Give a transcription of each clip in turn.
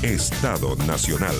Estado Nacional.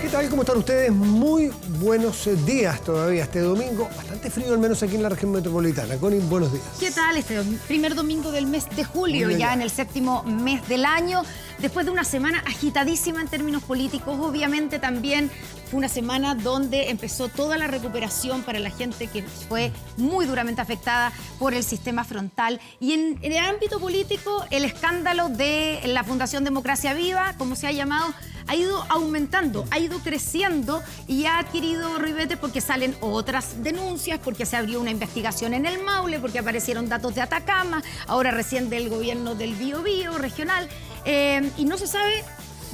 ¿Qué tal? ¿Cómo están ustedes? Muy buenos días todavía este domingo. Bastante frío, al menos aquí en la región metropolitana. Connie, buenos días. ¿Qué tal? Este primer domingo del mes de julio, ya en el séptimo mes del año. Después de una semana agitadísima en términos políticos, obviamente también fue una semana donde empezó toda la recuperación para la gente que fue muy duramente afectada por el sistema frontal. Y en el ámbito político, el escándalo de la Fundación Democracia Viva, como se ha llamado, ha ido aumentando, ha ido creciendo y ha adquirido ribetes porque salen otras denuncias, porque se abrió una investigación en el Maule, porque aparecieron datos de Atacama, ahora recién del gobierno del Biobío regional, y no se sabe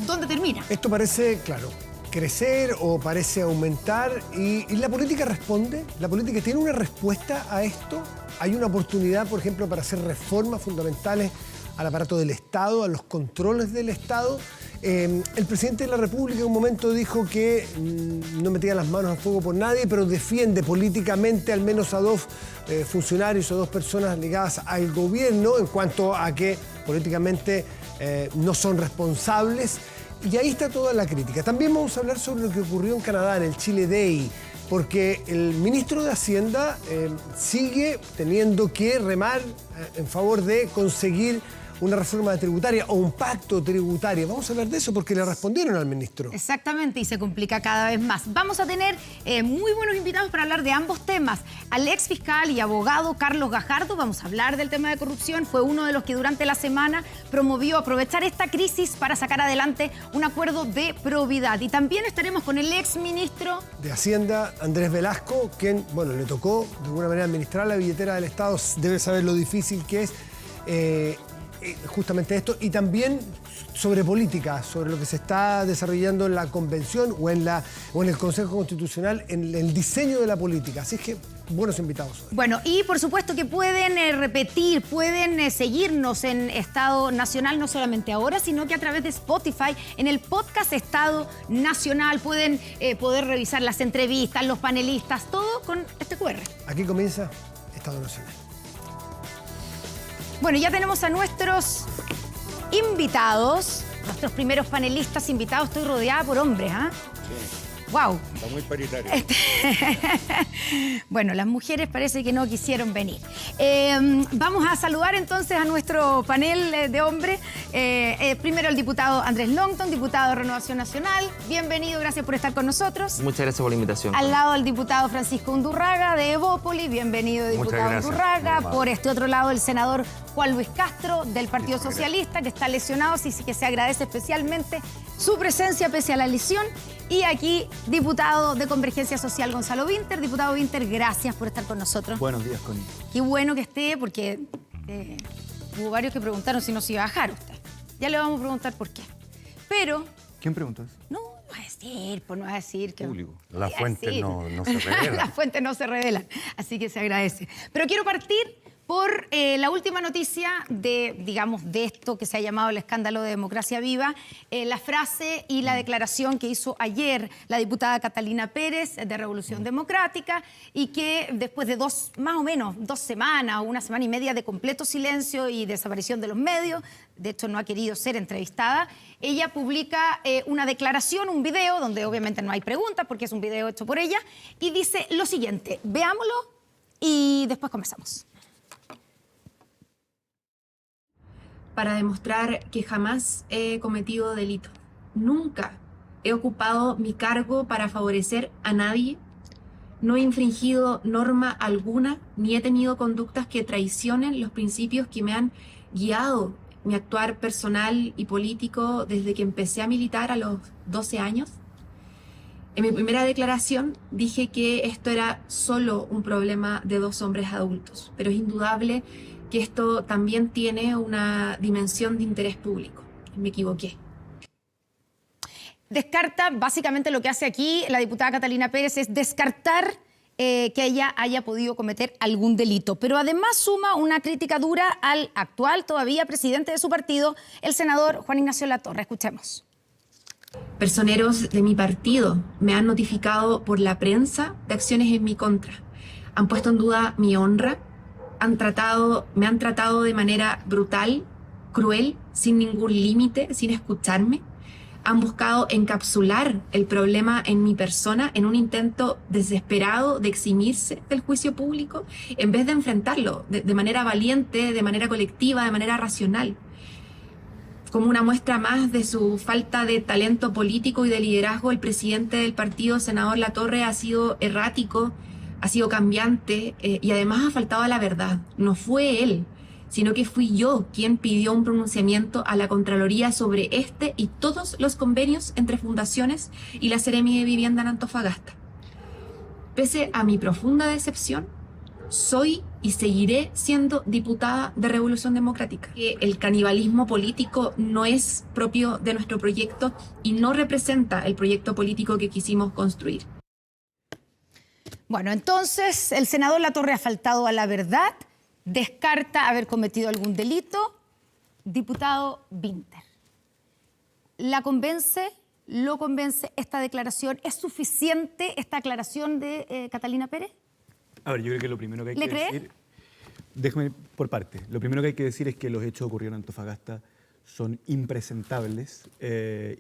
dónde termina. Esto parece, claro, crecer o parece aumentar y la política responde. La política tiene una respuesta a esto. Hay una oportunidad, por ejemplo, para hacer reformas fundamentales al aparato del Estado, a los controles del Estado. El presidente de la República en un momento dijo que no metía las manos al fuego por nadie, pero defiende políticamente al menos a dos funcionarios o dos personas ligadas al gobierno en cuanto a que políticamente no son responsables. Y ahí está toda la crítica. También vamos a hablar sobre lo que ocurrió en Canadá, en el Chile Day, porque el ministro de Hacienda sigue teniendo que remar en favor de conseguir una reforma tributaria o un pacto tributario. Vamos a hablar de eso porque le respondieron al ministro. Exactamente, y se complica cada vez más. Vamos a tener muy buenos invitados para hablar de ambos temas. Al ex fiscal y abogado Carlos Gajardo, vamos a hablar del tema de corrupción. Fue uno de los que durante la semana promovió aprovechar esta crisis para sacar adelante un acuerdo de probidad. Y también estaremos con el ex ministro de Hacienda, Andrés Velasco, quien, bueno, le tocó de alguna manera administrar la billetera del Estado. Debe saber lo difícil que es justamente esto, y también sobre política, sobre lo que se está desarrollando en la convención o en el Consejo Constitucional, en el diseño de la política. Así es que buenos invitados hoy. Bueno, y por supuesto que pueden repetir, pueden seguirnos en Estado Nacional, no solamente ahora, sino que a través de Spotify, en el podcast Estado Nacional, pueden poder revisar las entrevistas, los panelistas, todo con este QR. Aquí comienza Estado Nacional. Bueno, ya tenemos a nuestros invitados, nuestros primeros panelistas invitados. Estoy rodeada por hombres, ¿ah? Sí. ¡Wow! Está muy paritario. Bueno, las mujeres parece que no quisieron venir. Vamos a saludar entonces a nuestro panel de hombres. Primero el diputado Andrés Longton, diputado de Renovación Nacional. Bienvenido, gracias por estar con nosotros. Muchas gracias por la invitación. Al lado el diputado Francisco Undurraga de Evópoli. Bienvenido, diputado Undurraga. Por este otro lado el senador Juan Luis Castro del Partido Socialista, que está lesionado, así que se agradece especialmente su presencia pese a la lesión. Y aquí, diputado de Convergencia Social, Gonzalo Vinter. Diputado Vinter, gracias por estar con nosotros. Buenos días, Connie. Qué bueno que esté, porque hubo varios que preguntaron si no se iba a bajar usted. Ya le vamos a preguntar por qué. Pero... ¿Quién preguntó eso? No va a decir, pues no va a decir que... Público. La fuente no se revela. Las fuentes no se revelan, así que se agradece. Pero quiero partir por la última noticia digamos, de esto que se ha llamado el escándalo de Democracia Viva, la frase y la declaración que hizo ayer la diputada Catalina Pérez de Revolución Democrática, y que después de más o menos 2 semanas o 1 semana y media de completo silencio y desaparición de los medios, de hecho no ha querido ser entrevistada, ella publica una declaración, un video, donde obviamente no hay preguntas porque es un video hecho por ella, y dice lo siguiente: veámoslo y después conversamos. Para demostrar que jamás he cometido delito. Nunca he ocupado mi cargo para favorecer a nadie. No he infringido norma alguna, ni he tenido conductas que traicionen los principios que me han guiado mi actuar personal y político desde que empecé a militar a los 12 años. En mi primera declaración dije que esto era solo un problema de 2 hombres adultos, pero es indudable que esto también tiene una dimensión de interés público. Me equivoqué. Descarta, básicamente lo que hace aquí la diputada Catalina Pérez es descartar que ella haya podido cometer algún delito, pero además suma una crítica dura al actual, todavía presidente de su partido, el senador Juan Ignacio Latorre. Escuchemos. Personeros de mi partido me han notificado por la prensa de acciones en mi contra. Han puesto en duda mi honra, me han tratado de manera brutal, cruel, sin ningún límite, sin escucharme. Han buscado encapsular el problema en mi persona en un intento desesperado de eximirse del juicio público en vez de enfrentarlo de manera valiente, de manera colectiva, de manera racional. Como una muestra más de su falta de talento político y de liderazgo, el presidente del partido, senador Latorre, ha sido errático, ha sido cambiante y además ha faltado a la verdad. No fue él, sino que fui yo quien pidió un pronunciamiento a la Contraloría sobre este y todos los convenios entre fundaciones y la Seremi de Vivienda en Antofagasta. Pese a mi profunda decepción, soy y seguiré siendo diputada de Revolución Democrática. El canibalismo político no es propio de nuestro proyecto y no representa el proyecto político que quisimos construir. Bueno, entonces el senador Latorre ha faltado a la verdad, descarta haber cometido algún delito. Diputado Winter, ¿la convence? ¿Lo convence esta declaración? ¿Es suficiente esta aclaración de Catalina Pérez? A ver, yo creo que lo primero que hay que cree? decir... Déjame por parte. Lo primero que hay que decir es que los hechos ocurrieron en Antofagasta son impresentables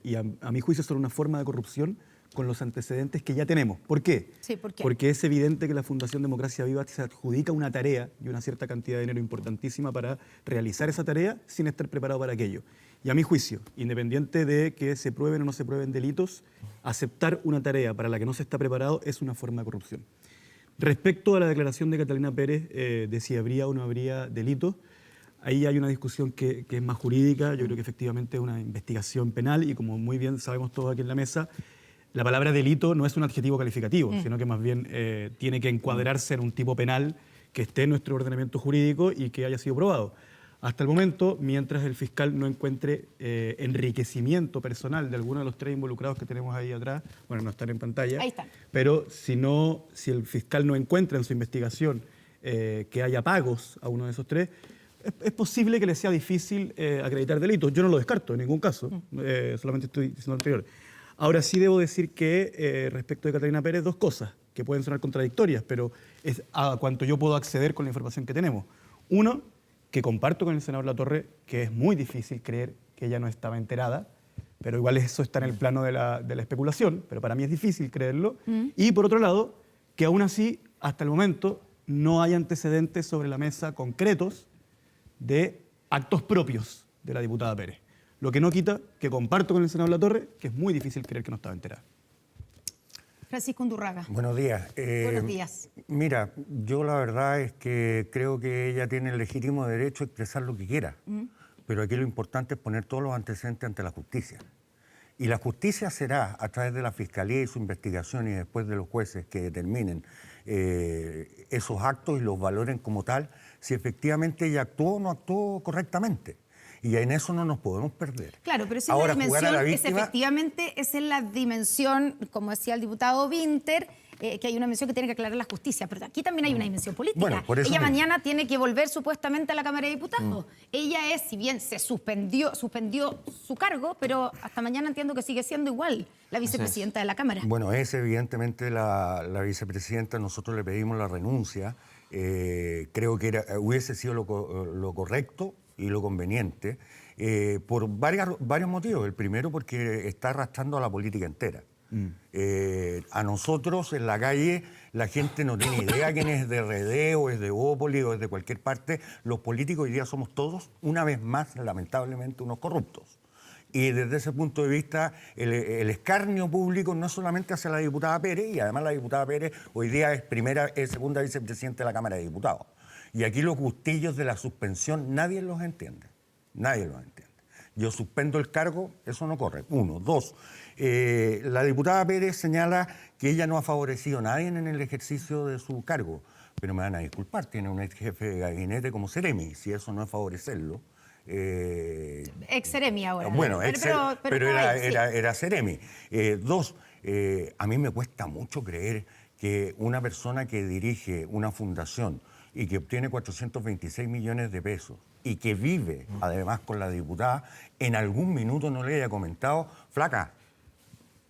y a mi juicio son una forma de corrupción con los antecedentes que ya tenemos. ¿Por qué? Sí, ¿por qué? Porque es evidente que la Fundación Democracia Viva se adjudica una tarea y una cierta cantidad de dinero importantísima para realizar esa tarea sin estar preparado para aquello. Y a mi juicio, independiente de que se prueben o no se prueben delitos, aceptar una tarea para la que no se está preparado es una forma de corrupción. Respecto a la declaración de Catalina Pérez de si habría o no habría delitos, ahí hay una discusión que es más jurídica. Yo creo que efectivamente es una investigación penal y como muy bien sabemos todos aquí en la mesa, la palabra delito no es un adjetivo calificativo, sino que más bien tiene que encuadrarse en un tipo penal que esté en nuestro ordenamiento jurídico y que haya sido probado. Hasta el momento, mientras el fiscal no encuentre enriquecimiento personal de alguno de los tres involucrados que tenemos ahí atrás, bueno, no están en pantalla, Ahí están. pero si el fiscal no encuentra en su investigación que haya pagos a uno de esos tres, es posible que le sea difícil acreditar delitos. Yo no lo descarto en ningún caso, solamente estoy diciendo lo anterior. Ahora sí debo decir que respecto de Catalina Pérez, dos cosas que pueden sonar contradictorias, pero es a cuanto yo puedo acceder con la información que tenemos. Uno, que comparto con el senador Latorre, que es muy difícil creer que ella no estaba enterada, pero igual eso está en el plano de la especulación, pero para mí es difícil creerlo. Y por otro lado, que aún así, hasta el momento, no hay antecedentes sobre la mesa concretos de actos propios de la diputada Pérez. Lo que no quita que comparto con el senador Latorre que es muy difícil creer que no estaba enterada. Francisco Undurraga. Buenos días. Buenos días. Mira, yo la verdad es que creo que ella tiene el legítimo derecho a expresar lo que quiera, pero aquí lo importante es poner todos los antecedentes ante la justicia. Y la justicia será a través de la Fiscalía y su investigación y después de los jueces que determinen esos actos y los valoren como tal, si efectivamente ella actuó o no actuó correctamente. Y en eso no nos podemos perder. Claro, pero si ahora, la dimensión la es efectivamente, es en la dimensión, como decía el diputado Winter, que hay una dimensión que tiene que aclarar la justicia, pero aquí también hay una dimensión política. Bueno, por eso ella mismo. mañana tiene que volver supuestamente a la Cámara de Diputados. Ella es, si bien se suspendió su cargo, pero hasta mañana entiendo que sigue siendo igual la vicepresidenta de la Cámara. Bueno, es evidentemente la vicepresidenta, nosotros le pedimos la renuncia, creo que hubiese sido lo correcto y lo conveniente, por varios motivos. El primero, porque está arrastrando a la política entera. A nosotros en la calle la gente no tiene idea quién es de RD o es de Bópoli o es de cualquier parte. Los políticos hoy día somos todos, una vez más, lamentablemente, unos corruptos. Y desde ese punto de vista, el escarnio público no es solamente hacia la diputada Pérez, y además la diputada Pérez hoy día es segunda vicepresidenta de la Cámara de Diputados. Y aquí los gustillos de la suspensión nadie los entiende. Nadie los entiende. Yo suspendo el cargo, eso no corre. Uno. Dos, la diputada Pérez señala que ella no ha favorecido a nadie en el ejercicio de su cargo. Pero me van a disculpar, tiene un ex jefe de gabinete como Seremi, si eso no es favorecerlo. Ex Seremi ahora. Bueno, pero era Seremi. Dos, a mí me cuesta mucho creer que una persona que dirige una fundación y que obtiene 426 millones de pesos y que vive además con la diputada, en algún minuto no le haya comentado, flaca,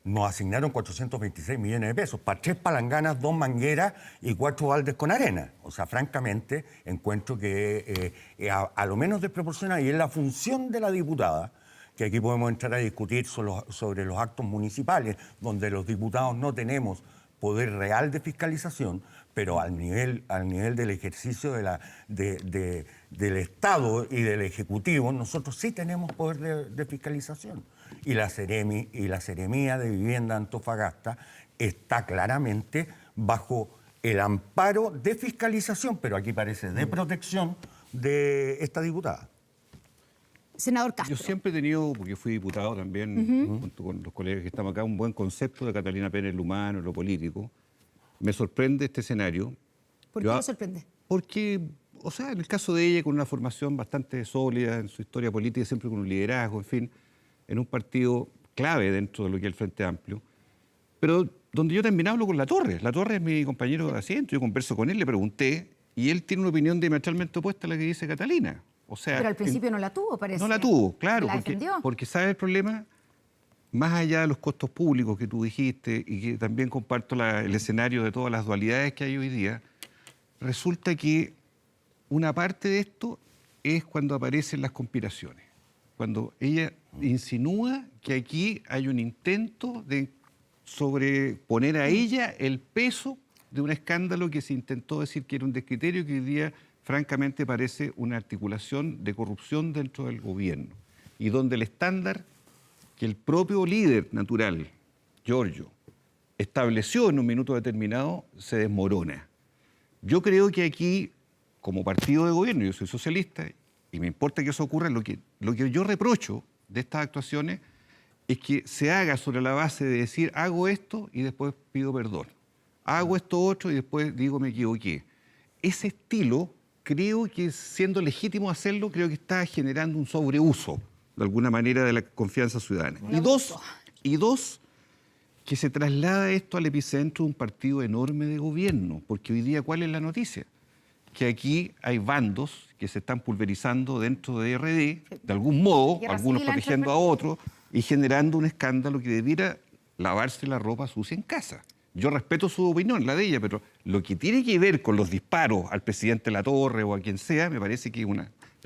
nos asignaron 426 millones de pesos para 3 palanganas, 2 mangueras y 4 baldes con arena. O sea, francamente, encuentro que a lo menos desproporcionada, y es la función de la diputada, que aquí podemos entrar a discutir sobre los actos municipales, donde los diputados no tenemos poder real de fiscalización, pero al nivel del ejercicio del Estado y del Ejecutivo, nosotros sí tenemos poder de fiscalización. Y la Seremía de Vivienda Antofagasta está claramente bajo el amparo de fiscalización, pero aquí parece de protección de esta diputada. Senador Castro. Yo siempre he tenido, porque fui diputado también, junto con los colegas que estamos acá, un buen concepto de Catalina Pérez, lo humano, lo político. Me sorprende este escenario. ¿Por qué lo sorprende? Porque, o sea, en el caso de ella, con una formación bastante sólida en su historia política, siempre con un liderazgo, en fin, en un partido clave dentro de lo que es el Frente Amplio, pero donde yo también hablo con Latorre. Latorre es mi compañero de asiento, yo converso con él, le pregunté, y él tiene una opinión diametralmente opuesta a la que dice Catalina. O sea, pero al principio no la tuvo, parece. No la tuvo, claro, ¿La defendió? porque ¿sabes el problema? Más allá de los costos públicos que tú dijiste, y que también comparto el escenario de todas las dualidades que hay hoy día, resulta que una parte de esto es cuando aparecen las conspiraciones. Cuando ella insinúa que aquí hay un intento de sobreponer a ella el peso de un escándalo que se intentó decir que era un descriterio, que hoy día francamente parece una articulación de corrupción dentro del gobierno, y donde el estándar que el propio líder natural, Giorgio, estableció en un minuto determinado, se desmorona. Yo creo que aquí, como partido de gobierno, yo soy socialista, y me importa que eso ocurra, lo que yo reprocho de estas actuaciones es que se haga sobre la base de decir, hago esto y después pido perdón. Hago esto otro y después digo, me equivoqué. Ese estilo, creo que siendo legítimo hacerlo, creo que está generando un sobreuso, de alguna manera, de la confianza ciudadana. Y dos, que se traslada esto al epicentro de un partido enorme de gobierno, porque hoy día, ¿cuál es la noticia? Que aquí hay bandos que se están pulverizando dentro de RD, de algún modo, algunos protegiendo a otros, y generando un escándalo que debiera lavarse la ropa sucia en casa. Yo respeto su opinión, la de ella, pero lo que tiene que ver con los disparos al presidente Latorre o a quien sea, me parece que es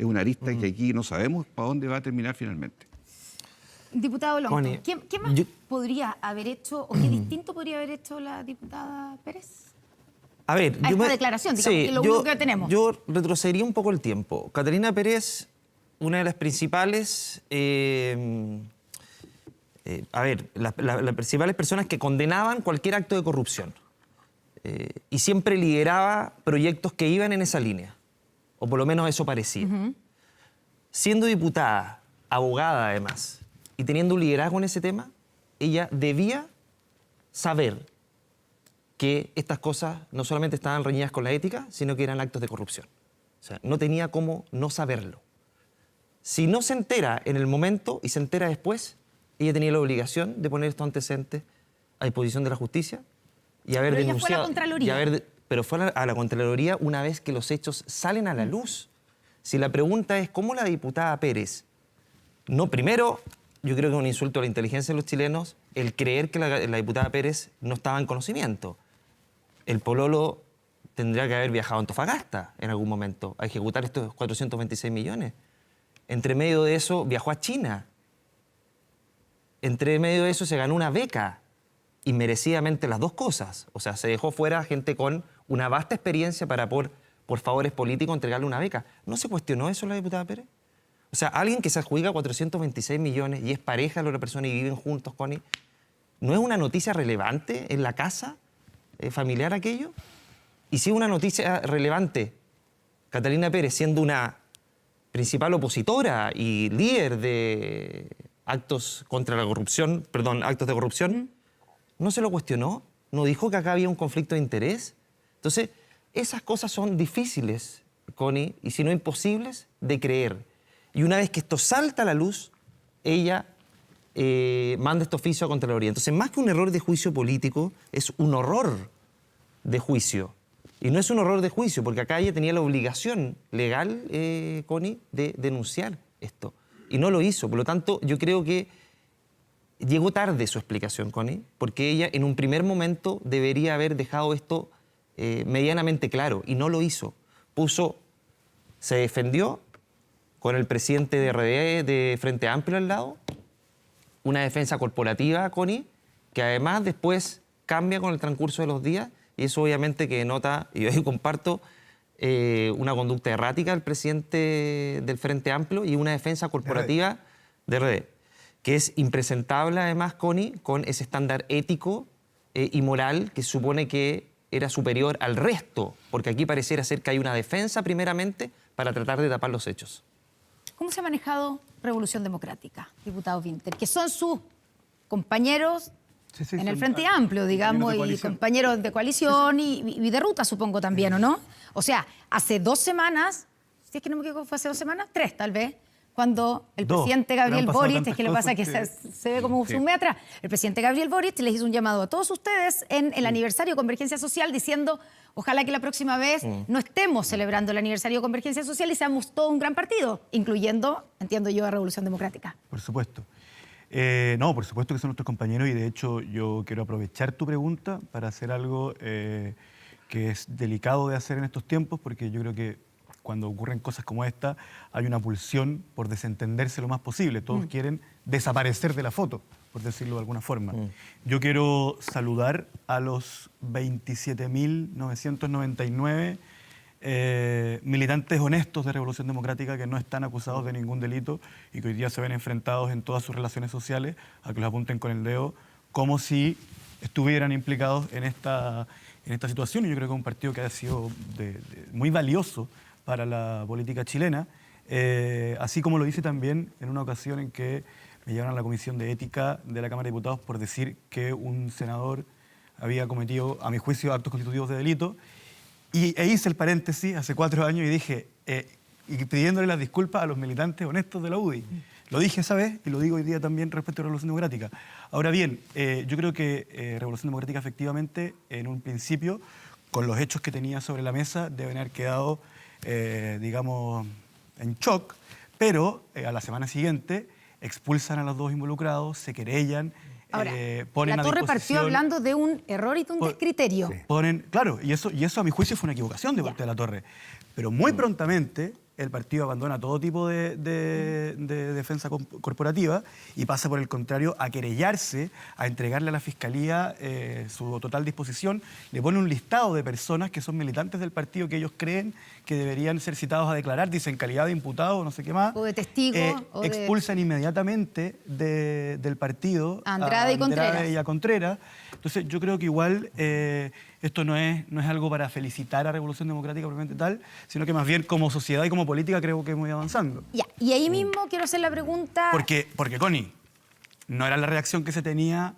una arista que aquí no sabemos para dónde va a terminar finalmente. Diputado Longo, Connie, ¿qué más podría haber hecho o qué distinto podría haber hecho la diputada Pérez? A ver, A esta declaración, digamos, que es lo único que tenemos. Yo retrocedería un poco el tiempo. Catalina Pérez, una de las principales... las principales personas que condenaban cualquier acto de corrupción y siempre lideraba proyectos que iban en esa línea, o por lo menos eso parecía. Siendo diputada, abogada además, y teniendo un liderazgo en ese tema, ella debía saber que estas cosas no solamente estaban reñidas con la ética, sino que eran actos de corrupción. O sea, no tenía cómo no saberlo. Si no se entera en el momento y se entera después, ella tenía la obligación de poner estos antecedentes a disposición de la justicia y haber pero denunciado. Ella fue a la Contraloría. Pero fue a la Contraloría una vez que los hechos salen a la luz. Si la pregunta es cómo la diputada Pérez, no, primero, yo creo que es un insulto a la inteligencia de los chilenos el creer que la diputada Pérez no estaba en conocimiento. El pololo tendría que haber viajado a Antofagasta en algún momento a ejecutar estos 426 millones. Entre medio de eso viajó a China. Entre medio de eso se ganó una beca y merecidamente las dos cosas. O sea, se dejó fuera gente con una vasta experiencia para por favores políticos entregarle una beca. ¿No se cuestionó eso la diputada Pérez? O sea, alguien que se adjudica 426 millones y es pareja de la otra persona y viven juntos, Connie, ¿no es una noticia relevante en la casa familiar aquello? Y si es una noticia relevante, Catalina Pérez siendo una principal opositora y líder de actos contra la corrupción, actos de corrupción, ¿no se lo cuestionó? ¿No dijo que acá había un conflicto de interés? Entonces, esas cosas son difíciles, Connie, y si no imposibles, de creer. Y una vez que esto salta a la luz, ella manda este oficio a Contraloría. Entonces, más que un error de juicio político, es un horror de juicio. Y no es un horror de juicio, porque acá ella tenía la obligación legal, Connie, de denunciar esto. Y no lo hizo. Por lo tanto, yo creo que llegó tarde su explicación, Connie, porque ella en un primer momento debería haber dejado esto medianamente claro y no lo hizo. Se defendió con el presidente de RD de Frente Amplio al lado, una defensa corporativa, Connie, que además después cambia con el transcurso de los días y eso obviamente que denota, y yo comparto, una conducta errática del presidente del Frente Amplio y una defensa corporativa de RD, que es impresentable además, Connie, con ese estándar ético y moral que supone que era superior al resto, porque aquí pareciera ser que hay una defensa primeramente para tratar de tapar los hechos. ¿Cómo se ha manejado Revolución Democrática, diputado Winter? Que son sus compañeros en el Frente Amplio, digamos, y compañeros de coalición y de ruta, supongo también, ¿o no? O sea, hace 2 semanas, si es que no me equivoco, fue hace 2 semanas, 3 tal vez, cuando el presidente Gabriel Boric, es que lo que pasa es que se ve como un mes atrás, el presidente Gabriel Boric les hizo un llamado a todos ustedes en el aniversario de Convergencia Social diciendo ojalá que la próxima vez no estemos celebrando el aniversario de Convergencia Social y seamos todo un gran partido, incluyendo, entiendo yo, a Revolución Democrática. Por supuesto. No, por supuesto que son nuestros compañeros y de hecho yo quiero aprovechar tu pregunta para hacer algo que es delicado de hacer en estos tiempos porque yo creo que cuando ocurren cosas como esta hay una pulsión por desentenderse lo más posible. Todos quieren desaparecer de la foto, por decirlo de alguna forma. Yo quiero saludar a los 27.999 militantes honestos de Revolución Democrática que no están acusados de ningún delito y que hoy día se ven enfrentados en todas sus relaciones sociales a que los apunten con el dedo como si estuvieran implicados en esta situación. Y yo creo que es un partido que ha sido muy valioso para la política chilena, así como lo hice también en una ocasión en que me llevaron a la Comisión de Ética de la Cámara de Diputados por decir que un senador había cometido, a mi juicio, actos constitutivos de delito. E hice el paréntesis hace 4 años y dije, y pidiéndole las disculpas a los militantes honestos de la UDI. Lo dije esa vez y lo digo hoy día también respecto a Revolución Democrática. Ahora bien, yo creo que Revolución Democrática efectivamente, en un principio, con los hechos que tenía sobre la mesa, deben haber quedado, digamos, en shock, pero a la semana siguiente expulsan a los 2 involucrados, se querellan. Ahora, ponen la Torre partió hablando de un error y de un descriterio. Sí. Claro, y eso a mi juicio fue una equivocación de parte de la Torre. Pero muy prontamente el partido abandona todo tipo de defensa corporativa y pasa, por el contrario, a querellarse, a entregarle a la Fiscalía su total disposición. Le pone un listado de personas que son militantes del partido que ellos creen que deberían ser citados a declarar, dicen calidad de imputado, no sé qué más. O de testigo. Expulsan inmediatamente del partido a Andrade y a Contreras. Entonces yo creo que igual esto no es algo para felicitar a Revolución Democrática propiamente tal, sino que más bien como sociedad y como política creo que muy avanzando. Ya, y ahí mismo quiero hacer la pregunta... Porque Connie, no era la reacción que se tenía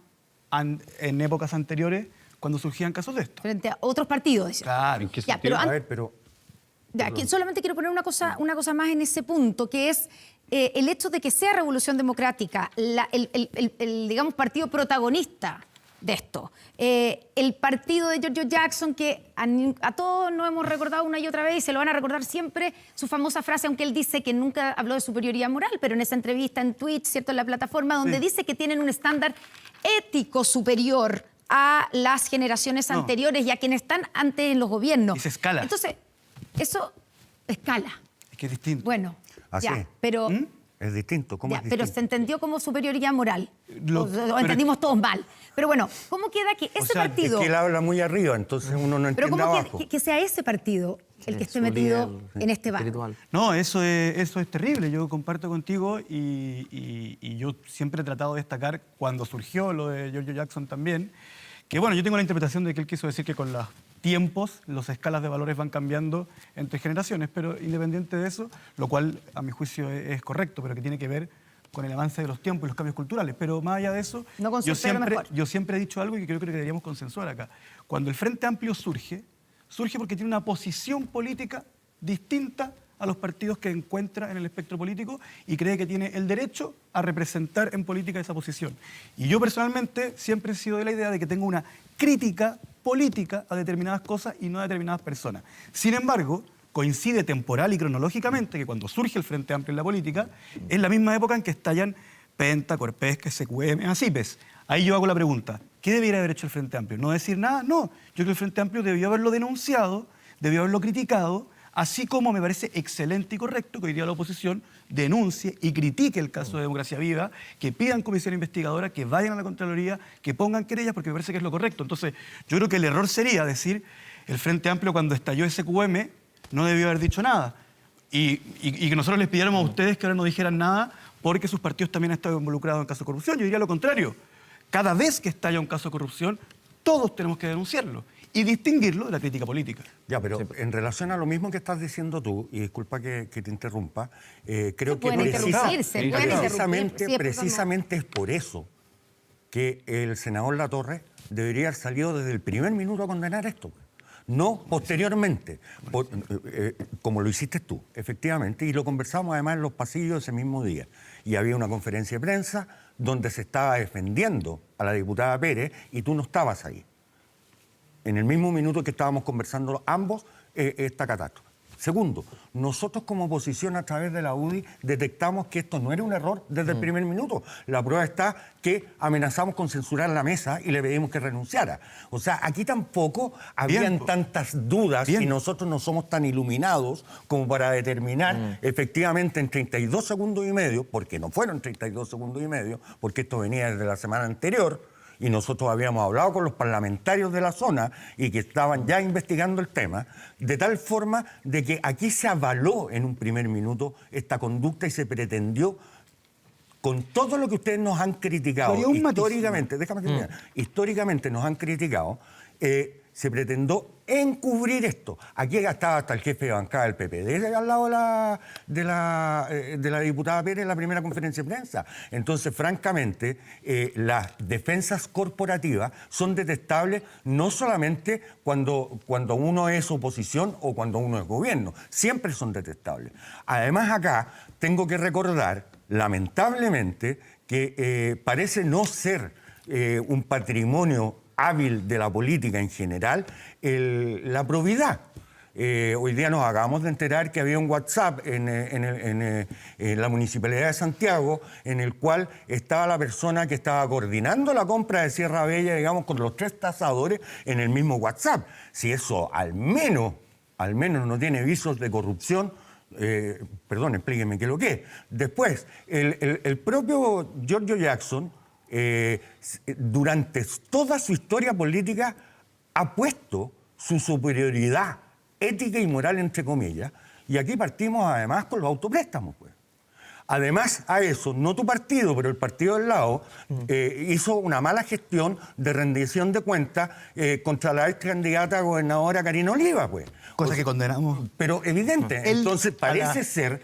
en épocas anteriores cuando surgían casos de esto. Frente a otros partidos. Dice. Claro. Ya, pero solamente quiero poner una cosa más en ese punto, que es el hecho de que sea Revolución Democrática el digamos, partido protagonista de esto. El partido de Giorgio Jackson, que a todos nos hemos recordado una y otra vez y se lo van a recordar siempre, su famosa frase, aunque él dice que nunca habló de superioridad moral, pero en esa entrevista en Twitch, ¿cierto?, en la plataforma, donde dice que tienen un estándar ético superior a las generaciones anteriores y a quienes están antes en los gobiernos. Y se escala. Entonces, eso escala. Es que es distinto. Bueno, Así ya, pero... Es distinto, ¿cómo es distinto? Pero se entendió como superioridad moral. Lo entendimos todos mal. Pero bueno, ¿cómo queda que ese partido... Es que él habla muy arriba, entonces uno no entiende abajo. Que sea ese partido el que esté metido en este barco. No, eso es terrible. Yo comparto contigo y yo siempre he tratado de destacar cuando surgió lo de Giorgio Jackson también, que bueno, yo tengo la interpretación de que él quiso decir que con los tiempos, las escalas de valores van cambiando entre generaciones, pero independiente de eso, lo cual a mi juicio es correcto, pero que tiene que ver con el avance de los tiempos y los cambios culturales. Pero más allá de eso, yo siempre he dicho algo y que creo que deberíamos consensuar acá. Cuando el Frente Amplio surge porque tiene una posición política distinta a los partidos que encuentra en el espectro político y cree que tiene el derecho a representar en política esa posición. Y yo personalmente siempre he sido de la idea de que tengo una crítica política a determinadas cosas y no a determinadas personas. Sin embargo, coincide temporal y cronológicamente que cuando surge el Frente Amplio en la política, es la misma época en que estallan Penta, Corpesca, SQM, ACIPES. Ahí yo hago la pregunta, ¿qué debiera haber hecho el Frente Amplio? ¿No decir nada? No, yo creo que el Frente Amplio debió haberlo denunciado, debió haberlo criticado, así como me parece excelente y correcto que hoy día la oposición denuncie y critique el caso de Democracia Viva, que pidan comisión investigadora, que vayan a la Contraloría, que pongan querellas, porque me parece que es lo correcto. Entonces, yo creo que el error sería decir, el Frente Amplio cuando estalló SQM no debió haber dicho nada. Y que nosotros les pidiéramos a ustedes que ahora no dijeran nada porque sus partidos también han estado involucrados en casos de corrupción. Yo diría lo contrario. Cada vez que estalla un caso de corrupción, todos tenemos que denunciarlo y distinguirlo de la crítica política. Ya, pero en relación a lo mismo que estás diciendo tú, y disculpa que te interrumpa, creo que precisamente es por eso que el senador Latorre debería haber salido desde el primer minuto a condenar esto. No posteriormente, como lo hiciste tú, efectivamente, y lo conversamos además en los pasillos ese mismo día. Y había una conferencia de prensa donde se estaba defendiendo a la diputada Pérez y tú no estabas ahí. En el mismo minuto que estábamos conversando ambos esta catástrofe. Segundo, nosotros como oposición a través de la UDI detectamos que esto no era un error desde el primer minuto. La prueba está que amenazamos con censurar la mesa y le pedimos que renunciara. O sea, aquí tampoco habían tantas dudas y nosotros no somos tan iluminados como para determinar efectivamente en 32 segundos y medio, porque no fueron 32 segundos y medio, porque esto venía desde la semana anterior, y nosotros habíamos hablado con los parlamentarios de la zona y que estaban ya investigando el tema, de tal forma de que aquí se avaló en un primer minuto esta conducta y se pretendió, con todo lo que ustedes nos han criticado, históricamente, déjame terminar, históricamente nos han criticado, se pretendió encubrir esto. Aquí estaba hasta el jefe de bancada del PPD al lado de la diputada Pérez en la primera conferencia de prensa. Entonces, francamente, las defensas corporativas son detestables no solamente cuando uno es oposición o cuando uno es gobierno. Siempre son detestables. Además, acá tengo que recordar, lamentablemente, que parece no ser un patrimonio hábil de la política en general, la probidad. Hoy día nos acabamos de enterar que había un WhatsApp en la Municipalidad de Santiago en el cual estaba la persona que estaba coordinando la compra de Sierra Bella, digamos, con los 3 tasadores en el mismo WhatsApp. Si eso al menos no tiene visos de corrupción, perdón, explíqueme qué es lo que es. Después, el propio Giorgio Jackson, durante toda su historia política ha puesto su superioridad ética y moral, entre comillas, y aquí partimos además con los autopréstamos, pues. Además a eso, no tu partido, pero el partido del lado, hizo una mala gestión de rendición de cuentas contra la ex candidata a gobernadora Karina Oliva, pues. Cosa que condenamos. Pero evidente, entonces parece ser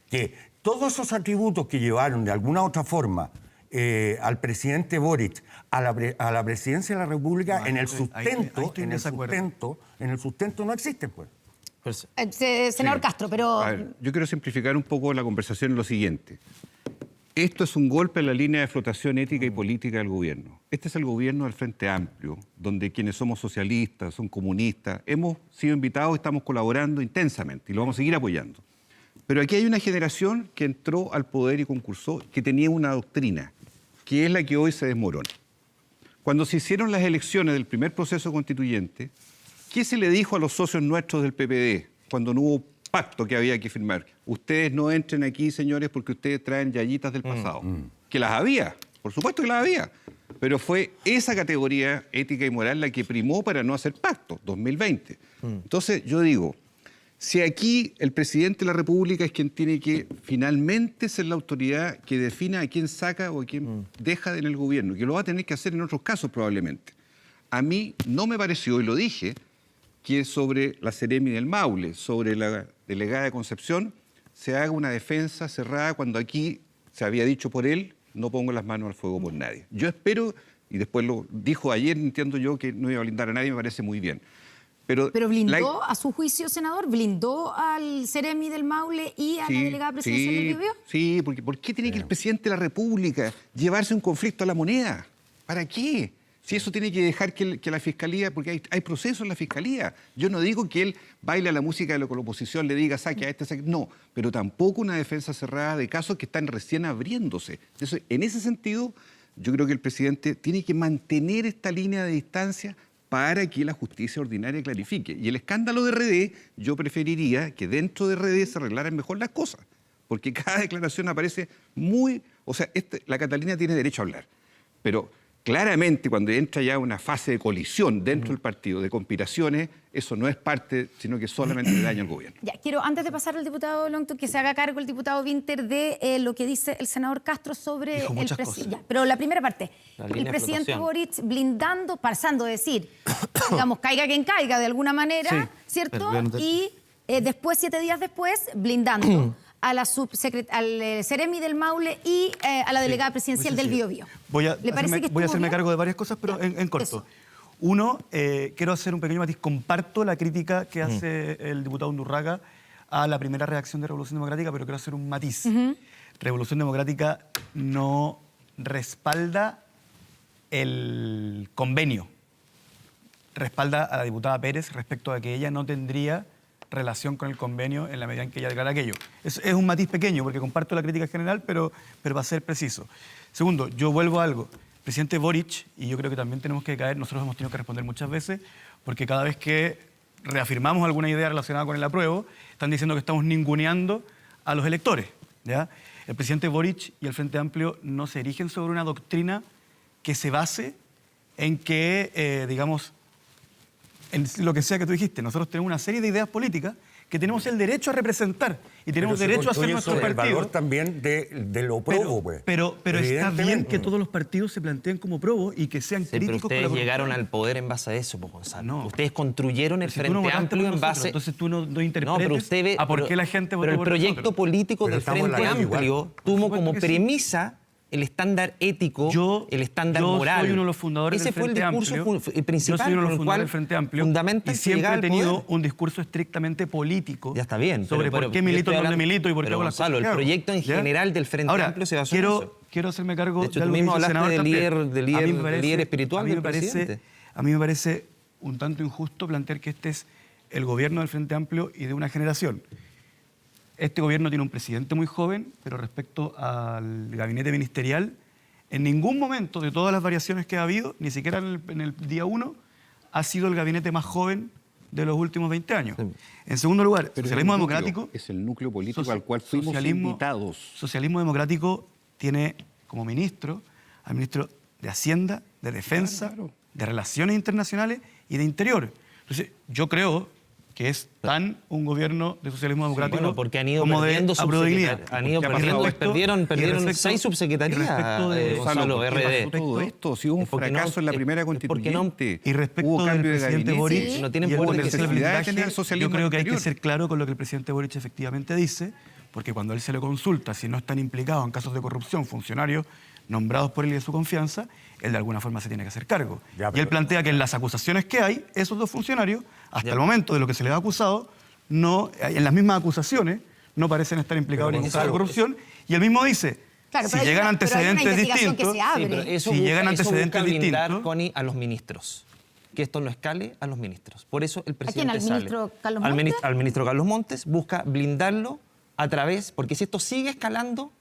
que todos esos atributos que llevaron de alguna u otra forma al presidente Boric a la presidencia de la República, en el sustento no existen, pues. Senador Castro, pero... A ver, yo quiero simplificar un poco la conversación en lo siguiente. Esto es un golpe en la línea de flotación ética y política del gobierno. Este es el gobierno del Frente Amplio, donde quienes somos socialistas, son comunistas, hemos sido invitados y estamos colaborando intensamente y lo vamos a seguir apoyando. Pero aquí hay una generación que entró al poder y concursó, que tenía una doctrina, que es la que hoy se desmorona. Cuando se hicieron las elecciones del primer proceso constituyente, ¿qué se le dijo a los socios nuestros del PPD cuando no hubo pacto que había que firmar? Ustedes no entren aquí, señores, porque ustedes traen yayitas del pasado. Que las había, por supuesto que las había, pero fue esa categoría ética y moral la que primó para no hacer pacto, 2020. Entonces yo digo, si aquí el presidente de la República es quien tiene que finalmente ser la autoridad que defina a quién saca o a quién deja en el gobierno, que lo va a tener que hacer en otros casos probablemente. A mí no me pareció, y lo dije, que sobre la Seremi del Maule, sobre la delegada de Concepción, se haga una defensa cerrada cuando aquí se había dicho por él, no pongo las manos al fuego por nadie. Yo espero, y después lo dijo ayer, entiendo yo que no iba a blindar a nadie, me parece muy bien. Pero blindó, a su juicio, senador, blindó al Seremi del Maule y a la delegada presidencial del Biobío. Sí, porque ¿por qué tiene que el presidente de la República llevarse un conflicto a la moneda? ¿Para qué? Si eso tiene que dejar que la Fiscalía, porque hay procesos en la Fiscalía. Yo no digo que él baile a la música de lo que la oposición le diga, saque a este, saque. No, pero tampoco una defensa cerrada de casos que están recién abriéndose. Entonces, en ese sentido, yo creo que el presidente tiene que mantener esta línea de distancia para que la justicia ordinaria clarifique. Y el escándalo de RD, yo preferiría que dentro de RD se arreglaran mejor las cosas, porque cada declaración aparece muy... O sea, la Catalina tiene derecho a hablar, pero claramente cuando entra ya una fase de colisión dentro del partido, de conspiraciones, eso no es parte, sino que solamente le daña al gobierno. Ya, quiero, antes de pasar al diputado Longton, que se haga cargo el diputado Winter de lo que dice el senador Castro sobre Dijo el muchas presidente. cosas. Pero la primera parte, La el línea de presidente flotación. Boric blindando, pasando de decir, digamos, caiga quien caiga de alguna manera, Sí, ¿cierto? pero voy a anotar. Y después, 7 días después, blindando a la al Seremi del Maule y a la delegada presidencial del Biobío. ¿Le parece que voy a estuvo hacerme bien? cargo de varias cosas, pero en corto. Eso. Uno, quiero hacer un pequeño matiz. Comparto la crítica que hace el diputado Undurraga a la primera reacción de Revolución Democrática, pero quiero hacer un matiz. Revolución Democrática no respalda el convenio. Respalda a la diputada Pérez respecto a que ella no tendría relación con el convenio en la medida en que ella declara aquello. Es un matiz pequeño, porque comparto la crítica general, pero va a ser preciso. Segundo, yo vuelvo a algo. El presidente Boric, y yo creo que también tenemos que caer, nosotros hemos tenido que responder muchas veces, porque cada vez que reafirmamos alguna idea relacionada con el apruebo, están diciendo que estamos ninguneando a los electores, ¿ya? El presidente Boric y el Frente Amplio no se erigen sobre una doctrina que se base en que, digamos, en lo que sea que tú dijiste, nosotros tenemos una serie de ideas políticas que tenemos el derecho a representar y tenemos Pero se derecho a hacer construyen nuestro sobre el partido. valor también de lo probo, pues. Pero está bien Evidentemente. que todos los partidos se planteen como probos y que sean Sí, pero críticos con la ustedes corrupción. llegaron al poder en base a eso, pues, Gonzalo. No. Ustedes construyeron el Si tú no Frente votaste Amplio por en nosotros, base... entonces tú no interpretes pero usted ve, a por qué la gente votó pero el por proyecto nosotros. político Pero del estamos en la Frente calle Amplio igual. tuvo Por supuesto como que sí. premisa el estándar ético, el estándar yo moral. soy uno de los fundadores Ese del fue el Frente discurso Amplio. principal Yo soy uno de con los el fundadores cual del Frente Amplio fundamenta y que siempre llegara he al tenido poder. un discurso estrictamente político Ya está bien. sobre pero- por qué yo milito, estoy dónde hablando- milito y por qué pero, hago las cosas Gonzalo, el que hago, proyecto en ¿ya? general del Frente Ahora, Amplio se basó en eso. quiero hacerme cargo De hecho, tú algo que mismo dice el hablaste senador del Tapia. líder- A mí me del parece- líder espiritual a mí del me parece- presidente. A mí me parece un tanto injusto plantear que este es el gobierno del Frente Amplio y de una generación. Este gobierno tiene un presidente muy joven, pero respecto al gabinete ministerial, en ningún momento de todas las variaciones que ha habido, ni siquiera en el día 1, ha sido el gabinete más joven de los últimos 20 años. Sí. En segundo lugar, Pero socialismo es el núcleo, democrático... es el núcleo político Soci- al cual fuimos socialismo- invitados. Socialismo democrático tiene como ministro al ministro de Hacienda, de Defensa, Claro. de Relaciones Internacionales y de Interior. Entonces, yo creo que es tan un gobierno de socialismo democrático Bueno, porque han ido como de perdiendo aprobabilidad. subsecretarias. Han ido Porque ha perdiendo, pasado perdieron y respecto- 6 subsecretarías, y respecto de- Gonzalo, ¿por qué RD. pasó todo esto? Si hubo un Es porque no- fracaso en la es- primera es porque no- constituyente. Y respecto hubo del cambio de presidente gabinete. Boric, Sí, no tienen y el poder de potencial necesidad de blindaje, tener socialismo yo creo que hay que exterior. ser claro con lo que el presidente Boric efectivamente dice, porque cuando a él se le consulta si no están implicados en casos de corrupción funcionarios nombrados por él y de su confianza, él de alguna forma se tiene que hacer cargo. Ya, Y él pero- plantea que en las acusaciones que hay, esos dos funcionarios, hasta Ya. el momento de lo que se les ha acusado, no, en las mismas acusaciones no parecen estar implicados en Pero, ningún caso de Gonzalo, corrupción. Y él mismo dice, Claro, si pero hay llegan una- pero hay una antecedentes investigación que distintos... se abre. Sí, pero eso Si busca- llegan eso antecedentes busca blindar, distintos- Connie, a los ministros. Que esto no escale a los ministros. Por eso el presidente ¿Al sale. ministro Carlos Al Montes? al ministro Carlos Montes busca blindarlo a través... Porque si esto sigue escalando,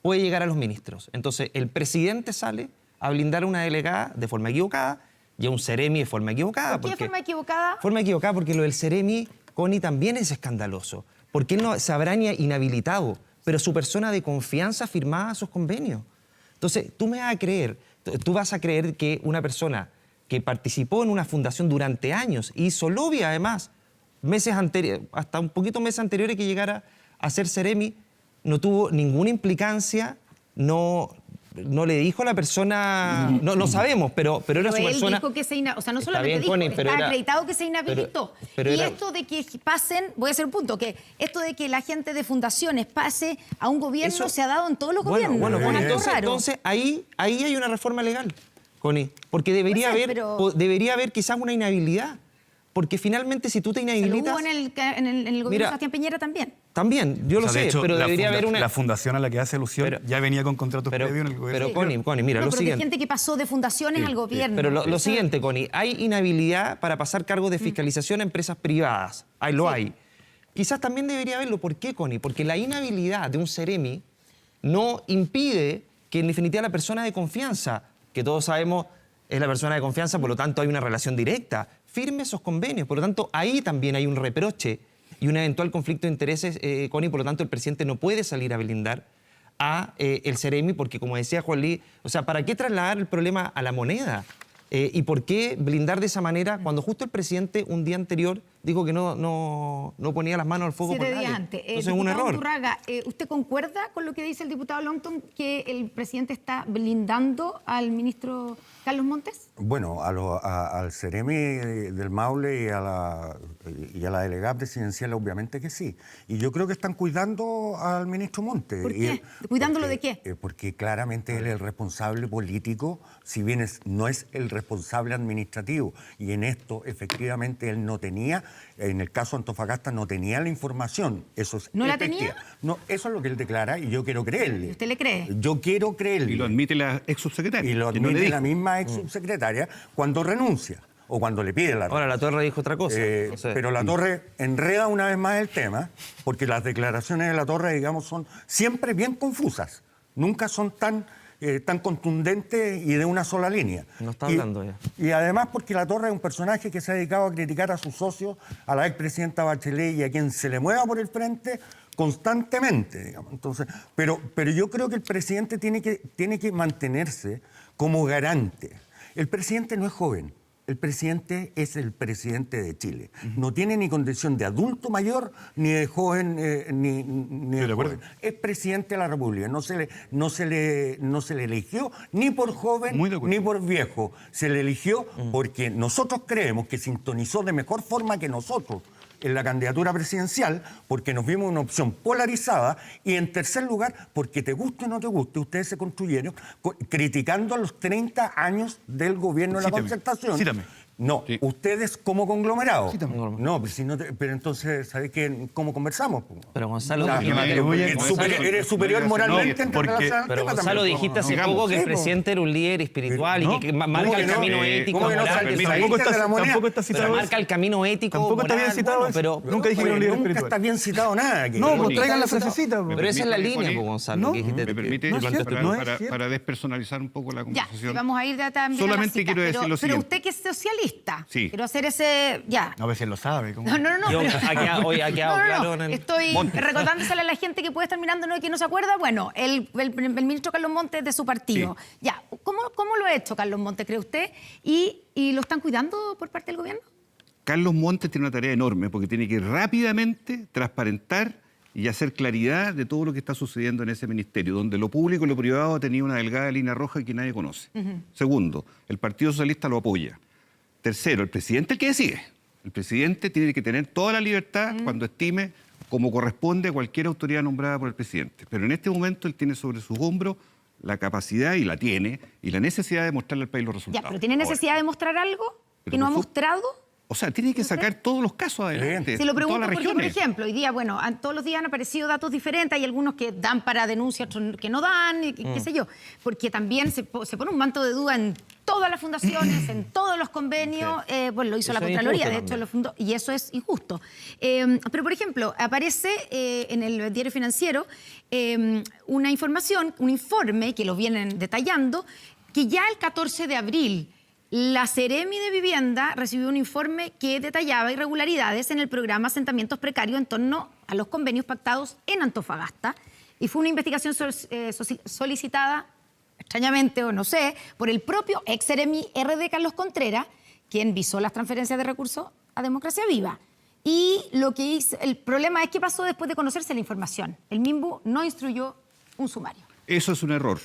puede llegar a los ministros. Entonces, el presidente sale a blindar a una delegada de forma equivocada y a un seremi de forma equivocada. ¿Por qué de porque- forma equivocada? Forma equivocada porque lo del seremi, Connie, también es escandaloso. Porque él no se habrá inhabilitado, pero su persona de confianza firmaba sus convenios. Entonces, tú me vas a creer, tú vas a creer que una persona que participó en una fundación durante años, y hizo lobby además, meses anteriores, hasta un poquito meses anteriores que llegara a ser seremi, no tuvo ninguna implicancia, no le dijo a la persona, no sabemos, pero era su Pero él persona. dijo que se inhabilitó, o sea, no Está solamente bien, dijo, Connie, pero está era- acreditado que se inhabilitó. pero y era- esto de que pasen, voy a hacer un punto, que esto de que la gente de fundaciones pase a un gobierno Eso- se ha dado en todos los Bueno, gobiernos. Es algo entonces, raro. ahí hay una reforma legal, Connie, porque debería Puede ser, haber, pero- debería haber quizás una inhabilidad. Porque finalmente si tú te Se lo inhabilitas... hubo en el gobierno Mira, de Sebastián Piñera también. También, yo lo O sea, de sé, hecho, pero debería haber una... La fundación a la que hace alusión Pero- ya venía con contratos previos en el gobierno. Pero Connie, mira, No, lo pero de siguiente. gente que pasó de fundaciones al gobierno. Pero lo Eso- siguiente, Connie, hay inhabilidad para pasar cargos de fiscalización a empresas privadas. Ahí lo hay. Quizás también debería haberlo. ¿Por qué, Connie? Porque la inhabilidad de un Seremi no impide que, en definitiva, la persona de confianza, que todos sabemos es la persona de confianza, por lo tanto hay una relación directa, firme esos convenios. Por lo tanto, ahí también hay un reproche y un eventual conflicto de intereses, Connie. Por lo tanto, el presidente no puede salir a blindar a el Seremi, porque como decía Juan Lee, o sea, ¿para qué trasladar el problema a la moneda? ¿Y por qué blindar de esa manera cuando justo el presidente un día anterior dijo que no ponía las manos al fuego por 7 nadie? días antes. Entonces es un Diputado error. Unturraga, ¿usted concuerda con lo que dice el diputado Longton, que el presidente está blindando al ministro Carlos Montes? Bueno, al Seremi del Maule y a la delegada presidencial, obviamente que sí. Y yo creo que están cuidando al ministro Montes. ¿Por qué? ¿Cuidándolo de qué? Porque claramente él es el responsable político, si bien no es el responsable administrativo. Y en esto, efectivamente, él no tenía, en el caso de Antofagasta, no tenía la información. Eso es ¿No la efectiva. tenía? No, eso es lo que él declara y yo quiero creerle. ¿Usted le cree? Yo quiero creerle. Y lo admite la ex subsecretaria. Y lo que no le admite dijo. la misma ex subsecretaria cuando renuncia o cuando le pide la renuncia. Ahora, la Torre dijo otra cosa. No sé. Pero la Torre enreda una vez más el tema, porque las declaraciones de la Torre, digamos, son siempre bien confusas. Nunca son tan contundentes y de una sola línea. No está hablando ya. Y además porque la Torre es un personaje que se ha dedicado a criticar a sus socios, a la expresidenta Bachelet y a quien se le mueva por el frente constantemente, digamos. Entonces, pero yo creo que el presidente tiene que mantenerse como garante. El presidente no es joven. El presidente es el presidente de Chile. No tiene ni condición de adulto mayor, ni de joven, ni de joven. Es presidente de la República. No se le eligió ni por joven ni por viejo. Se le eligió porque nosotros creemos que sintonizó de mejor forma que nosotros en la candidatura presidencial, porque nos vimos una opción polarizada, y en tercer lugar, porque te guste o no te guste, ustedes se construyeron criticando los 30 años del gobierno de la concertación. Cítame. No, Sí. ustedes como conglomerado. Cítame. No, pues si no pero entonces, ¿sabes qué? ¿Cómo conversamos? Pero Gonzalo, Ah, eres superior moralmente en porque- relación al pero tema Gonzalo, también. dijiste hace Digamos, poco que el sí, po. presidente era un líder espiritual No, y que marca ¿cómo el que no? camino ético, ¿cómo que no moral. sale? pero Tampoco está citado marca eso. el camino ético, Tampoco está bien moral, citado bueno, eso. pero Nunca dije que era un líder Nunca espiritual. está bien citado nada. aquí. No, pues Connie. traigan la frasecita. pues. pero esa es la Permíteme, línea, Connie. pues, Gonzalo, No, que dijiste ¿Me tú. permite? no es cierto, para, no es para- cierto. para despersonalizar un poco la Ya, conversación. vamos a ir también Solamente a la cita, quiero decir pero lo siguiente. usted que es socialista, Sí. quiero hacer ese... Ya. No, a veces lo sabe. ¿cómo? No. Yo, pero- hoy ha quedado No, claro en el... Estoy recordándosele a la gente que puede estar mirando y que no se acuerda. Bueno, el ministro Carlos Montes de su partido. Sí. Ya, ¿cómo lo ha hecho Carlos Montes, cree usted? ¿Y lo están cuidando por parte del gobierno? Carlos Montes tiene una tarea enorme porque tiene que rápidamente transparentar y hacer claridad de todo lo que está sucediendo en ese ministerio, donde lo público y lo privado ha tenido una delgada línea roja que nadie conoce. Segundo, el Partido Socialista lo apoya. Tercero, el presidente es el que decide. El presidente tiene que tener toda la libertad cuando estime como corresponde a cualquier autoridad nombrada por el presidente. Pero en este momento él tiene sobre sus hombros la capacidad, y la tiene, y la necesidad de mostrarle al país los Ya, resultados. pero ¿tiene necesidad de mostrar algo Pero que no ha por su- mostrado? O sea, tiene que sacar todos los casos adelante. Se lo en pregunto todas las porque, por regiones. ejemplo, hoy día, bueno, todos los días han aparecido datos diferentes, hay algunos que dan para denuncias, otros que no dan, y qué sé yo, porque también se pone un manto de duda en todas las fundaciones, en todos los convenios, bueno, lo hizo Eso la es Contraloría, injusto de hecho, también. lo fundó, y eso es injusto. Pero, por ejemplo, aparece en el diario financiero una información, un informe que lo vienen detallando, que ya el 14 de abril la Seremi de Vivienda recibió un informe que detallaba irregularidades en el programa Asentamientos Precarios en torno a los convenios pactados en Antofagasta, y fue una investigación solicitada, extrañamente o no sé, por el propio ex Seremi RD Carlos Contreras, quien visó las transferencias de recursos a Democracia Viva. Y lo que hizo, el problema es qué pasó después de conocerse la información. El MIMBU no instruyó un sumario. Eso es un error,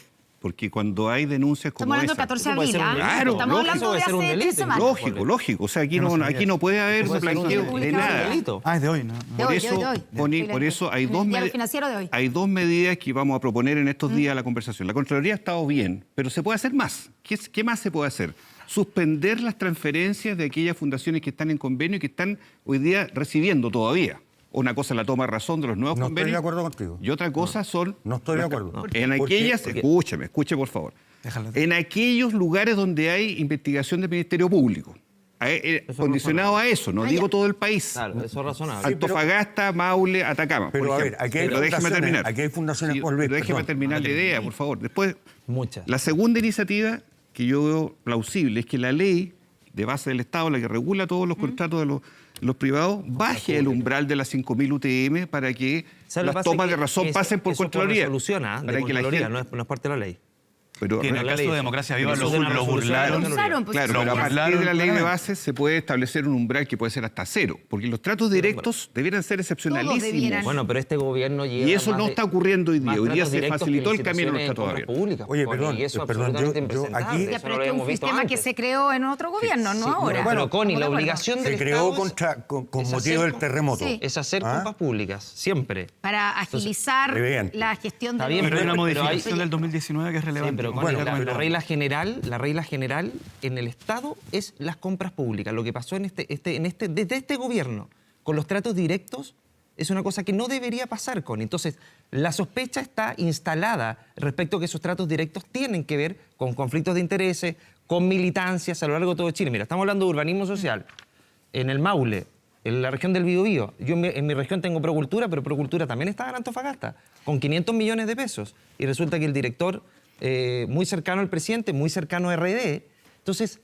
porque cuando hay denuncias como Estamos hablando del esa... 14 de abril, ¿ah? Claro, Estamos hablando de lógico, hace puede ser un 3 delito. semanas. Lógico. O sea, aquí Yo no no, sabía aquí no puede haber Puede ser un blanqueo de delito. nada. delito. Ah, es de hoy, ¿no? De Por hoy, eso, de hoy. por eso hay En el diario financiero de hoy. hay dos medidas que vamos a proponer en estos días a la conversación. La Contraloría ha estado bien, pero se puede hacer más. ¿Qué más se puede hacer? Suspender las transferencias de aquellas fundaciones que están en convenio y que están hoy día recibiendo todavía. Una cosa es la toma de razón de los nuevos No convenios. estoy de acuerdo contigo. Y otra cosa son... No estoy de acuerdo. En Porque- aquellas... Escuche por favor. Déjalo. En aquellos lugares donde hay investigación del Ministerio Público. Condicionado a eso, no digo todo el país. Claro, eso es razonable. Antofagasta, Maule, Atacama. Pero por a ver, ejemplo. aquí hay Pero déjeme fundaciones, terminar. aquí hay fundaciones, Sí, Juan Luis, pero déjeme perdón. terminar la idea, por favor. Después, Muchas. la segunda iniciativa que yo veo plausible es que la ley de base del Estado, la que regula todos los contratos de los privados, baje el umbral de las 5.000 UTM para que ¿Sabes lo que las pasa? tomas de Que razón eso- pasen por eso Contraloría. resoluciona, Para de que la Contraloría, gente- no es parte de la ley. Pero Que en la el caso ley- de Democracia Viva Eso es una lo resolución burlaron. de la Usaron, pues, Claro, sí, pero a ya. partir de la burlaron ley de claramente. base se puede establecer un umbral que puede ser hasta 0, porque los tratos directos debieran ser excepcionalísimos. debieran. Bueno, pero este gobierno lleva Y eso más no de- está ocurriendo hoy día. más Hoy día tratos se directos facilitó que el camino, no licitaciones está en todavía. compras públicas. Oye, Connie, perdón, y eso perdón, absolutamente yo impresentable. aquí- Ya, Eso pero no lo es que un hemos visto sistema que antes. se creó en otro gobierno, no ahora. Pero Connie, Estamos de la acuerdo. obligación del Se Estado creó con es motivo hacer del terremoto. Sí. es hacer ¿Ah? compras públicas, siempre. Para agilizar evidente. la gestión Está de bien, Pero hay una pero hay- modificación del 2019 que es Sí, relevante. pero como Connie, te la comentaba. regla general en el Estado es las compras públicas. Lo que pasó desde este gobierno con los tratos directos es una cosa que no debería pasar, Connie. Entonces, la sospecha está instalada respecto a que esos tratos directos tienen que ver con conflictos de intereses, con militancias a lo largo de todo Chile. Mira, estamos hablando de urbanismo social. En el Maule, en la región del Biobío. Yo en mi región tengo Procultura, pero Procultura también estaba en Antofagasta, con 500 millones de pesos. Y resulta que el director, muy cercano al presidente, muy cercano a RD. Entonces,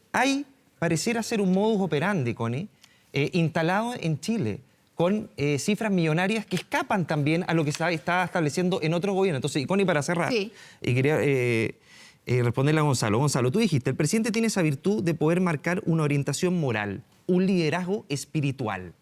pareciera ser un modus operandi, Connie, instalado en Chile, con cifras millonarias que escapan también a lo que está estableciendo en otros gobiernos. Entonces, y Connie, para cerrar, Sí. y quería responderle a Gonzalo. Gonzalo, tú dijiste, el presidente tiene esa virtud de poder marcar una orientación moral, un liderazgo espiritual.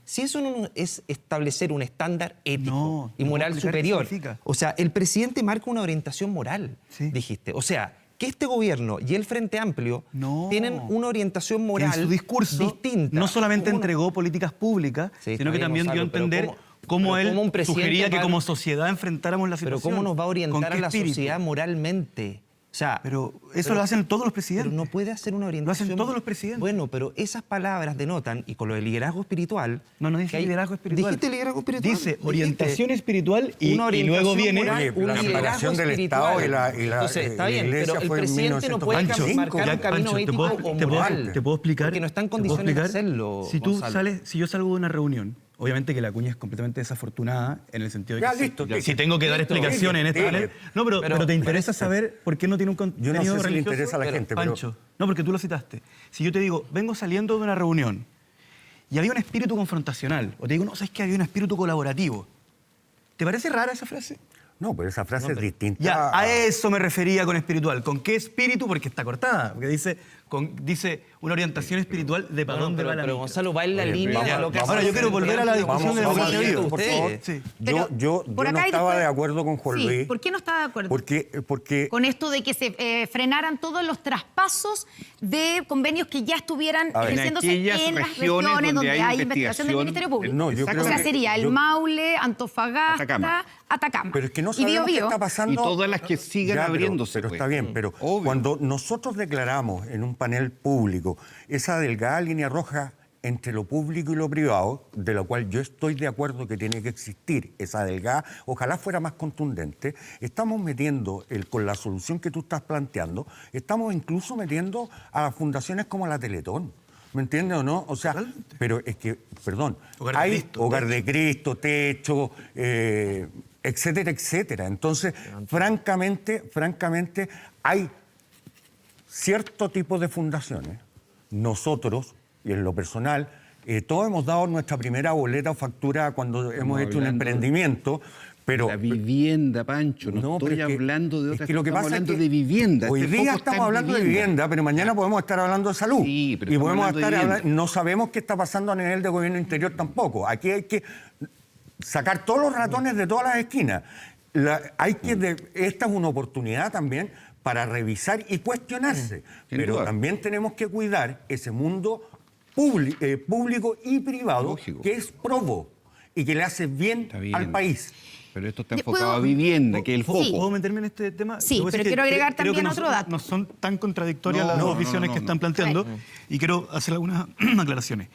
Si eso no es establecer un estándar ético No, y ¿me moral puedo explicar qué superior, significa? o sea, el presidente marca una orientación moral, Sí. dijiste. O sea, que este gobierno y el Frente Amplio No. tienen una orientación Que moral en su discurso distinta. no solamente Una- entregó políticas públicas, Sí, sino está que bien, también dio a Gonzalo, pero entender cómo pero él cómo un presidente sugería que va- como sociedad enfrentáramos la Pero situación. ¿cómo nos va a ¿Con orientar qué a la espíritu? sociedad moralmente? O sea, Pero eso lo hacen todos los presidentes. Pero no puede hacer una orientación. hacen todos los presidentes. Bueno, pero esas palabras denotan, y con lo de liderazgo espiritual. No que dice hay- liderazgo espiritual. Dijiste liderazgo espiritual. Dice Dijiste orientación espiritual y una orientación luego viene... moral, Oye, un la liderazgo separación del espiritual. Estado y la Entonces, está bien, Iglesia pero el fue en presidente no puede 1945. marcar un Ya, camino Pancho, ético o moral. te puedo explicar. Porque no está en te puedo condiciones de explicar. hacerlo. Si tú Gonzalo. sales, si yo salgo de una reunión, obviamente que la cuña es completamente desafortunada en el sentido de Ya, que listo, si tengo que dar listo. explicaciones en esta Dile, manera. No, pero te interesa saber por qué no tiene un contenido Yo no sé si le religioso. interesa a la gente, pero- Pancho, no, porque tú lo citaste. Si yo te digo, vengo saliendo de una reunión y había un espíritu confrontacional, o te digo, no, sabes que había un espíritu colaborativo. ¿Te parece rara esa frase? No, pero esa frase es distinta. Ya, a eso me refería con espiritual. ¿Con qué espíritu? Porque está cortada. Porque dice una orientación espiritual de para No, dónde va la pero mica. Gonzalo va en la Oye, línea vamos, de lo que vamos. hace Ahora, yo quiero el volver a la Frente discusión de Amplio. democracia Vamos, viva, ustedes. por favor. Sí. Pero Yo por no acá hay estaba después- de acuerdo con Juan Sí, Luis. ¿por qué no estaba de acuerdo? Porque Con esto de que se frenaran todos los traspasos de convenios que ya estuvieran A ver, ejerciéndose en aquellas en las regiones regiones donde donde hay hay investigación del investigación, Ministerio Público. no, yo creo o sea, que- sería el yo- Maule, Antofagasta, Atacama. Pero es que no y sabemos qué Biobío. está pasando. Y todas las que sigan Ya, abriéndose, Pero pues. está bien, pero Obvio. cuando nosotros declaramos en un panel público esa delgada línea roja entre lo público y lo privado, de lo cual yo estoy de acuerdo que tiene que existir esa delgada, ojalá fuera más contundente, estamos metiendo, con la solución que tú estás planteando, estamos incluso metiendo a fundaciones como la Teletón. ¿Me entiendes o no? O sea, pero es que, perdón, Hogar de hay Cristo, Hogar de Cristo, Techo, etcétera, etcétera. Entonces, francamente, hay cierto tipo de fundaciones. Nosotros, y en lo personal, todos hemos dado nuestra primera boleta o factura cuando hemos hecho un hablando emprendimiento, pero... La vivienda, Pancho, no, pero estoy es que- hablando de es otra que lo que estamos pasa es hablando que de vivienda. Hoy Este día foco está estamos en hablando de vivienda, pero mañana podemos estar hablando de salud. Sí, pero y estamos podemos hablando de estar vivienda. no sabemos qué está pasando a nivel de gobierno interior tampoco. Aquí hay que sacar todos los ratones de todas las esquinas. esta es una oportunidad también para revisar y cuestionarse, pero duda. también tenemos que cuidar ese mundo público y privado Lógico. que es probo y que le hace bien, Está bien. al país. Pero esto está ¿Puedo- enfocado a vivienda, que es el Sí. foco. ¿Puedo meterme en este tema? Sí, Lo que pasa pero es que quiero agregar creo que también no otro son- dato. No son tan contradictorias las No, dos no, visiones no, que no. están planteando Right. y quiero hacer algunas aclaraciones.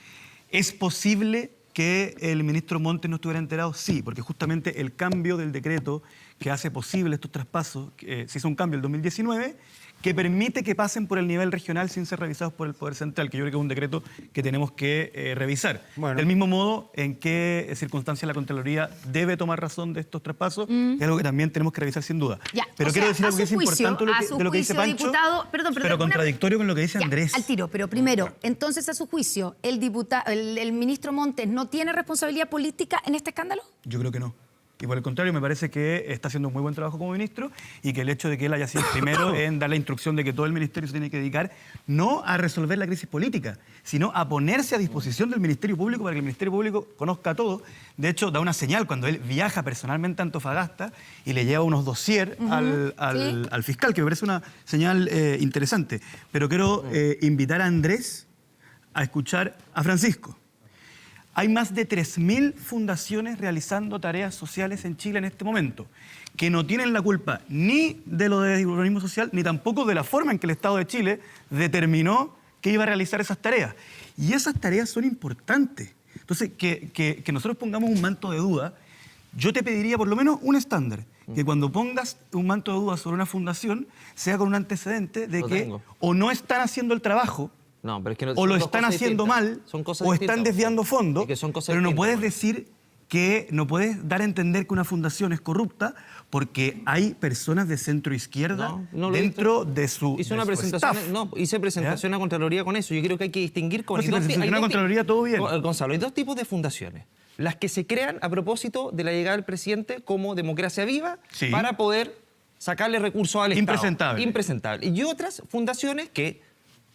¿Es posible que el ministro Montes no estuviera enterado? Sí, porque justamente el cambio del decreto que hace posible estos traspasos, se hizo un cambio en el 2019, que permite que pasen por el nivel regional sin ser revisados por el Poder Central, que yo creo que es un decreto que tenemos que revisar. Bueno. Del mismo modo, en qué circunstancias la Contraloría debe tomar razón de estos traspasos, es algo que también tenemos que revisar sin duda. Ya, Pero o quiero sea, decir a algo que es su juicio, importante a su de lo que dice juicio, Pancho, diputado, perdón, pero una- contradictorio con lo que dice Ya, Andrés. al tiro, pero primero, entonces a su juicio, el ministro Montes no tiene responsabilidad política en este escándalo. Yo creo que no. Y por el contrario, me parece que está haciendo un muy buen trabajo como ministro y que el hecho de que él haya sido el primero en dar la instrucción de que todo el ministerio se tiene que dedicar no a resolver la crisis política, sino a ponerse a disposición del Ministerio Público para que el Ministerio Público conozca todo. De hecho, da una señal cuando él viaja personalmente a Antofagasta y le lleva unos dossier al fiscal, que me parece una señal interesante. Pero quiero invitar a Andrés a escuchar a Francisco. Hay más de 3.000 fundaciones realizando tareas sociales en Chile en este momento, que no tienen la culpa ni de lo de urbanismo social, ni tampoco de la forma en que el Estado de Chile determinó que iba a realizar esas tareas. Y esas tareas son importantes. Entonces, que nosotros pongamos un manto de duda, yo te pediría por lo menos un estándar, que cuando pongas un manto de duda sobre una fundación, sea con un antecedente de Lo que tengo. o no están haciendo el trabajo, No, pero es que no, o son lo dos están cosas haciendo distintas. mal, Son cosas o están distintas. desviando fondos, Y que son cosas pero no distintas, puedes bueno. decir que no puedes dar a entender que una fundación es corrupta porque hay personas de centro izquierda No lo dentro hice. de su Hice una de su presentación, staff. no, hice presentación a Contraloría con eso. Yo creo que hay que distinguir con... No, si presentación a Contraloría, todo bien. Gonzalo, hay dos tipos de fundaciones. Las que se crean a propósito de la llegada del presidente como democracia viva Sí. para poder sacarle recursos al Estado. Impresentable. Impresentable. Y otras fundaciones que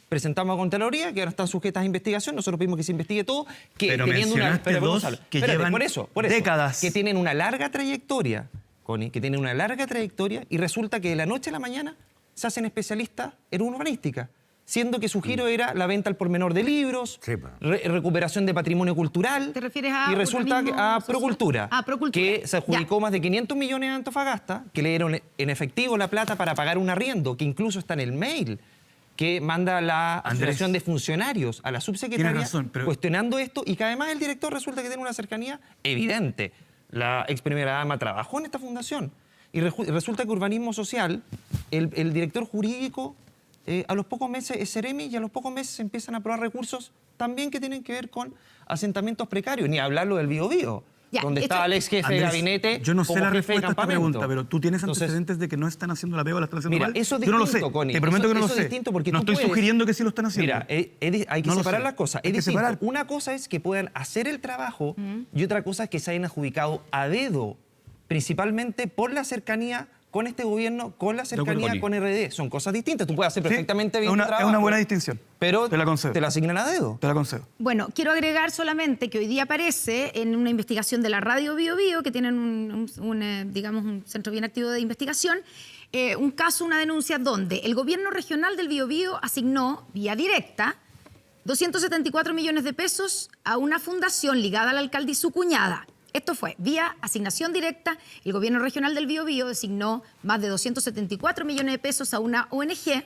presentamos a Contraloría, que ahora están sujetas a investigación, nosotros pedimos que se investigue todo, que Pero teniendo mencionaste dos Gonzalo, que espérate, llevan por eso, décadas. que tienen una larga trayectoria, Connie, que tienen una larga trayectoria y resulta que de la noche a la mañana se hacen especialistas en urbanística, siendo que su giro era la venta al por menor de libros, Sí, pa. recuperación de patrimonio cultural. ¿Te refieres a Y resulta que urbanismo a social? Procultura, Ah, Procultura. que se adjudicó más de 500 millones a Antofagasta, que le dieron en efectivo la plata para pagar un arriendo, que incluso está en el mail que manda la Asociación de Funcionarios a la subsecretaría Tienes razón, pero- cuestionando esto y que además el director resulta que tiene una cercanía evidente. La ex primera dama trabajó en esta fundación y resulta que Urbanismo Social, el director jurídico, a los pocos meses es Seremi y a los pocos meses se empiezan a aprobar recursos también que tienen que ver con asentamientos precarios, ni hablarlo del Bío Bío, Ya, donde esto- estaba el ex jefe de Andrés, gabinete yo no sé como la jefe de respuesta a esta campamento. pregunta, pero tú tienes Entonces, antecedentes de que no están haciendo la pega o la están haciendo Mira, mal. eso es Yo no lo sé. distinto, Connie. Te prometo que no lo Eso es sé. distinto porque no tú estoy puedes- sugiriendo que sí lo están haciendo. Mira, hay que No lo separar sé. las cosas. Hay Es que distinto. separar. Una cosa es que puedan hacer el trabajo y otra cosa es que se hayan adjudicado a dedo, principalmente por la cercanía con este gobierno, con la acuerdo, cercanía Connie. con RD. Son cosas distintas. Tú puedes hacer Sí, perfectamente bien es una- tu trabajo. es una buena distinción. Pero Te la concedo. te la asignan a dedo. Te la concedo. Bueno, quiero agregar solamente que hoy día aparece en una investigación de la Radio Bío Bío, que tienen digamos, un centro bien activo de investigación, un caso, una denuncia donde el gobierno regional del Bío Bío asignó vía directa 274 millones de pesos a una fundación ligada al alcalde y su cuñada. Esto fue vía asignación directa. El gobierno regional del Bío Bío designó más de 274 millones de pesos a una ONG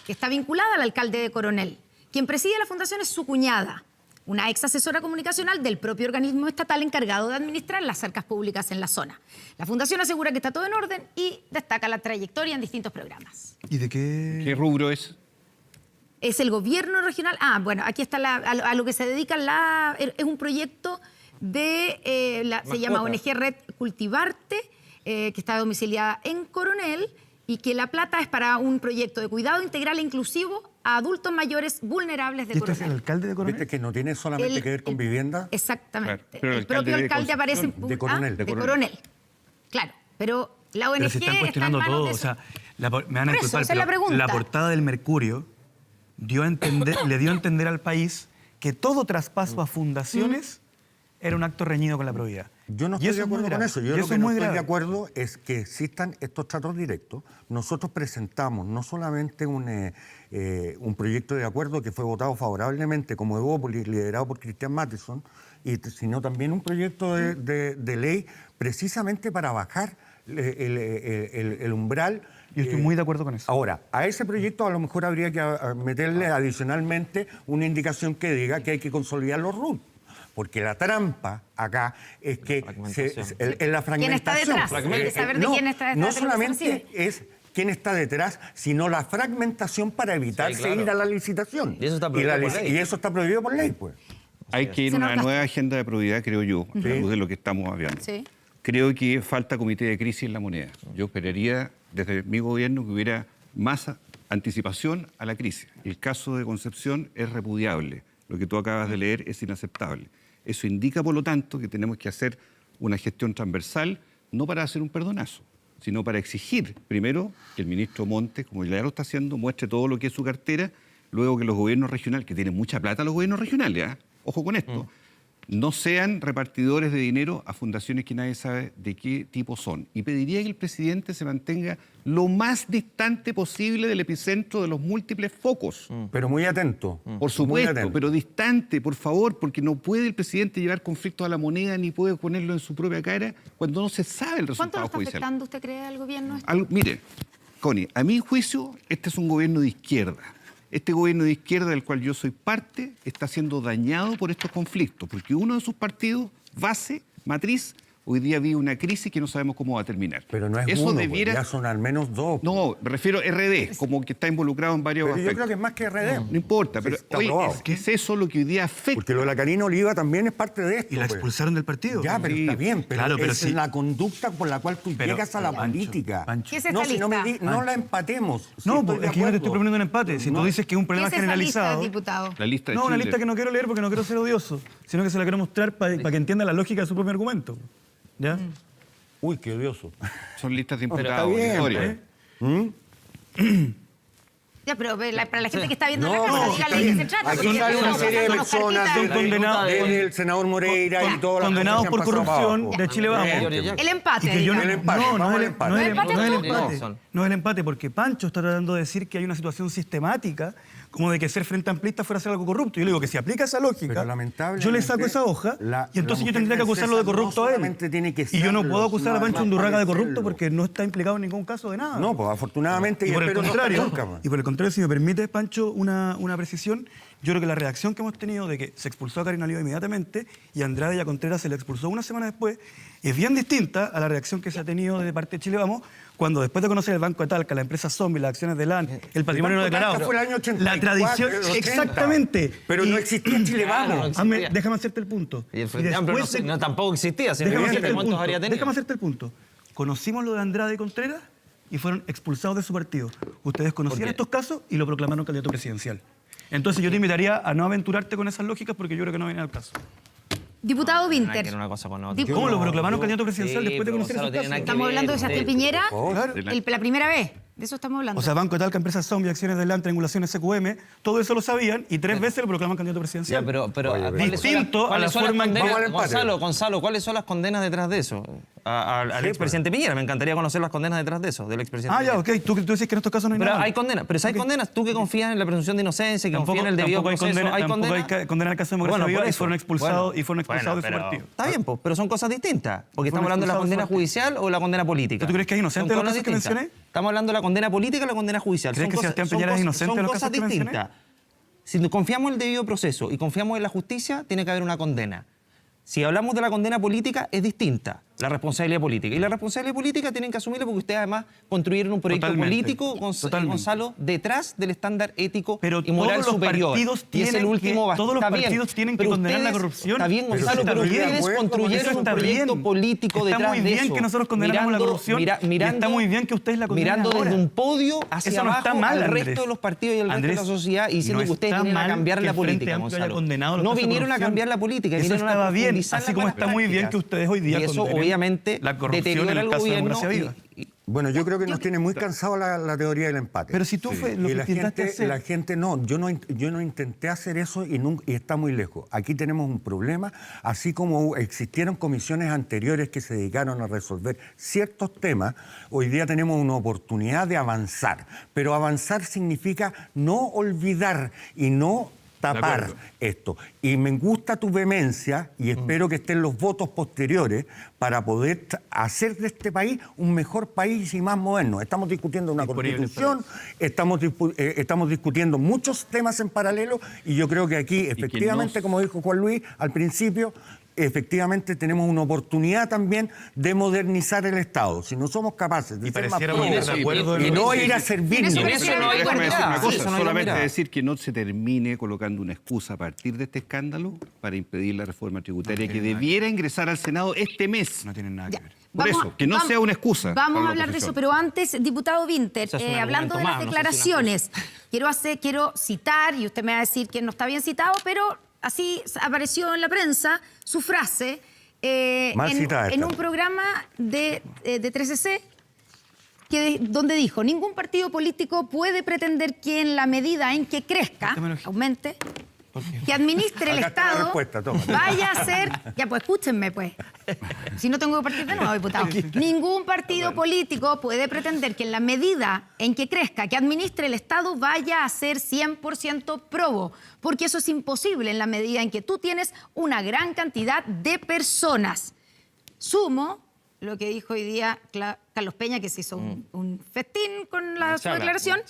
que está vinculada al alcalde de Coronel. Quien preside la fundación es su cuñada, una ex asesora comunicacional del propio organismo estatal encargado de administrar las arcas públicas en la zona. La fundación asegura que está todo en orden y destaca la trayectoria en distintos programas. ¿Y de qué? ¿Qué rubro es? Es el gobierno regional. Ah, bueno, aquí está a lo que se dedica es un proyecto de se llama ONG Red Cultivarte, que está domiciliada en Coronel y que la plata es para un proyecto de cuidado integral e inclusivo a adultos mayores vulnerables de ¿Y este es el Coronel. alcalde de Coronel? ¿Viste que no tiene solamente El- que ver con vivienda? Exactamente. Claro, pero el el propio alcalde de alcalde aparece en de Coronel. de Coronel. Claro, pero la ONG Pero se están está cuestionando en manos todo. de O eso. sea, me van a Por eso, disculpar, esa es la pero pregunta. la portada del Mercurio le dio a entender al país que todo traspaso a fundaciones era un acto reñido con la probidad. Yo no Y estoy eso de es muy acuerdo con grave. eso. Y Yo lo eso que es no muy estoy de grave. acuerdo es que existan estos tratos directos. Nosotros presentamos no solamente un proyecto de acuerdo que fue votado favorablemente como Evópolis, liderado por Cristian Matheson, sino también un proyecto de ley precisamente para bajar el umbral. Yo estoy muy de acuerdo con eso. Ahora, a ese proyecto a lo mejor habría que meterle adicionalmente una indicación que diga que hay que consolidar los RUT. Porque la trampa acá es que es la fragmentación. detrás? Hay que saber de quién está detrás No de lo que se solamente recibe. es quién está detrás, sino la fragmentación para evitar Sí, claro. seguir a la licitación. Y eso está prohibido por ley. Y eso está prohibido por ley, pues. Hay que ir a una nueva agenda de probidad, creo yo, a la luz de lo que estamos hablando. Sí. Creo que falta comité de crisis en la moneda. Yo esperaría desde mi gobierno que hubiera más anticipación a la crisis. El caso de Concepción es repudiable. Lo que tú acabas de leer es inaceptable. Eso indica, por lo tanto, que tenemos que hacer una gestión transversal, no para hacer un perdonazo, sino para exigir, primero, que el ministro Montes, como ya lo está haciendo, muestre todo lo que es su cartera, luego que los gobiernos regionales, que tienen mucha plata los gobiernos regionales, ojo con esto, no sean repartidores de dinero a fundaciones que nadie sabe de qué tipo son. Y pediría que el presidente se mantenga lo más distante posible del epicentro de los múltiples focos. Pero muy atento. Por Muy supuesto, atento. pero distante, por favor, porque no puede el presidente llevar conflictos a la moneda ni puede ponerlo en su propia cara cuando no se sabe el ¿Cuánto lo resultado está judicial. afectando, usted cree, al gobierno? Mire, Connie, a mi juicio, este es un gobierno de izquierda. Este gobierno de izquierda del cual yo soy parte está siendo dañado por estos conflictos, porque uno de sus partidos, base, matriz, hoy día vive una crisis que no sabemos cómo va a terminar. Pero no es Eso uno, debiera... pues, ya son al menos dos. No, me refiero a RD, como que está involucrado en varios Pero yo aspectos. creo que es más que RD. No importa, pero Está oye, aprobado. es que es eso lo que hoy día afecta. Porque lo de la Karina Oliva también es parte de esto. Y la pues. expulsaron del partido. Ya, pero Sí, está bien, pero, claro, pero es sí. la conducta por la cual tú Pero, llegas a la Pancho, política. Pancho. ¿Qué es esta No, si no, lista? no la empatemos. Sí, No, estoy pues, de es que yo no te estoy acuerdo. proponiendo un empate. Si tú dices que es un ¿Qué problema es esa lista, generalizado. diputado? La lista de No, una Chile. lista que no quiero leer porque no quiero ser odioso, sino que se la quiero mostrar para que entienda la lógica de su propio argumento. ¿Ya? Uy, qué odioso. Son listas de Pero imputados. está bien, Victoria. Ya, pero para la gente que está viendo No, la cámara, no, dígale de qué se trata. aquí porque hay una estamos serie de pasando personas, cartitas. condenados- desde el senador Moreira y todos los Condenados por corrupción abajo. de Chile Vamos. El empate. Y que yo no, El empate, no, no vamos es al el empate. no es el- ¿El empate no es el tú? empate. No, son- No es el empate, porque Pancho está tratando de decir que hay una situación sistemática como de que ser frente amplista fuera a ser algo corrupto. Yo le digo que si aplica esa lógica, Pero lamentablemente, yo le saco esa hoja y entonces yo tendría que acusarlo de corrupto a él. solamente tiene que Y yo no serlo, puedo acusar a sino Pancho además Undurraga de corrupto parecerlo. porque no está implicado en ningún caso de nada. No, pues afortunadamente Y por el espero no estar contrario, nunca más. y por el contrario, si me permite, Pancho, una precisión, yo creo que la reacción que hemos tenido de que se expulsó a Karina Oliva inmediatamente y a Andrade y a Contreras se le expulsó una semana después, es bien distinta a la reacción que se ha tenido de parte de Chile Vamos, cuando después de conocer el Banco de Talca, la empresa Zombie, las acciones de LAN, el patrimonio no Banco de Talca declarado, fue el año 84, la tradición, 80. exactamente. Pero Y- no existía Chile Claro, Vamos. no existía. déjame hacerte el punto. Y el Frente Amplio después no tampoco existía, sino Déjame que hacerte el cuántos punto. habría tenido. Déjame hacerte el punto. Conocimos lo de Andrade y Contreras y fueron expulsados de su partido. Ustedes conocían qué? estos casos y lo proclamaron candidato presidencial. Entonces yo te invitaría a no aventurarte con esas lógicas porque yo creo que no viene al caso. Diputado Nada que Winter. ver una cosa con otra. Dip- ¿Cómo lo proclamaron candidato presidencial Sí, después de pero conocer Gonzalo, esos tiene casos? nada que Estamos hablando de ver, Sebastián Piñera, Claro. la primera vez. De eso estamos hablando. O sea, Banco de Talca, empresas zombie, acciones de LAN, triangulaciones SQM, todo eso lo sabían y 3 veces lo proclaman candidato presidencial. Ya, pero Oye, ¿cuáles son distinto las- a la cuáles son las forma en que- condenas? Vamos al empate. Gonzalo, ¿cuáles son las condenas detrás de eso? Al expresidente Piñera, me encantaría conocer las condenas detrás de eso, del expresidente Ah, ya, Piñera. ok. Tú dices que en estos casos no hay Pero nada. hay condenas, pero si hay condenas, tú que confías en la presunción de inocencia, que Tampoco, confías en el debido tampoco hay proceso, condena, ¿hay tampoco condenas? hay condena al caso de Democracia Bueno, Viva por y eso. fueron expulsados, Bueno, y fueron expulsados de su pero- partido. Está bien, pero son cosas distintas. Porque estamos hablando de la expulsados de condena su partido. judicial o la condena política. ¿Tú crees que es inocente Son los cosas casos que distintas. mencioné? Estamos hablando de la condena política o la condena judicial. ¿Crees Son que cosas- Sebastián son Piñera es cosas- inocente son en los cosas casos que mencioné? distintas. Si confiamos en el debido proceso y confiamos en la justicia, tiene que haber una condena. Si hablamos de la condena política, es distinta la responsabilidad política. Y la responsabilidad política tienen que asumirla porque ustedes además construyeron un proyecto Totalmente. político, Totalmente. Gonzalo, detrás del estándar ético Pero y moral todos los superior. partidos Y es tienen el último que- bastón. todos los Está bien, partidos tienen que pero condenar la ustedes- corrupción. Está bien, Pero Gonzalo, eso pero está bien. ustedes Eso construyeron un está proyecto bien. político Está detrás muy de bien eso. que nosotros condenamos la corrupción y está muy bien que ustedes la condenen Mirando ahora. desde un podio hacia Eso no está abajo mal, al Andrés. resto de los partidos y al resto Andrés, de la sociedad y diciendo no que ustedes está vinieron a mal cambiar que la el Frente política, Amplio haya Gonzalo. condenado los No casos de vinieron a corrupción. cambiar la política, Eso vinieron estaba a bien, profundizar así como las está muy bien prácticas. que ustedes hoy día Y eso condenen efectivamente la corrupción deteriora en el el caso de gobierno. Democracia Viva. Bueno, yo creo que nos tiene muy cansado la teoría del empate. Pero si tú fue lo Y que la intentaste gente, hacer. la gente no, yo no intenté hacer eso y está muy lejos. Aquí tenemos un problema, así como existieron comisiones anteriores que se dedicaron a resolver ciertos temas, hoy día tenemos una oportunidad de avanzar, pero avanzar significa no olvidar y no tapar acuerdo. esto. Y me gusta tu vehemencia y espero que estén los votos posteriores para poder hacer de este país un mejor país y más moderno. Estamos discutiendo una Disponible constitución, estamos discutiendo muchos temas en paralelo y yo creo que aquí, efectivamente, como dijo Juan Luis al principio, efectivamente tenemos una oportunidad también de modernizar el Estado. Si no somos capaces de Y ser más pareciéramos estar de próximos acuerdo en y lo no que ir a En servirnos. eso En eso no hay Déjame decir una Sí, cosa, eso no hay solamente mirada. decir que no se termine colocando una excusa a partir de este escándalo para impedir la reforma tributaria que debiera ingresar al Senado este mes. No tienen nada Ya. que ver. Por eso, que no sea una excusa para Vamos la a hablar de oposición. eso, pero antes, diputado Winter, O sea, es un hablando de argumento las más, no sé si una declaraciones, quiero citar, y usted me va a decir que no está bien citado, pero así apareció en la prensa su frase Mal citada en está. un programa de 13C, donde dijo, ningún partido político puede pretender que en la medida en que crezca, aumente, que administre el Acá está la Estado, respuesta, toma. vaya a ser... Ya, pues escúchenme, pues. Si no tengo que partir de nuevo, diputado. Ningún partido político puede pretender que en la medida en que crezca, que administre el Estado, vaya a ser 100% probo, porque eso es imposible en la medida en que tú tienes una gran cantidad de personas. Sumo lo que dijo hoy día Carlos Peña, que se hizo un festín con su declaración.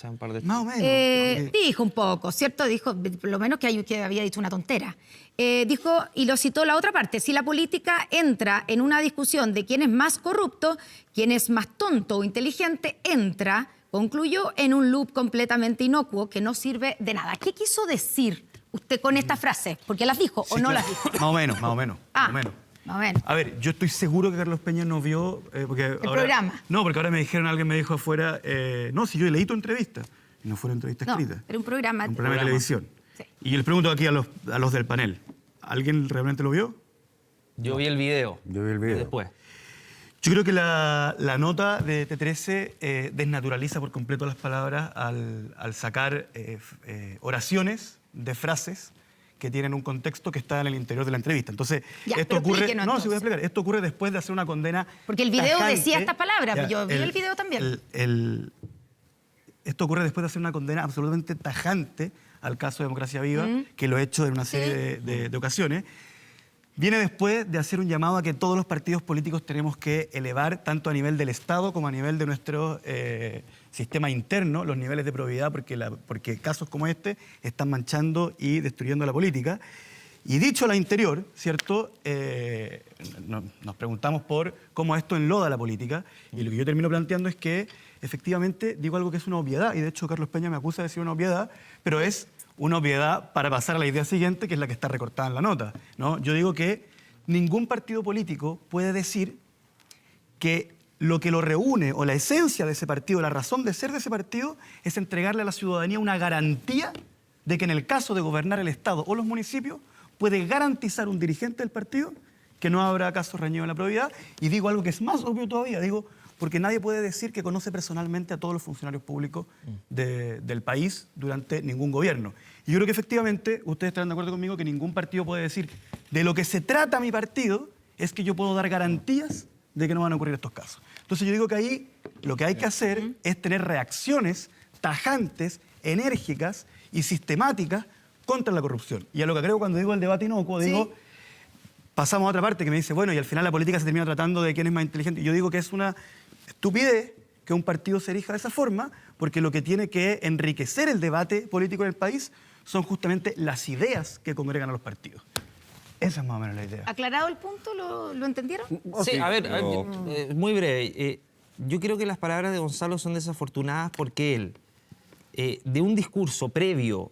Más o menos. Dijo un poco, ¿cierto? Dijo, por lo menos que había dicho una tontera. Dijo, y lo citó la otra parte, si la política entra en una discusión de quién es más corrupto, quién es más tonto o inteligente, concluyó, en un loop completamente inocuo que no sirve de nada. ¿Qué quiso decir usted con esta frase? ¿Porque las dijo o no las dijo? Más o menos, más o menos. Ah, más o menos. más o menos. A ver, yo estoy seguro que Carlos Peña no vio... el programa. No, porque ahora me dijeron, alguien me dijo afuera, no, si yo leí tu entrevista. Y no fue una entrevista No, escrita. era un programa. Un programa de televisión. Sí. Y yo les pregunto aquí a los del panel, ¿alguien realmente lo vio? Yo vi el video. Yo vi el video. Después. Yo creo que la nota de T13 desnaturaliza por completo las palabras al sacar oraciones de frases que tienen un contexto que está en el interior de la entrevista. Entonces, Ya, esto pero ocurre... explíquenos, No, sí voy a entonces. explicar. Esto ocurre después de hacer una condena Porque el video tajante. decía estas palabras, Ya, yo vi el video también. Esto ocurre después de hacer una condena absolutamente tajante al caso de Democracia Viva, que lo he hecho en una serie de ocasiones. Viene después de hacer un llamado a que todos los partidos políticos tenemos que elevar, tanto a nivel del Estado como a nivel de nuestro sistema interno, los niveles de probidad, porque casos como este están manchando y destruyendo la política. Y dicho lo anterior, ¿cierto? Nos preguntamos por cómo esto enloda la política. Y lo que yo termino planteando es que, efectivamente, digo algo que es una obviedad, y de hecho Carlos Peña me acusa de decir una obviedad, pero es una obviedad para pasar a la idea siguiente, que es la que está recortada en la nota, ¿no? Yo digo que ningún partido político puede decir que lo que lo reúne o la esencia de ese partido, la razón de ser de ese partido, es entregarle a la ciudadanía una garantía de que en el caso de gobernar el Estado o los municipios puede garantizar un dirigente del partido que no habrá casos reñidos en la probidad. Y digo algo que es más obvio todavía, digo, porque nadie puede decir que conoce personalmente a todos los funcionarios públicos del país durante ningún gobierno. Y yo creo que efectivamente, ustedes estarán de acuerdo conmigo, que ningún partido puede decir, de lo que se trata mi partido, es que yo puedo dar garantías de que no van a ocurrir estos casos. Entonces yo digo que ahí lo que hay que hacer es tener reacciones tajantes, enérgicas y sistemáticas contra la corrupción. Y a lo que creo cuando digo el debate inocuo, digo, pasamos a otra parte que me dice, bueno, y al final la política se termina tratando de quién es más inteligente. Y yo digo que es una estupidez que un partido se erija de esa forma, porque lo que tiene que enriquecer el debate político en el país son justamente las ideas que congregan a los partidos. Esa es más o menos la idea. ¿Aclarado el punto? ¿Lo entendieron? Sí, a ver, pero- muy breve. Yo creo que las palabras de Gonzalo son desafortunadas porque él, de un discurso previo,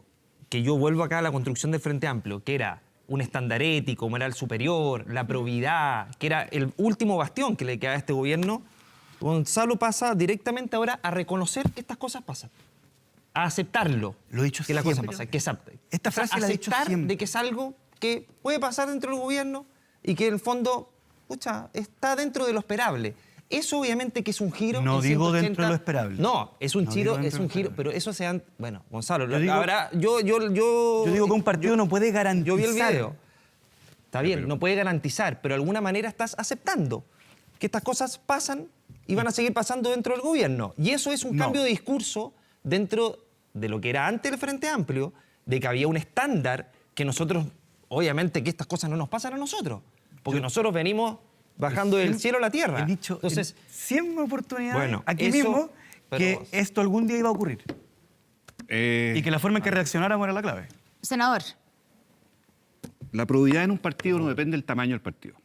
que yo vuelvo acá a la construcción del Frente Amplio, que era un estándar ético, moral superior, la probidad, que era el último bastión que le queda a este gobierno, Gonzalo pasa directamente ahora a reconocer que estas cosas pasan, a aceptarlo. Lo he dicho que las cosas siempre. pasan, que Esta frase la he dicho aceptar siempre. de que es algo que puede pasar dentro del gobierno y que en el fondo pucha, está dentro de lo esperable. Eso obviamente que es un giro. No en digo 180. dentro de lo esperable. No, es un No giro, digo es dentro un de lo giro, esperable. pero eso se han... Bueno, Gonzalo, Yo digo- ahora yo Yo digo que un partido no puede garantizar. Yo vi el video. Está bien, no puede garantizar, pero de alguna manera estás aceptando que estas cosas pasan y van a seguir pasando dentro del gobierno. Y eso es un No. cambio de discurso dentro de lo que era antes el Frente Amplio, de que había un estándar que nosotros, obviamente, que estas cosas no nos pasan a nosotros, porque nosotros venimos bajando del cielo a la tierra. He dicho Entonces, en 100 oportunidades bueno, aquí eso- mismo pero- que esto algún día iba a ocurrir. Y que la forma en que reaccionáramos era la clave. Senador. La probidad en un partido no depende del tamaño del partido.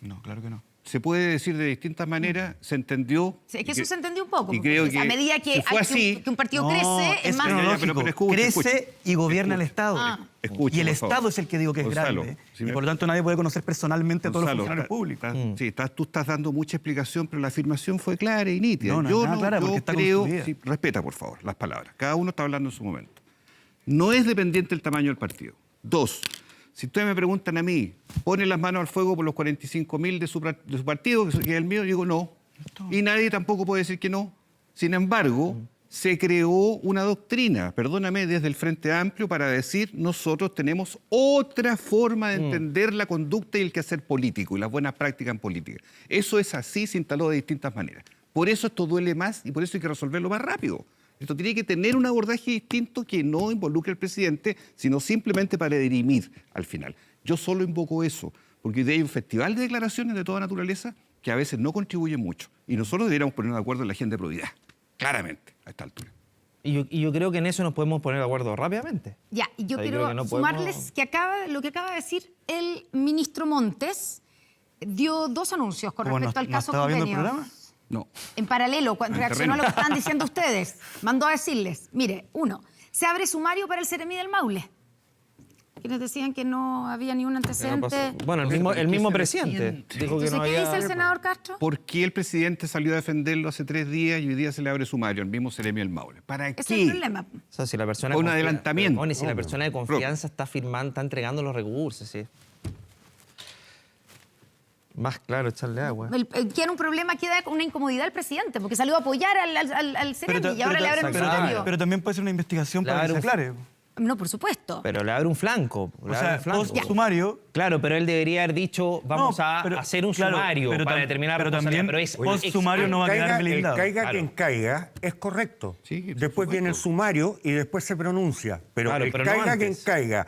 No, claro que no. Se puede decir de distintas maneras, se entendió. Sí, es que y eso se entendió un poco. Y porque creo que a medida que, si fue hay así, que un partido No, crece, es más... cronológico. pero escuche, crece escuche. y gobierna el Estado. Escuche, y el por favor. Estado es el que digo que es Gonzalo, grande. si Y me- por lo tanto nadie puede conocer personalmente a todos los Gonzalo, funcionarios públicos. Sí, tú estás dando mucha explicación, pero la afirmación fue clara y nítida. No, no es nada clara, porque está creo, construida. sí, respeta por favor las palabras. Cada uno está hablando en su momento. No es dependiente del tamaño del partido. Dos, si ustedes me preguntan a mí, ¿ponen las manos al fuego por los 45.000 de su partido, que es el mío? Yo digo no. Y nadie tampoco puede decir que no. Sin embargo, se creó una doctrina, perdóname, desde el Frente Amplio para decir nosotros tenemos otra forma de entender la conducta y el quehacer político y las buenas prácticas en política. Eso es así, se instaló de distintas maneras. Por eso esto duele más y por eso hay que resolverlo más rápido. Esto tiene que tener un abordaje distinto que no involucre al presidente, sino simplemente para dirimir al final. Yo solo invoco eso, porque hoy día hay un festival de declaraciones de toda naturaleza que a veces no contribuyen mucho. Y nosotros deberíamos ponernos de acuerdo en la agenda de probidad, claramente, a esta altura. y yo creo que en eso nos podemos poner de acuerdo rápidamente. Ya, y yo O sea, quiero creo que no sumarles podemos- que lo que acaba de decir el ministro Montes dio dos anuncios con ¿Cómo, respecto no al caso estaba viendo el convenio. programa? No. En paralelo, cuando En reaccionó a terreno. lo que están diciendo ustedes, mandó a decirles, mire, uno, se abre sumario para el Seremi del Maule. Quienes decían que no había ni un No antecedente. pasó. Bueno, el Pero mismo, ¿por el qué mismo se presidente resiente? dijo que Entonces, no ¿qué había... dice el senador Castro? ¿Por qué el presidente salió a defenderlo hace 3 días y hoy día se le abre sumario al mismo Seremi del Maule? ¿Para Ese qué? es el problema. O sea, si la persona Fue un confía- adelantamiento. Perdone, si la persona de confianza está firmando, está entregando los recursos, sí. Más claro, echarle agua. Queda un problema, queda una incomodidad al presidente, porque salió a apoyar al Seremi y ahora le abren un sumario. pero también puede ser una investigación para que Claro. se aclare. No, por supuesto. Pero le abre un flanco. O le abre sea, un flanco. post sumario. Claro, pero él debería haber dicho, vamos No, a pero- hacer un claro, sumario pero para tam- determinar pero responsabilidad. también Pero es post sumario no va a quedar blindado. Caiga Claro. quien caiga es correcto. Sí, por después supuesto. viene el sumario y después se pronuncia. Pero, Claro, el pero no caiga quien antes. caiga,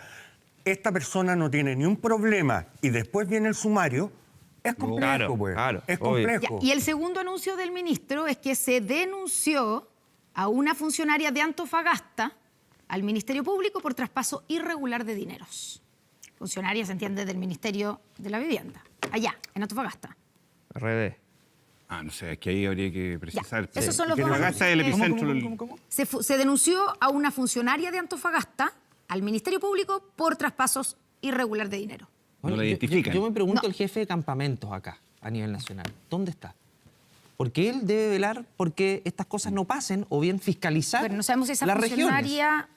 esta persona no tiene ni un problema y después viene el sumario, es complejo, Claro, pues. claro, Es obvio. complejo. Ya, y el segundo anuncio del ministro es que se denunció a una funcionaria de Antofagasta al Ministerio Público por traspaso irregular de dineros. Funcionaria, se entiende, del Ministerio de la Vivienda, allá, en Antofagasta. RD. No sé, es que ahí habría que precisar. esos son los dos Antofagasta es el anuncios que- epicentro. del- Se denunció a una funcionaria de Antofagasta al Ministerio Público por traspasos irregular de dinero. No la Yo- identifican. Yo me pregunto No. el jefe de campamentos acá, a nivel nacional, ¿dónde está? Porque él debe velar porque estas cosas no pasen o bien fiscalizar Pero no sabemos si esa las regiones. funcionaria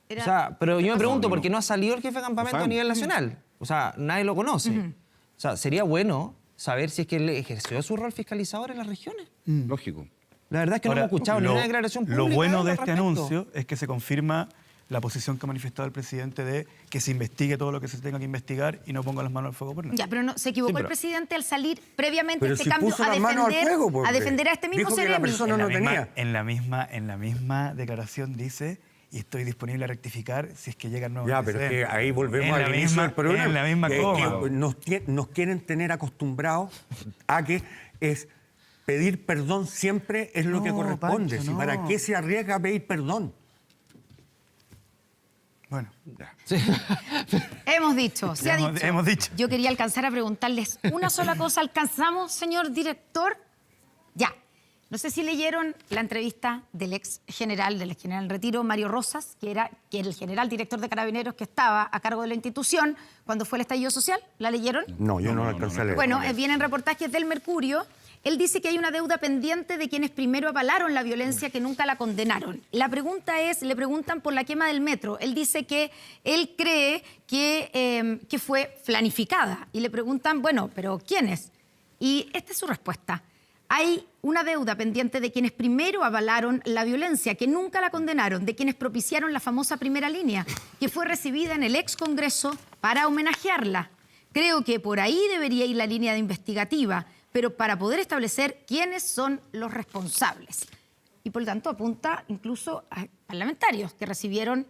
era... O sea, pero yo me pregunto, No, no. ¿por qué no ha salido el jefe de campamento a sabemos. nivel nacional? O sea, nadie lo conoce. O sea, sería bueno saber si es que él ejerció su rol fiscalizador en las regiones. Lógico. La verdad es que no Ahora, hemos escuchado ni una declaración pública. Lo bueno al de este respecto. anuncio es que se confirma la posición que ha manifestado el presidente de que se investigue todo lo que se tenga que investigar y no ponga las manos al fuego por nada. Ya, pero no, se equivocó Sí, pero- el presidente al salir previamente Pero este si cambio puso a las manos al defender, fuego, porque a defender a este mismo dijo que la Seremi. persona no tenía. En la misma declaración dice, y estoy disponible a rectificar si es que llegan nuevos Ya, pero es que antecedentes. ahí volvemos En al la inicio misma- del problema. En la misma que coma. nos quieren tener acostumbrados a que es pedir perdón siempre es lo que No, corresponde. Pancho, ¿Sí? ¿Para no. qué se arriesga a pedir perdón? Bueno, Hemos dicho, se ha Hemos- dicho. hemos dicho. Yo quería alcanzar a preguntarles una sola cosa. ¿Alcanzamos, señor director? Ya. No sé si leyeron la entrevista del ex general en retiro, Mario Rosas, que era el general director de Carabineros que estaba a cargo de la institución cuando fue el estallido social. ¿La leyeron? No, yo no, alcancé a leer. Bueno, vienen reportajes del Mercurio. Él dice que hay una deuda pendiente de quienes primero avalaron la violencia que nunca la condenaron. La pregunta es, le preguntan por la quema del metro. Él dice que él cree que fue planificada. Y le preguntan, bueno, ¿pero quiénes? Y esta es su respuesta. Hay una deuda pendiente de quienes primero avalaron la violencia, que nunca la condenaron, de quienes propiciaron la famosa primera línea, que fue recibida en el ex Congreso para homenajearla. Creo que por ahí debería ir la línea de investigativa, pero para poder establecer quiénes son los responsables. Y por lo tanto apunta incluso a parlamentarios que recibieron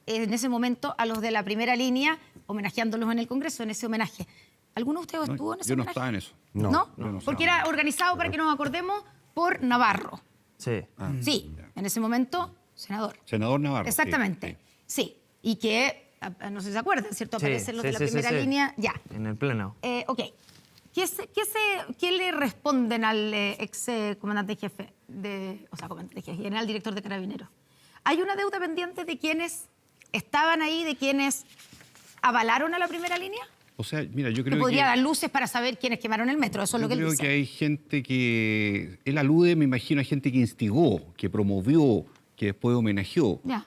en ese momento a los de la primera línea, homenajeándolos en el Congreso, en ese homenaje. ¿Alguno de ustedes estuvo en ese Yo no homenaje? estaba en eso. ¿No? Porque era organizado, para que nos acordemos, por Navarro. Sí. Sí, en ese momento, senador. Senador Navarro. Exactamente, sí. Y que, no sé si se acuerdan, ¿cierto? Sí, Aparecen los de la sí, primera sí. línea. Ya. En el Pleno. Ok. ¿Qué le responden al ex comandante en jefe, comandante en jefe, general director de Carabineros? ¿Hay una deuda pendiente de quienes estaban ahí, de quienes avalaron a la primera línea? O sea, mira, yo Que creo podría dar luces para saber quiénes quemaron el metro, eso es lo que él creo dice. que hay gente que... Él alude, me imagino, a gente que instigó, que promovió, que después homenajeó. Ya.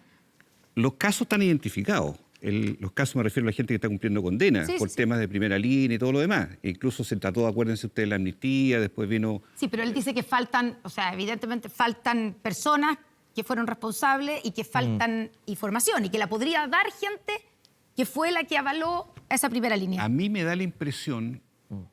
Los casos están identificados. Los casos me refiero a la gente que está cumpliendo condena Sí, por sí, temas de primera línea y todo lo demás. E incluso se trató, acuérdense ustedes, la amnistía, después vino... Sí, pero él dice que faltan, o sea, evidentemente faltan personas que fueron responsables y que faltan información y que la podría dar gente que fue la que avaló esa primera línea. A mí me da la impresión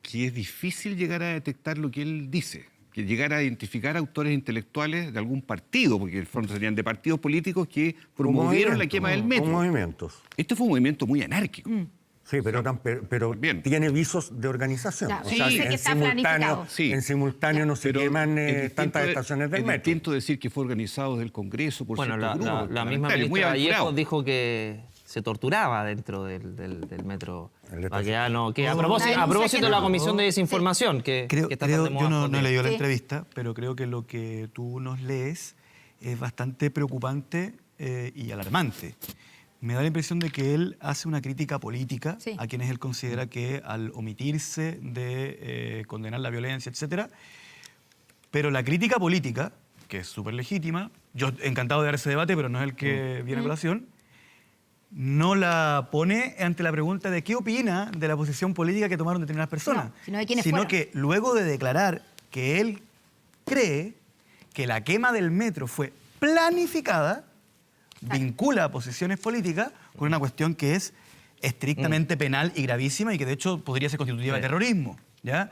que es difícil llegar a detectar lo que él dice, que llegar a identificar autores intelectuales de algún partido, porque en el fondo serían de partidos políticos que promovieron la quema del metro. Con movimientos. Este fue un movimiento muy anárquico. Sí, pero Bien. tiene visos de organización. Ya, O sí, sea, dice que está planificado. Sí. en simultáneo no se Pero queman es distinto tantas estaciones del es metro. distinto decir que fue organizado desde el Congreso por Bueno, ciertos grupos la misma parlamentarios, muy ministra Vallejo aventurados. dijo que se torturaba dentro del metro. El Para que ya no, que Una a propósito denuncia de la que Comisión de no. Desinformación, que está tan de moda yo no estos he días. leído la Sí. entrevista, pero creo que lo que tú nos lees es bastante preocupante y alarmante. Me da la impresión de que él hace una crítica política Sí. a quienes él considera que al omitirse de condenar la violencia, etcétera, pero la crítica política, que es súper legítima, yo encantado de dar ese debate, pero no es el que viene a colación, no la pone ante la pregunta de qué opina de la posición política que tomaron determinadas personas, No, sino de quiénes sino fueron. que luego de declarar que él cree que la quema del metro fue planificada, vincula a posiciones políticas con una cuestión que es estrictamente penal y gravísima y que de hecho podría ser constitutiva de terrorismo, ¿ya?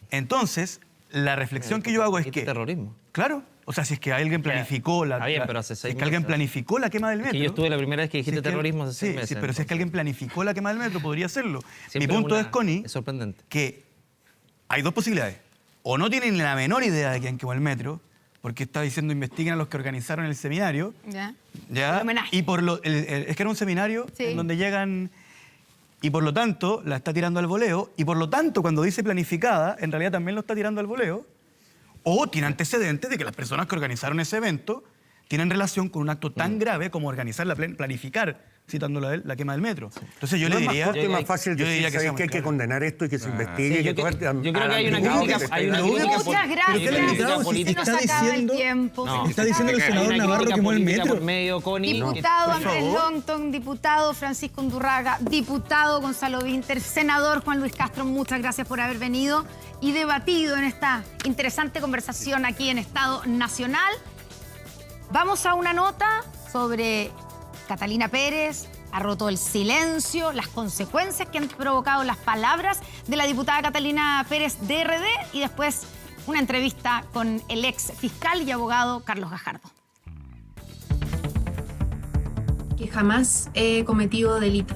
Entonces, la reflexión que yo hago es ¿Dijiste que... terrorismo? Claro, o sea, si es que alguien planificó la... Está bien, la- pero hace si 6 es que alguien meses. planificó la quema del metro... Que yo estuve la primera vez que dijiste si es que- terrorismo hace 6 sí, meses. Sí, pero si es que alguien planificó la quema del metro, podría hacerlo. Siempre Mi punto es, Connie, es sorprendente. que hay dos posibilidades. O no tienen la menor idea de quién quemó el metro, porque está diciendo investiguen a los que organizaron el seminario, Ya. ¿ya? El homenaje. Y por es que era un seminario Sí. en donde llegan... Y por lo tanto, la está tirando al voleo. Y por lo tanto, cuando dice planificada, en realidad también lo está tirando al voleo. O tiene antecedentes de que las personas que organizaron ese evento tienen relación con un acto tan grave como organizar, planificar, citándolo a él, la quema del metro. Entonces yo No le es diría... más corto y más fácil yo decir, diría ¿sabes seamos que hay que claros. condenar esto y que se investigue. Sí, y yo que creo que hay una crítica, hay una Pero crítica Muchas gracias. ¿Pero qué le indicado? Si política. Se nos está acaba el diciendo- tiempo. No. Se Está nos diciendo acaba el el senador tiempo. Navarro quemó el política metro. por medio, Connie. Diputado Por Andrés favor. Longton, diputado Francisco Undurraga, diputado Gonzalo Vinter, senador Juan Luis Castro, muchas gracias por haber venido y debatido en esta interesante conversación aquí en Estado Nacional. Vamos a una nota sobre Catalina Pérez. Ha roto el silencio, las consecuencias que han provocado las palabras de la diputada Catalina Pérez DRD y después una entrevista con el ex fiscal y abogado Carlos Gajardo. Que jamás he cometido delito.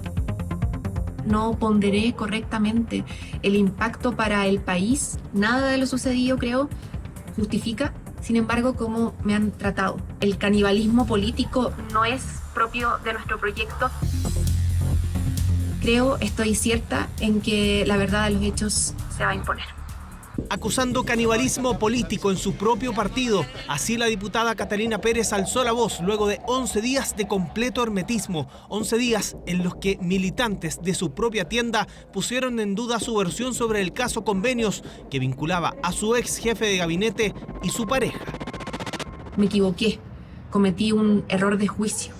No ponderé correctamente el impacto para el país. Nada de lo sucedido, creo, justifica, sin embargo, cómo me han tratado. El canibalismo político no es propio de nuestro proyecto. Creo, estoy cierta en que la verdad de los hechos se va a imponer. Acusando canibalismo político en su propio partido. Así la diputada Catalina Pérez alzó la voz luego de 11 días de completo hermetismo, 11 días en los que militantes de su propia tienda pusieron en duda su versión sobre el caso Convenios que vinculaba a su ex jefe de gabinete y su pareja. Me equivoqué, cometí un error de juicio.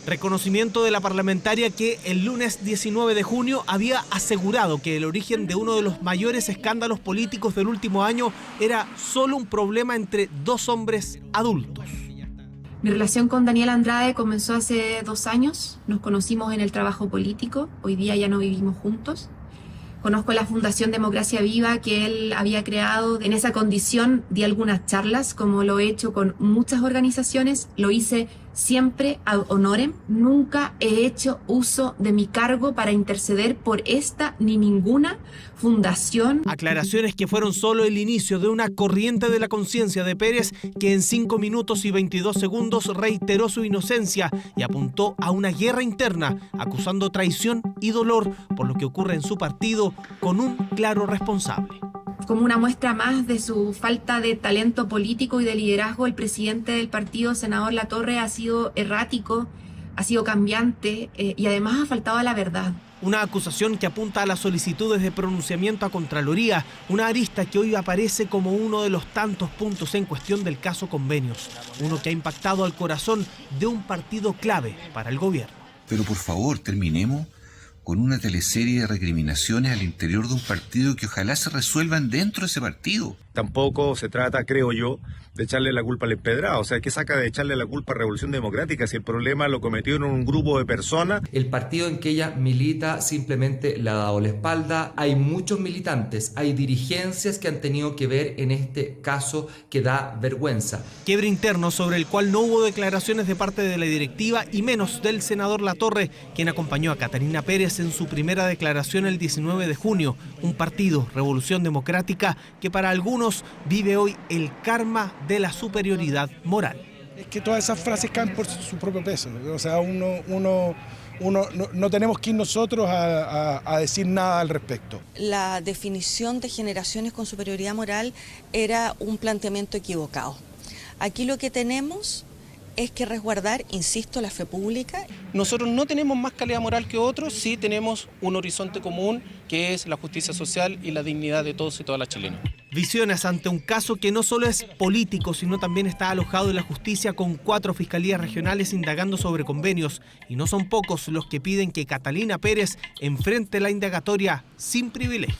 Reconocimiento de la parlamentaria que el lunes 19 de junio había asegurado que el origen de uno de los mayores escándalos políticos del último año era solo un problema entre dos hombres adultos. Mi relación con Daniel Andrade comenzó hace 2 años. Nos conocimos en el trabajo político. Hoy día ya no vivimos juntos. Conozco la Fundación Democracia Viva que él había creado. En esa condición di algunas charlas, como lo he hecho con muchas organizaciones. Lo hice siempre ad honorem. Nunca he hecho uso de mi cargo para interceder por esta ni ninguna fundación. Aclaraciones que fueron solo el inicio de una corriente de la conciencia de Pérez, que en 5 minutos y 22 segundos reiteró su inocencia y apuntó a una guerra interna, acusando traición y dolor por lo que ocurre en su partido, con un claro responsable. Como una muestra más de su falta de talento político y de liderazgo, el presidente del partido, senador Latorre, ha sido errático, ha sido cambiante y además ha faltado a la verdad. Una acusación que apunta a las solicitudes de pronunciamiento a Contraloría, una arista que hoy aparece como uno de los tantos puntos en cuestión del caso Convenios, uno que ha impactado al corazón de un partido clave para el gobierno. Pero por favor, terminemos con una teleserie de recriminaciones al interior de un partido que ojalá se resuelvan dentro de ese partido. Tampoco se trata, creo yo, de echarle la culpa al empedrado. O sea, ¿qué saca de echarle la culpa a Revolución Democrática si el problema lo cometieron un grupo de personas? El partido en que ella milita simplemente le ha dado la espalda. Hay muchos militantes, hay dirigencias que han tenido que ver en este caso que da vergüenza. Quiebre interno sobre el cual no hubo declaraciones de parte de la directiva y menos del senador Latorre, quien acompañó a Catalina Pérez en su primera declaración el 19 de junio. Un partido, Revolución Democrática, que para algunos vive hoy el karma de la superioridad moral. Es que todas esas frases caen por su propio peso. O sea, no tenemos que ir nosotros a decir nada al respecto. La definición de generaciones con superioridad moral era un planteamiento equivocado. Aquí lo que tenemos es que resguardar, insisto, la fe pública. Nosotros no tenemos más calidad moral que otros, sí tenemos un horizonte común que es la justicia social y la dignidad de todos y todas las chilenas. Visiones ante un caso que no solo es político, sino también está alojado en la justicia, con 4 fiscalías regionales indagando sobre convenios. Y no son pocos los que piden que Catalina Pérez enfrente la indagatoria sin privilegios.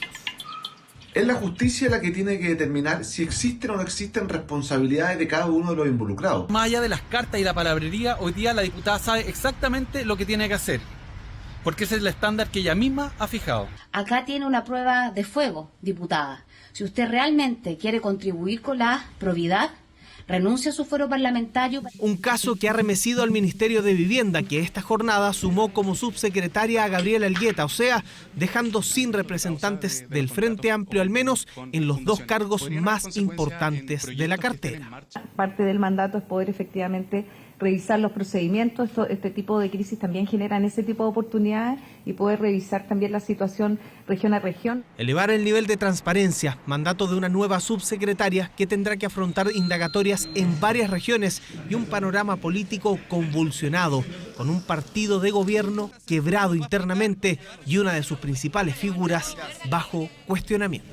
Es la justicia la que tiene que determinar si existen o no existen responsabilidades de cada uno de los involucrados. Más allá de las cartas y la palabrería, hoy día la diputada sabe exactamente lo que tiene que hacer, porque ese es el estándar que ella misma ha fijado. Acá tiene una prueba de fuego, diputada. Si usted realmente quiere contribuir con la probidad, renuncia a su fuero parlamentario. Un caso que ha remecido al Ministerio de Vivienda, que esta jornada sumó como subsecretaria a Gabriela Elgueta, o sea, dejando sin representantes del Frente Amplio, al menos en los 2 cargos más importantes de la cartera. Parte del mandato es poder efectivamente revisar los procedimientos. Este tipo de crisis también generan ese tipo de oportunidades y poder revisar también la situación región a región. Elevar el nivel de transparencia, mandato de una nueva subsecretaria que tendrá que afrontar indagatorias en varias regiones y un panorama político convulsionado, con un partido de gobierno quebrado internamente y una de sus principales figuras bajo cuestionamiento.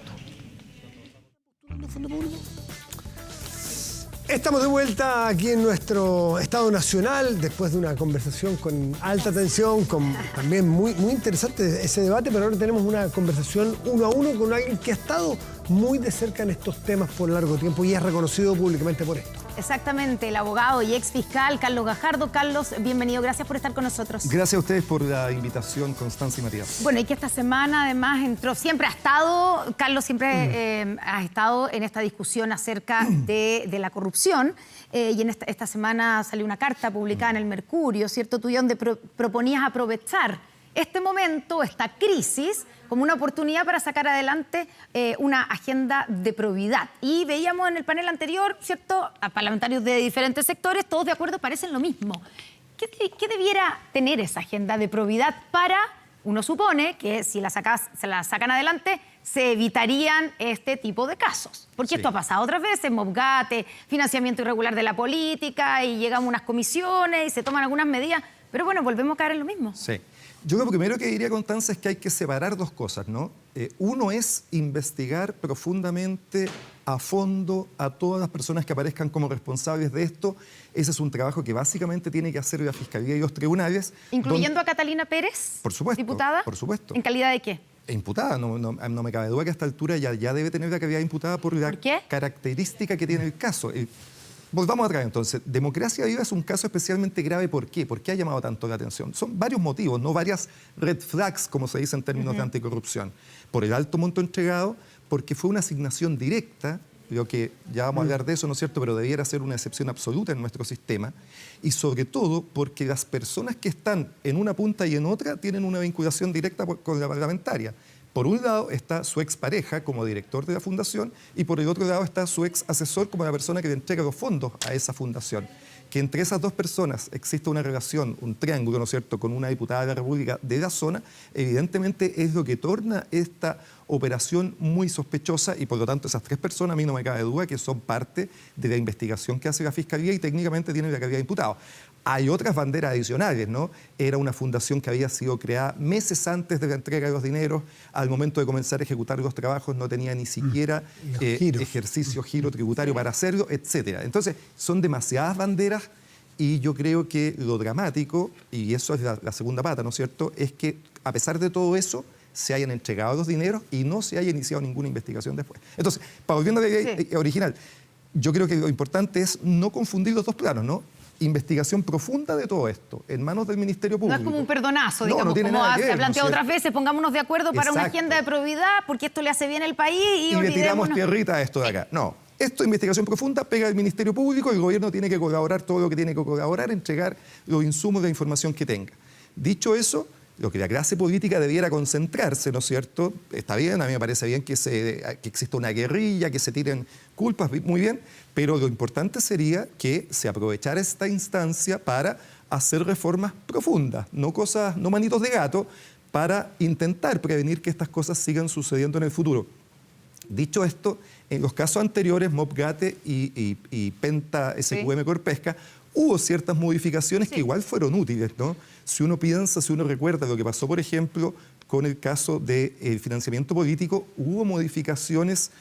Estamos de vuelta aquí en nuestro Estado Nacional, después de una conversación con alta tensión, con también muy interesante ese debate, pero ahora tenemos una conversación 1 a 1 con alguien que ha estado muy de cerca en estos temas por largo tiempo y es reconocido públicamente por esto. Exactamente, el abogado y ex fiscal Carlos Gajardo. Carlos, bienvenido, gracias por estar con nosotros. Gracias a ustedes por la invitación, Constanza y Matías. Bueno, y que esta semana además entró, siempre ha estado, Carlos, siempre ha estado en esta discusión acerca de la corrupción, y en esta semana salió una carta publicada en el Mercurio, ¿cierto? Tuyo, donde proponías aprovechar este momento, esta crisis, como una oportunidad para sacar adelante una agenda de probidad. Y veíamos en el panel anterior, ¿cierto?, a parlamentarios de diferentes sectores, todos de acuerdo, parecen lo mismo. ¿Qué debiera tener esa agenda de probidad para, uno supone, que si se la sacan adelante, se evitarían este tipo de casos? Porque esto ha pasado otras veces, Mobgate, financiamiento irregular de la política, y llegamos a unas comisiones y se toman algunas medidas, pero bueno, volvemos a caer en lo mismo. Sí. Yo lo primero que diría, Constanza, es que hay que separar 2 cosas, ¿no? Uno es investigar profundamente a fondo a todas las personas que aparezcan como responsables de esto. Ese es un trabajo que básicamente tiene que hacer la Fiscalía y los tribunales. ¿Incluyendo a Catalina Pérez? Por supuesto. ¿Diputada? Por supuesto. ¿En calidad de qué? Imputada, no me cabe duda que a esta altura ya debe tener la calidad imputada por la característica que tiene el caso. Volvamos atrás entonces. Democracia Viva es un caso especialmente grave. ¿Por qué? ¿Por qué ha llamado tanto la atención? Son varios motivos, no varias red flags, como se dice en términos de anticorrupción. Por el alto monto entregado, porque fue una asignación directa, lo que ya vamos a hablar de eso, ¿no es cierto?, pero debiera ser una excepción absoluta en nuestro sistema, y sobre todo porque las personas que están en una punta y en otra tienen una vinculación directa con la parlamentaria. Por un lado está su expareja como director de la fundación y por el otro lado está su ex asesor como la persona que le entrega los fondos a esa fundación. Que entre esas dos personas existe una relación, un triángulo, ¿no es cierto?, con una diputada de la República de la zona, evidentemente es lo que torna esta operación muy sospechosa y por lo tanto esas tres personas, a mí no me cabe duda que son parte de la investigación que hace la Fiscalía y técnicamente tienen la calidad de imputado. Hay otras banderas adicionales, ¿no? Era una fundación que había sido creada meses antes de la entrega de los dineros. Al momento de comenzar a ejecutar los trabajos no tenía ni siquiera giro tributario para hacerlo, etc. Entonces, son demasiadas banderas y yo creo que lo dramático, y eso es la segunda pata, ¿no es cierto?, es que a pesar de todo eso, se hayan entregado los dineros y no se haya iniciado ninguna investigación después. Entonces, volviendo a la idea original, yo creo que lo importante es no confundir los dos planos, ¿no? Investigación profunda de todo esto, en manos del Ministerio Público. No es como un perdonazo, digamos, no tiene como nada que ver, se ha planteado otras veces, pongámonos de acuerdo para una agenda de probidad, porque esto le hace bien al país y le tiramos tierrita a esto de acá. No, esto es investigación profunda, pega el Ministerio Público, el gobierno tiene que colaborar todo lo que tiene que colaborar, entregar los insumos de la información que tenga. Dicho eso, lo que la clase política debiera concentrarse, ¿no es cierto? Está bien, a mí me parece bien que exista una guerrilla, que se tiren culpas, muy bien, pero lo importante sería que se aprovechara esta instancia para hacer reformas profundas, no manitos de gato, para intentar prevenir que estas cosas sigan sucediendo en el futuro. Dicho esto, en los casos anteriores, Mopgate y Penta SQM Corpesca, hubo ciertas modificaciones que igual fueron útiles, ¿no? Si uno recuerda lo que pasó, por ejemplo, con el caso del financiamiento político, hubo modificaciones,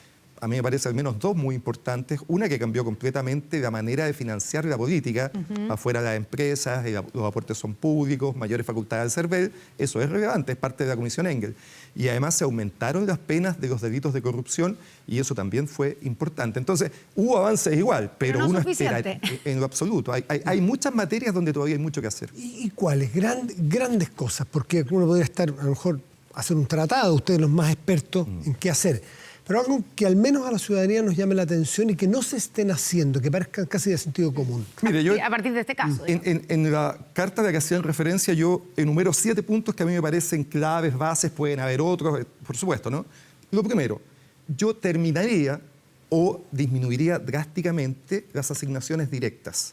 a mí me parece al menos dos muy importantes. Una que cambió completamente la manera de financiar la política, afuera de las empresas, los aportes son públicos, mayores facultades del CERVEL, eso es relevante, es parte de la Comisión Engel. Y además se aumentaron las penas de los delitos de corrupción y eso también fue importante. Entonces, hubo avances igual, pero uno espera en lo absoluto. Hay muchas materias donde todavía hay mucho que hacer. ¿Y cuáles? Grandes cosas, porque uno podría estar, a lo mejor, hacer un tratado, ustedes los más expertos en qué hacer. Pero algo que al menos a la ciudadanía nos llame la atención y que no se estén haciendo, que parezcan casi de sentido común. Mire, a partir de este caso. En la carta de la que hacían referencia yo enumero 7 puntos que a mí me parecen claves, bases, pueden haber otros, por supuesto, ¿no? Lo primero, yo terminaría o disminuiría drásticamente las asignaciones directas.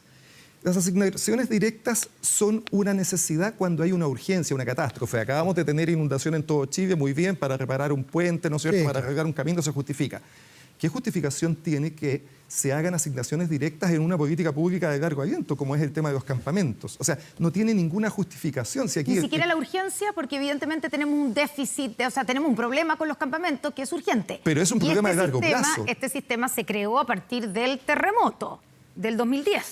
Las asignaciones directas son una necesidad cuando hay una urgencia, una catástrofe. Acabamos de tener inundación en todo Chile, muy bien, para reparar un puente, ¿no es cierto?, para arreglar un camino, se justifica. ¿Qué justificación tiene que se hagan asignaciones directas en una política pública de largo aliento, como es el tema de los campamentos? O sea, no tiene ninguna justificación. Si aquí ni siquiera la urgencia, porque evidentemente tenemos un déficit, o sea, tenemos un problema con los campamentos que es urgente. Pero es un problema de largo plazo. Este sistema se creó a partir del terremoto del 2010.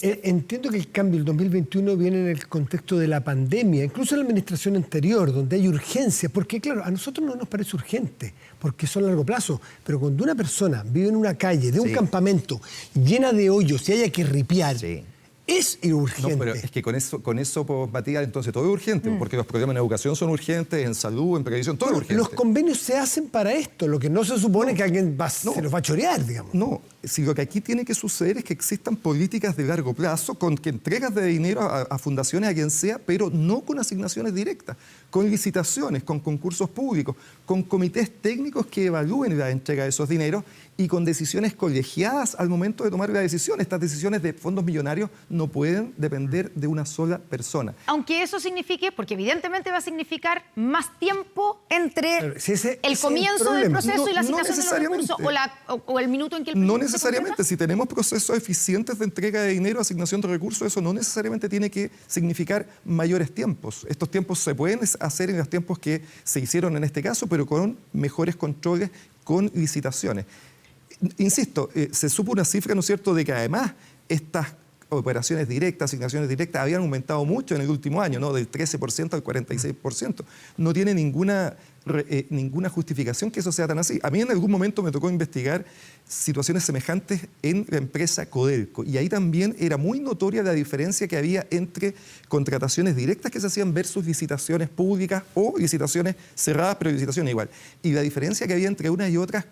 Entiendo que el cambio del 2021 viene en el contexto de la pandemia, incluso en la administración anterior, donde hay urgencia, porque claro, a nosotros no nos parece urgente, porque son a largo plazo, pero cuando una persona vive en una calle de un campamento llena de hoyos y haya que ripiar, es urgente. No, pero es que con eso Matías, entonces todo es urgente, porque los problemas en educación son urgentes, en salud, en previsión, todo es urgente. Los convenios se hacen para esto, lo que no se supone que alguien se los va a chorear, digamos. No, si lo que aquí tiene que suceder es que existan políticas de largo plazo con que entregas de dinero a fundaciones, a quien sea, pero no con asignaciones directas, con licitaciones, con concursos públicos, con comités técnicos que evalúen la entrega de esos dineros y con decisiones colegiadas al momento de tomar la decisión. Estas decisiones de fondos millonarios no pueden depender de una sola persona. Aunque eso signifique, porque evidentemente va a significar más tiempo entre el comienzo del proceso y la asignación de los recursos o el minuto en que el No necesariamente. Si tenemos procesos eficientes de entrega de dinero, asignación de recursos, eso no necesariamente tiene que significar mayores tiempos. Estos tiempos se pueden hacer en los tiempos que se hicieron en este caso, pero con mejores controles, con licitaciones. Insisto, se supo una cifra, ¿no es cierto?, de que además estas operaciones directas, asignaciones directas, habían aumentado mucho en el último año, ¿no?, del 13% al 46%. No tiene ninguna justificación que eso sea tan así. A mí en algún momento me tocó investigar situaciones semejantes en la empresa Codelco, y ahí también era muy notoria la diferencia que había entre contrataciones directas que se hacían versus licitaciones públicas o licitaciones cerradas, pero licitaciones igual. Y la diferencia que había entre unas y otras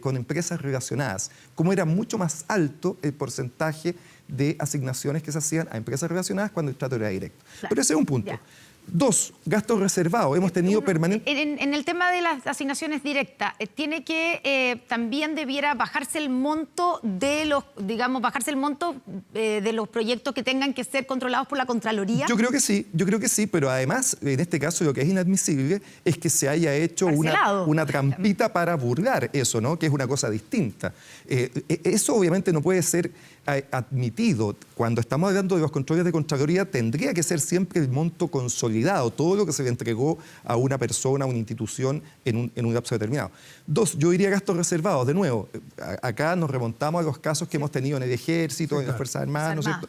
con empresas relacionadas, como era mucho más alto el porcentaje de asignaciones que se hacían a empresas relacionadas cuando el trato era directo. Claro. Pero ese es un punto. Ya. 2, gastos reservados. Hemos tenido permanente... En el tema de las asignaciones directas, tiene que también debiera bajarse el monto de los, de los proyectos que tengan que ser controlados por la Contraloría. Yo creo que sí, pero además, en este caso, lo que es inadmisible es que se haya hecho una trampita para burlar eso, ¿no?, que es una cosa distinta. Eso obviamente no puede ser admitido. Cuando estamos hablando de los controles de Contraloría, tendría que ser siempre el monto consolidado, todo lo que se le entregó a una persona, a una institución en un lapso determinado. 2, yo diría gastos reservados. De nuevo, acá nos remontamos a los casos que hemos tenido en el Ejército, en las Fuerzas Armadas, ¿no es cierto?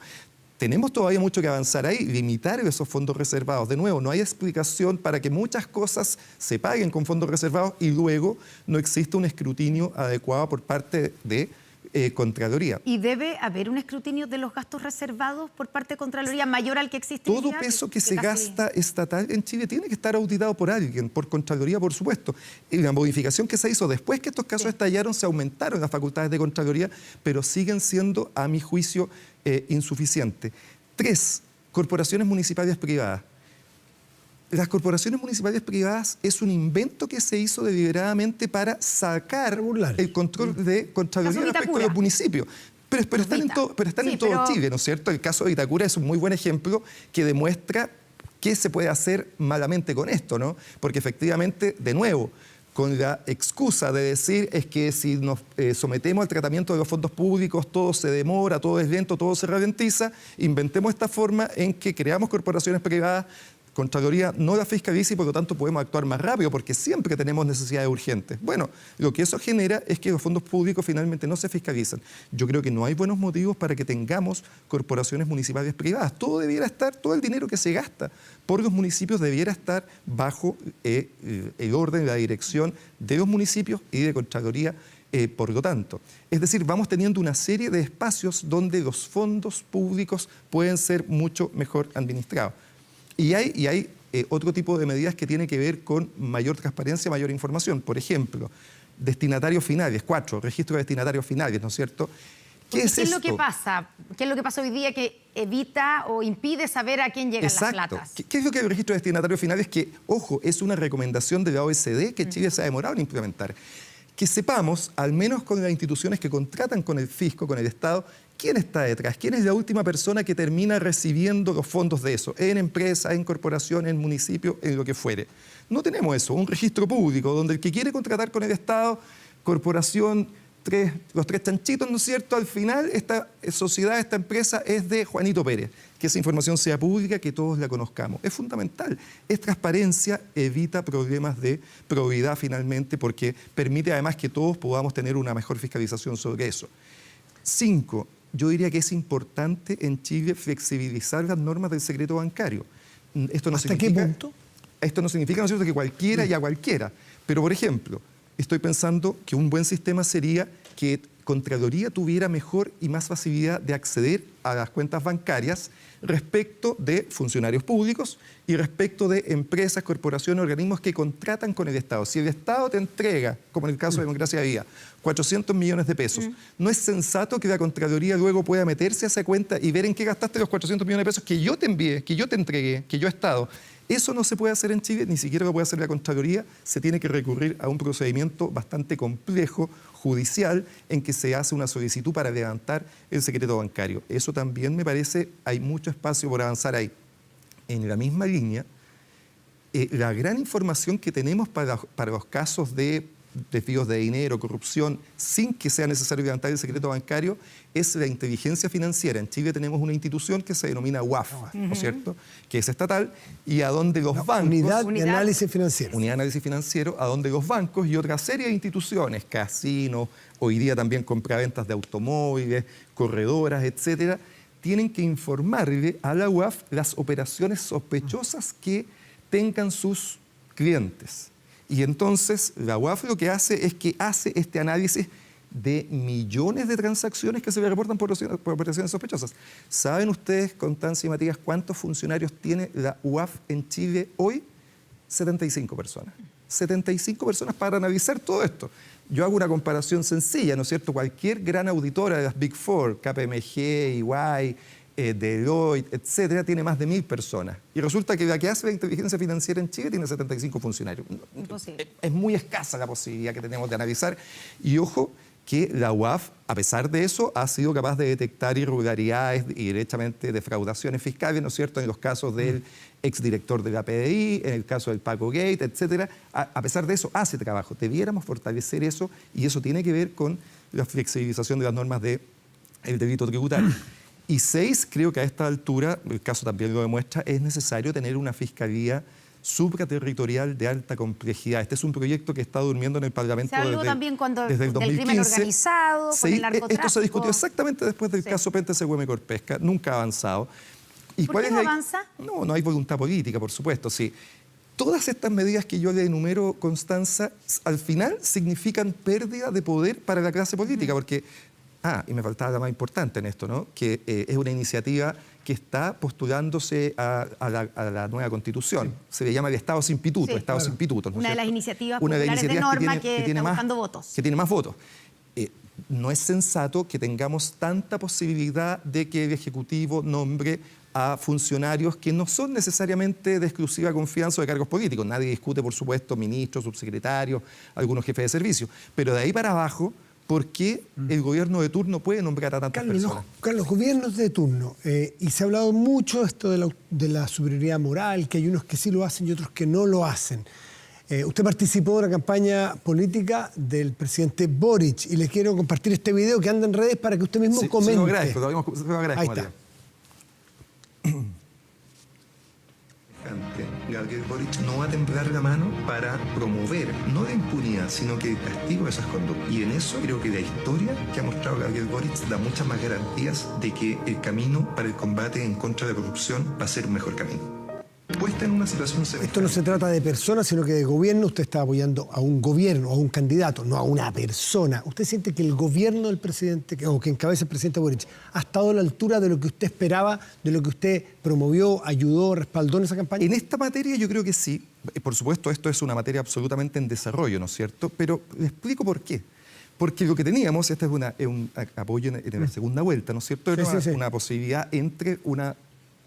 Tenemos todavía mucho que avanzar ahí, limitar esos fondos reservados. De nuevo, no hay explicación para que muchas cosas se paguen con fondos reservados y luego no exista un escrutinio adecuado por parte de Contraloría. ¿Y debe haber un escrutinio de los gastos reservados por parte de Contraloría mayor al que existe? Todo peso que se gasta estatal en Chile tiene que estar auditado por alguien, por Contraloría, por supuesto. Y la modificación que se hizo después que estos casos estallaron, se aumentaron las facultades de Contraloría, pero siguen siendo, a mi juicio, insuficientes. 3, corporaciones municipales privadas. Las corporaciones municipales privadas es un invento que se hizo deliberadamente para sacar el control de Contraloría respecto a los municipios. Pero están en todo Chile, ¿no es cierto? El caso de Vitacura es un muy buen ejemplo que demuestra qué se puede hacer malamente con esto, ¿no? Porque efectivamente, de nuevo, con la excusa de decir es que si nos sometemos al tratamiento de los fondos públicos, todo se demora, todo es lento, todo se ralentiza, inventemos esta forma en que creamos corporaciones privadas, Contraloría no la fiscaliza y por lo tanto podemos actuar más rápido porque siempre tenemos necesidades urgentes. Bueno, lo que eso genera es que los fondos públicos finalmente no se fiscalizan. Yo creo que no hay buenos motivos para que tengamos corporaciones municipales privadas. Todo debiera estar, todo el dinero que se gasta por los municipios debiera estar bajo el orden, la dirección de los municipios y de Contraloría. Por lo tanto, es decir, vamos teniendo una serie de espacios donde los fondos públicos pueden ser mucho mejor administrados. Y hay otro tipo de medidas que tienen que ver con mayor transparencia, mayor información. Por ejemplo, destinatarios finales, 4, registro de destinatarios finales, ¿no es cierto? ¿Qué es lo que pasa? ¿Qué es lo que pasa hoy día que evita o impide saber a quién llegan las platas? ¿Qué es lo que es el registro de destinatarios finales? Que, ojo, es una recomendación de la OECD que Chile se ha demorado en implementar. Que sepamos, al menos con las instituciones que contratan con el fisco, con el Estado, quién está detrás, quién es la última persona que termina recibiendo los fondos de eso, en empresa, en corporación, en municipio, en lo que fuere. No tenemos eso, un registro público donde el que quiere contratar con el Estado, corporación, los 3 chanchitos, ¿no es cierto? Al final, esta sociedad, esta empresa es de Juanito Pérez. Que esa información sea pública, que todos la conozcamos. Es fundamental. Es transparencia, evita problemas de probidad finalmente, porque permite además que todos podamos tener una mejor fiscalización sobre eso. 5, yo diría que es importante en Chile flexibilizar las normas del secreto bancario. Esto no ¿Hasta qué punto? Esto no significa, ¿no es cierto?, que cualquiera y a cualquiera. Pero, por ejemplo, estoy pensando que un buen sistema sería que Contraloría tuviera mejor y más facilidad de acceder a las cuentas bancarias respecto de funcionarios públicos y respecto de empresas, corporaciones, organismos que contratan con el Estado. Si el Estado te entrega, como en el caso de Democracia Viva, 400 millones de pesos, ¿no es sensato que la Contraloría luego pueda meterse a esa cuenta y ver en qué gastaste los 400 millones de pesos que yo te envié, que yo te entregué, que yo he estado? Eso no se puede hacer en Chile, ni siquiera lo puede hacer la Contraloría. Se tiene que recurrir a un procedimiento bastante complejo, judicial, en que se hace una solicitud para levantar el secreto bancario. Eso también me parece, hay mucho espacio por avanzar ahí. En la misma línea, la gran información que tenemos para los casos de desvíos de dinero, corrupción, sin que sea necesario levantar el secreto bancario, es la inteligencia financiera. En Chile tenemos una institución que se denomina UAF, ¿no es cierto?, que es estatal, y a donde los bancos... Unidad de Análisis Financiero. Unidad de Análisis Financiero, a donde los bancos y otra serie de instituciones, casinos, hoy día también compraventas de automóviles, corredoras, etcétera, tienen que informarle a la UAF las operaciones sospechosas que tengan sus clientes. Y entonces la UAF lo que hace es que hace este análisis de millones de transacciones que se le reportan por operaciones sospechosas. ¿Saben ustedes, Constanza y Matías, cuántos funcionarios tiene la UAF en Chile hoy? 75 personas. 75 personas para analizar todo esto. Yo hago una comparación sencilla, ¿no es cierto? Cualquier gran auditora de las Big Four, KPMG, EY, Deloitte, etcétera, tiene más de 1.000 personas. Y resulta que la que hace la inteligencia financiera en Chile tiene 75 funcionarios. Imposible. Es muy escasa la posibilidad que tenemos de analizar. Y ojo, que la UAF, a pesar de eso, ha sido capaz de detectar irregularidades y derechamente defraudaciones fiscales, ¿no es cierto?, en los casos del exdirector de la PDI, en el caso del Paco Gate, etcétera. A pesar de eso, hace trabajo. Debiéramos fortalecer eso, y eso tiene que ver con la flexibilización de las normas del delito tributario. Y 6, creo que a esta altura, el caso también lo demuestra, es necesario tener una fiscalía supraterritorial de alta complejidad. Este es un proyecto que está durmiendo en el Parlamento desde el 2015. También cuando del crimen organizado, con el narcotráfico. Esto se discutió exactamente después del caso Pente-CWM Corpesca, nunca ha avanzado. ¿Por qué no avanza? No hay voluntad política, por supuesto, sí. Todas estas medidas que yo le enumero, Constanza, al final significan pérdida de poder para la clase política, porque... y me faltaba la más importante en esto, ¿no?, que es una iniciativa que está postulándose a la nueva Constitución. Se le llama el Estado sin pituto, Estado sin pituto. ¿no? Una de las iniciativas populares de norma que está buscando votos. Que tiene más votos. No es sensato que tengamos tanta posibilidad de que el Ejecutivo nombre a funcionarios que no son necesariamente de exclusiva confianza o de cargos políticos. Nadie discute, por supuesto, ministros, subsecretarios, algunos jefes de servicio. Pero de ahí para abajo, ¿por qué el gobierno de turno puede nombrar a tantas personas? Carlos, gobiernos de turno. Y se ha hablado mucho esto de la superioridad moral, que hay unos que sí lo hacen y otros que no lo hacen. Usted participó de una campaña política del presidente Boric y le quiero compartir este video que anda en redes para que usted mismo comente. Se lo agradezco, Ahí está. Gabriel Boric no va a temblar la mano para promover, no la impunidad, sino que el castigo de esas conductas. Y en eso creo que la historia que ha mostrado Gabriel Boric da muchas más garantías de que el camino para el combate en contra de la corrupción va a ser un mejor camino. Puesta en una situación semejante. Esto no se trata de personas, sino que de gobierno. Usted está apoyando a un gobierno, a un candidato, no a una persona. ¿Usted siente que el gobierno del presidente, o que encabeza el presidente Boric, ha estado a la altura de lo que usted esperaba, de lo que usted promovió, ayudó, respaldó en esa campaña? En esta materia yo creo que sí. Por supuesto, esto es una materia absolutamente en desarrollo, ¿no es cierto? Pero le explico por qué. Porque lo que teníamos, este es un apoyo en la segunda vuelta, ¿no es cierto? Era una posibilidad entre un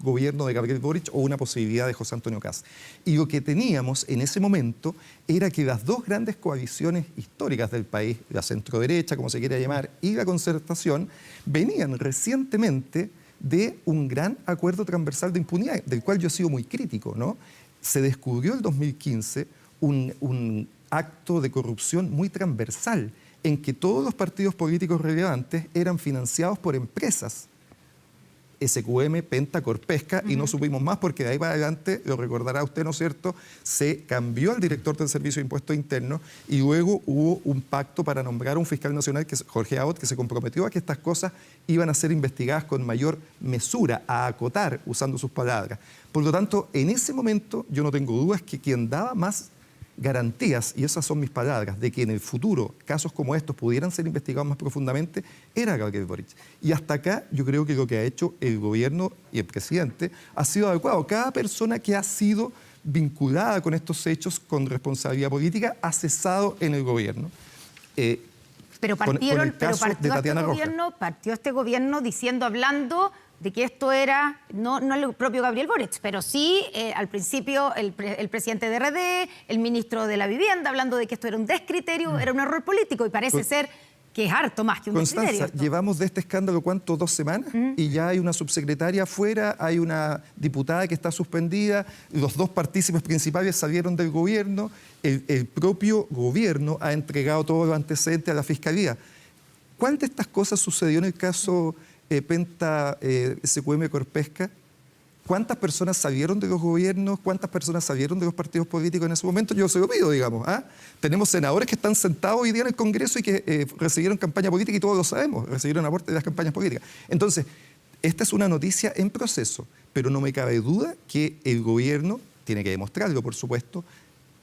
gobierno de Gabriel Boric o una posibilidad de José Antonio Kast. Y lo que teníamos en ese momento era que las dos grandes coaliciones históricas del país, la centroderecha, como se quiera llamar, y la concertación, venían recientemente de un gran acuerdo transversal de impunidad, del cual yo he sido muy crítico, ¿no? Se descubrió en 2015 un acto de corrupción muy transversal, en que todos los partidos políticos relevantes eran financiados por empresas, SQM, Penta, Corpesca, y no supimos más porque de ahí para adelante, lo recordará usted, ¿no es cierto?, se cambió al director del Servicio de Impuestos Internos y luego hubo un pacto para nombrar a un fiscal nacional, que es Jorge Abbott, que se comprometió a que estas cosas iban a ser investigadas con mayor mesura, a acotar, usando sus palabras. Por lo tanto, en ese momento yo no tengo dudas que quien daba más garantías, y esas son mis palabras, de que en el futuro casos como estos pudieran ser investigados más profundamente, era Gabriel Boric. Y hasta acá yo creo que lo que ha hecho el gobierno y el presidente ha sido adecuado. Cada persona que ha sido vinculada con estos hechos con responsabilidad política ha cesado en el gobierno. Pero partió este gobierno diciendo, hablando de que esto era, no el propio Gabriel Boric, pero sí al principio el presidente de RD, el ministro de la Vivienda, hablando de que esto era un descriterio, era un error político, y parece ser que es harto más que un Constanza, descriterio. llevamos de este escándalo, ¿cuánto? 2 semanas, y ya hay una subsecretaria afuera, hay una diputada que está suspendida, los 2 partícipes principales salieron del gobierno, el propio gobierno ha entregado todos los antecedentes a la Fiscalía. ¿Cuál de estas cosas sucedió en el caso Penta SQM Corpesca? ¿Cuántas personas salieron de los gobiernos? ¿Cuántas personas salieron de los partidos políticos en ese momento? Yo se lo pido, digamos. Tenemos senadores que están sentados hoy día en el Congreso y que recibieron campaña política, y todos lo sabemos, recibieron aporte de las campañas políticas. Entonces, esta es una noticia en proceso, pero no me cabe duda que el gobierno, tiene que demostrarlo, por supuesto,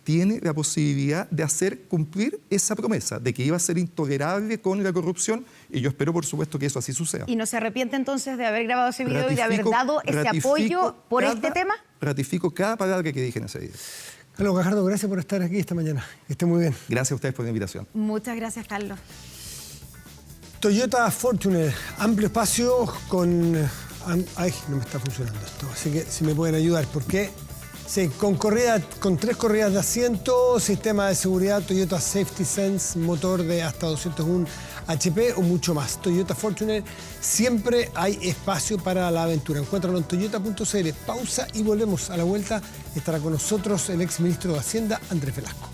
tiene la posibilidad de hacer cumplir esa promesa, de que iba a ser intolerable con la corrupción, y yo espero, por supuesto, que eso así suceda. ¿Y no se arrepiente entonces de haber grabado ese video y de haber dado ese apoyo por este tema? Ratifico cada palabra que dije en ese video. Carlos Gajardo, gracias por estar aquí esta mañana. Que esté muy bien. Gracias a ustedes por la invitación. Muchas gracias, Carlos. Toyota Fortuner, amplio espacio con... Ay, no me está funcionando esto, así que si me pueden ayudar, porque... Sí, con 3 corridas de asiento, sistema de seguridad Toyota Safety Sense, motor de hasta 201 HP o mucho más. Toyota Fortuner, siempre hay espacio para la aventura. Encuéntralo en toyota.cl. Pausa y volvemos. A la vuelta estará con nosotros el exministro de Hacienda, Andrés Velasco.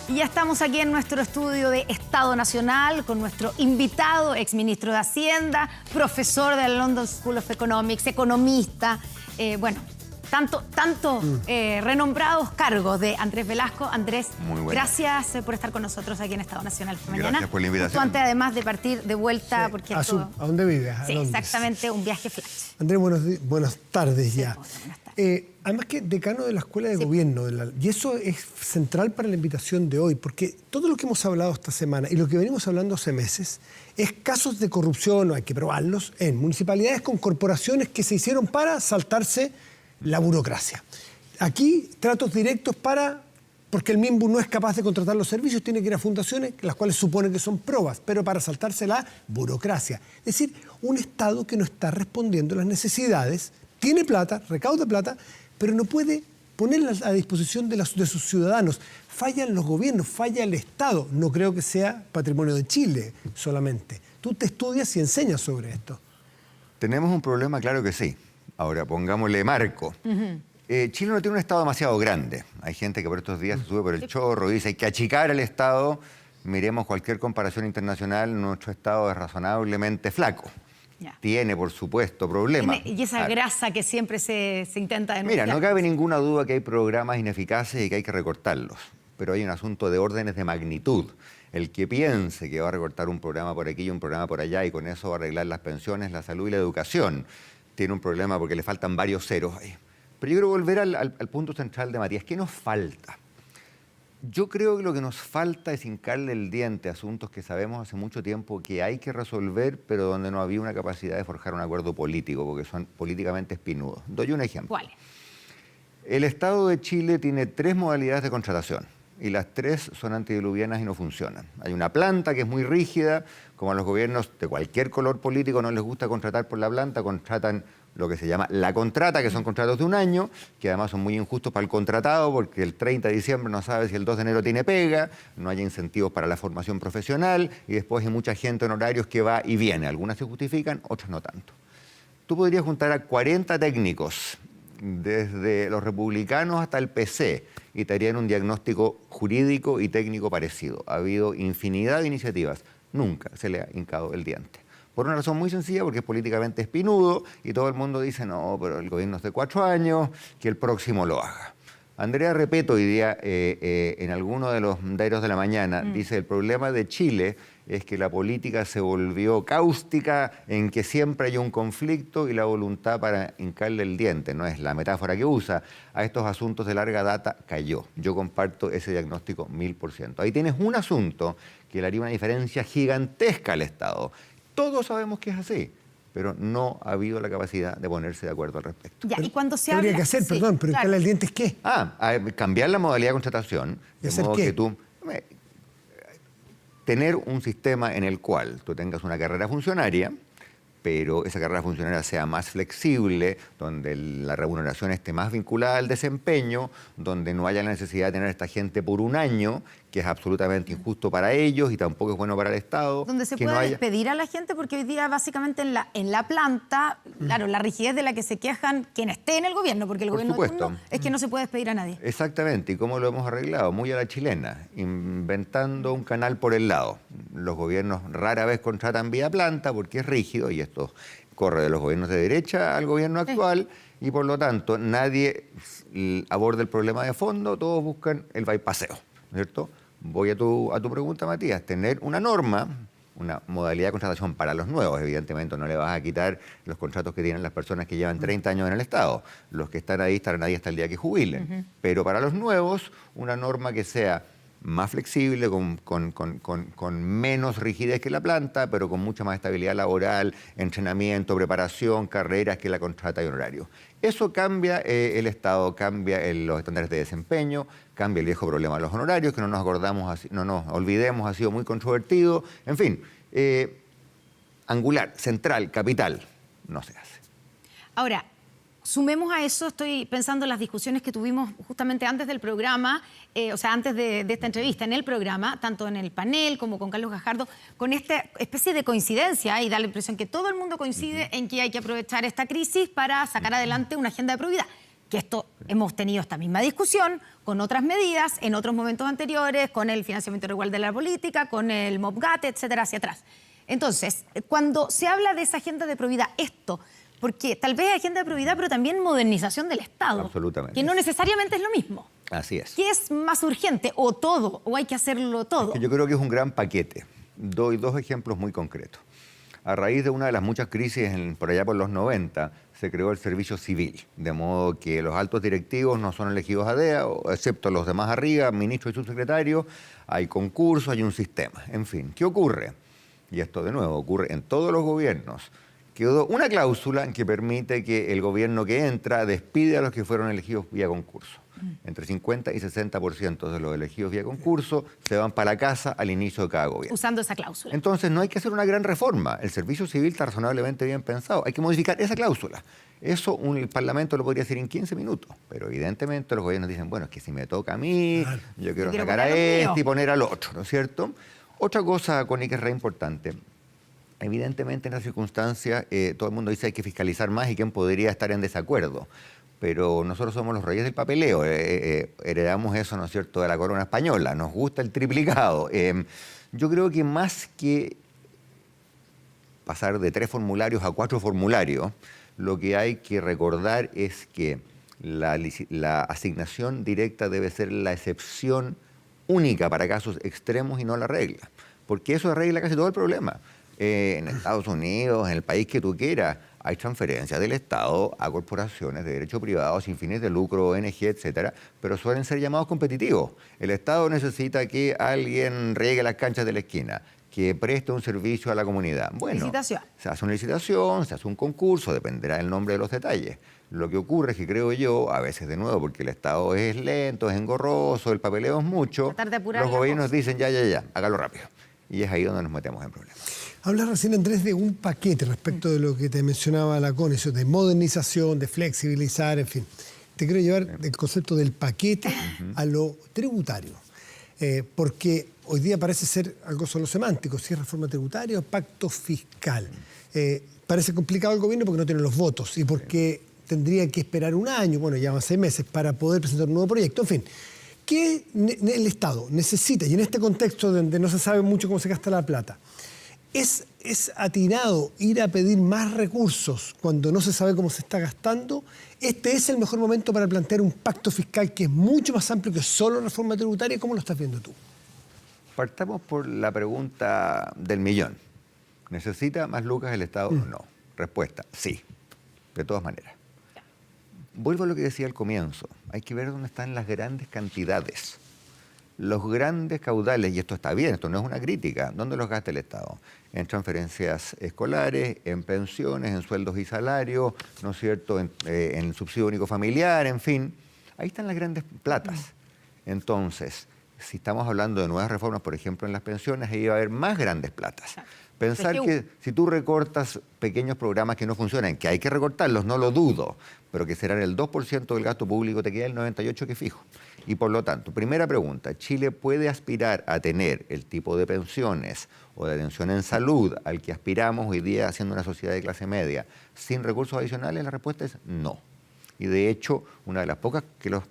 Y ya estamos aquí en nuestro estudio de Estado Nacional con nuestro invitado, exministro de Hacienda, profesor de la London School of Economics, economista. Tanto renombrados cargos de Andrés Velasco. Andrés, gracias por estar con nosotros aquí en Estado Nacional esta mañana. Gracias por la invitación. Justo antes, además de partir de vuelta, porque ¿A dónde vives? Sí, exactamente, un viaje flash. Andrés, buenas tardes ya. Buenas tardes. Además que decano de la Escuela de Gobierno, y eso es central para la invitación de hoy, porque todo lo que hemos hablado esta semana y lo que venimos hablando hace meses es casos de corrupción, hay que probarlos, en municipalidades con corporaciones que se hicieron para saltarse la burocracia. Aquí, tratos directos porque el MIMBU no es capaz de contratar los servicios, tiene que ir a fundaciones, las cuales supone que son probas, pero para saltarse la burocracia. Es decir, un Estado que no está respondiendo a las necesidades, tiene plata, recauda plata, pero no puede ponerla a disposición de sus ciudadanos. Fallan los gobiernos, falla el Estado. No creo que sea patrimonio de Chile solamente. Tú te estudias y enseñas sobre esto. Tenemos un problema, claro que sí. Ahora, pongámosle marco. Chile no tiene un Estado demasiado grande. Hay gente que por estos días se sube por el chorro y dice hay que achicar al Estado. Miremos cualquier comparación internacional, nuestro Estado es razonablemente flaco. Tiene, por supuesto, problemas. Y esa grasa que siempre se intenta denunciar. Mira, no cabe ninguna duda que hay programas ineficaces y que hay que recortarlos. Pero hay un asunto de órdenes de magnitud. El que piense que va a recortar un programa por aquí y un programa por allá y con eso va a arreglar las pensiones, la salud y la educación, tiene un problema porque le faltan varios ceros ahí. Pero yo quiero volver al punto central de Matías. ¿Qué nos falta? Yo creo que lo que nos falta es hincarle el diente a asuntos que sabemos hace mucho tiempo que hay que resolver, pero donde no había una capacidad de forjar un acuerdo político, porque son políticamente espinudos. Doy un ejemplo. ¿Cuál? El Estado de Chile tiene 3 modalidades de contratación y las 3 son antediluvianas y no funcionan. Hay una planta que es muy rígida, como a los gobiernos de cualquier color político no les gusta contratar por la planta, contratan lo que se llama la contrata, que son contratos de un año, que además son muy injustos para el contratado porque el 30 de diciembre no sabe si el 2 de enero tiene pega, no hay incentivos para la formación profesional y después hay mucha gente en horarios que va y viene. Algunas se justifican, otras no tanto. Tú podrías juntar a 40 técnicos, desde los republicanos hasta el PC, y te harían un diagnóstico jurídico y técnico parecido. Ha habido infinidad de iniciativas, nunca se le ha hincado el diente. Por una razón muy sencilla, porque es políticamente espinudo y todo el mundo dice, no, pero el gobierno es de 4 años, que el próximo lo haga. Andrea Repeto hoy día, en alguno de los diarios de la mañana, dice, el problema de Chile es que la política se volvió cáustica, en que siempre hay un conflicto y la voluntad para hincarle el diente, no es la metáfora que usa, a estos asuntos de larga data cayó. Yo comparto ese diagnóstico 1000%. Ahí tienes un asunto que le haría una diferencia gigantesca al Estado. Todos sabemos que es así, pero no ha habido la capacidad de ponerse de acuerdo al respecto. Ya, y cuando se habla... habría que hacer, perdón, pero hincarle el diente es ¿qué? Cambiar la modalidad de contratación. ¿Y hacer qué? Tener un sistema en el cual tú tengas una carrera funcionaria, pero esa carrera funcionaria sea más flexible, donde la remuneración esté más vinculada al desempeño, donde no haya la necesidad de tener a esta gente por un año, que es absolutamente injusto para ellos y tampoco es bueno para el Estado. Donde se que puede no haya... despedir a la gente, porque hoy día básicamente en la planta, claro, la rigidez de la que se quejan quien esté en el gobierno, porque el Por gobierno de supuesto. turno es que no se puede despedir a nadie. Exactamente, ¿y cómo lo hemos arreglado? Muy a la chilena, inventando un canal por el lado. Los gobiernos rara vez contratan vía planta porque es rígido y esto corre de los gobiernos de derecha al gobierno actual y por lo tanto nadie aborda el problema de fondo, todos buscan el bypasseo, ¿cierto? Voy a tu pregunta, Matías, tener una norma, una modalidad de contratación para los nuevos, evidentemente no le vas a quitar los contratos que tienen las personas que llevan 30 años en el Estado, los que están ahí estarán ahí hasta el día que jubilen, pero para los nuevos una norma que sea más flexible, con menos rigidez que la planta, pero con mucha más estabilidad laboral, entrenamiento, preparación, carreras que la contrata y honorario. Eso cambia el Estado, cambia los estándares de desempeño, cambia el viejo problema de los honorarios, que no nos olvidemos, ha sido muy controvertido. En fin, angular, central, capital, no se hace. Ahora, sumemos a eso, estoy pensando en las discusiones que tuvimos justamente antes del programa, o sea, antes de esta entrevista en el programa, tanto en el panel como con Carlos Gajardo, con esta especie de coincidencia y da la impresión que todo el mundo coincide en que hay que aprovechar esta crisis para sacar adelante una agenda de probidad. Que esto hemos tenido esta misma discusión con otras medidas en otros momentos anteriores, con el financiamiento irregular de la política, con el MOPGAT, etcétera, hacia atrás. Entonces, cuando se habla de esa agenda de probidad, esto... Porque tal vez hay agenda de probidad, pero también modernización del Estado. Absolutamente. Que no necesariamente es lo mismo. Así es. ¿Qué es más urgente? ¿O todo? ¿O hay que hacerlo todo? Es que yo creo que es un gran paquete. Doy dos ejemplos muy concretos. A raíz de una de las muchas crisis por allá por los 90, se creó el servicio civil, de modo que los altos directivos no son elegidos a DEA, excepto los demás arriba, ministros y subsecretarios, hay concursos, hay un sistema. En fin, ¿qué ocurre? Y esto de nuevo ocurre en todos los gobiernos. Quedó una cláusula que permite que el gobierno que entra despide a los que fueron elegidos vía concurso. Entre 50 y 60% de los elegidos vía concurso se van para la casa al inicio de cada gobierno. Usando esa cláusula. Entonces no hay que hacer una gran reforma. El servicio civil está razonablemente bien pensado. Hay que modificar esa cláusula. Eso el Parlamento lo podría hacer en 15 minutos. Pero evidentemente los gobiernos dicen, bueno, es que si me toca a mí, yo quiero sacar a este y poner al otro, ¿no es cierto? Otra cosa, Connie, que es re importante. Evidentemente, en las circunstancias, todo el mundo dice que hay que fiscalizar más y quién podría estar en desacuerdo. Pero nosotros somos los reyes del papeleo, heredamos eso, ¿no es cierto?, de la corona española, nos gusta el triplicado. Yo creo que más que pasar de 3 formularios a 4 formularios, lo que hay que recordar es que la asignación directa debe ser la excepción única para casos extremos y no la regla, porque eso arregla casi todo el problema. En Estados Unidos, en el país que tú quieras, hay transferencias del Estado a corporaciones de derecho privado sin fines de lucro, ONG, etcétera, pero suelen ser llamados competitivos. El Estado necesita que alguien riegue las canchas de la esquina, que preste un servicio a la comunidad. Bueno, licitación. Se hace una licitación, se hace un concurso, dependerá del nombre de los detalles. Lo que ocurre es que creo yo, a veces de nuevo, porque el Estado es lento, es engorroso, el papeleo es mucho, los gobiernos dicen ya, hágalo rápido. Y es ahí donde nos metemos en problemas. Hablas recién, Andrés, de un paquete respecto de lo que te mencionaba la CONE, eso de modernización, de flexibilizar, en fin. Te quiero llevar el concepto del paquete a lo tributario, porque hoy día parece ser algo solo semántico, si es reforma tributaria o pacto fiscal. Parece complicado el gobierno porque no tiene los votos y porque tendría que esperar un año, bueno, ya van 6 meses, para poder presentar un nuevo proyecto, en fin. ¿Qué el Estado necesita? Y en este contexto donde no se sabe mucho cómo se gasta la plata, ¿es atinado ir a pedir más recursos cuando no se sabe cómo se está gastando? ¿Este es el mejor momento para plantear un pacto fiscal que es mucho más amplio que solo reforma tributaria? ¿Cómo lo estás viendo tú? Partamos por la pregunta del millón. ¿Necesita más lucas el Estado o no? Respuesta, sí, de todas maneras. Vuelvo a lo que decía al comienzo. Hay que ver dónde están las grandes cantidades. Los grandes caudales, y esto está bien, esto no es una crítica, ¿dónde los gasta el Estado? En transferencias escolares, en pensiones, en sueldos y salarios, ¿no es cierto?, en subsidio único familiar, en fin. Ahí están las grandes platas. Entonces, si estamos hablando de nuevas reformas, por ejemplo, en las pensiones, ahí va a haber más grandes platas. Pensar que si tú recortas pequeños programas que no funcionan, que hay que recortarlos, no lo dudo, pero que serán el 2% del gasto público, te queda el 98% que fijo. Y por lo tanto, primera pregunta, ¿Chile puede aspirar a tener el tipo de pensiones o de atención en salud al que aspiramos hoy día siendo una sociedad de clase media sin recursos adicionales? La respuesta es no. Y de hecho, una de las pocas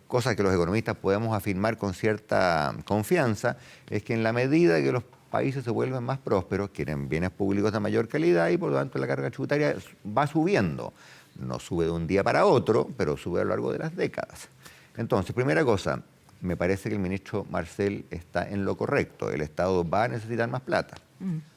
cosas que los economistas podemos afirmar con cierta confianza es que en la medida que los países se vuelven más prósperos, quieren bienes públicos de mayor calidad y por lo tanto la carga tributaria va subiendo. No sube de un día para otro, pero sube a lo largo de las décadas. Entonces, primera cosa, me parece que el ministro Marcel está en lo correcto. El Estado va a necesitar más plata.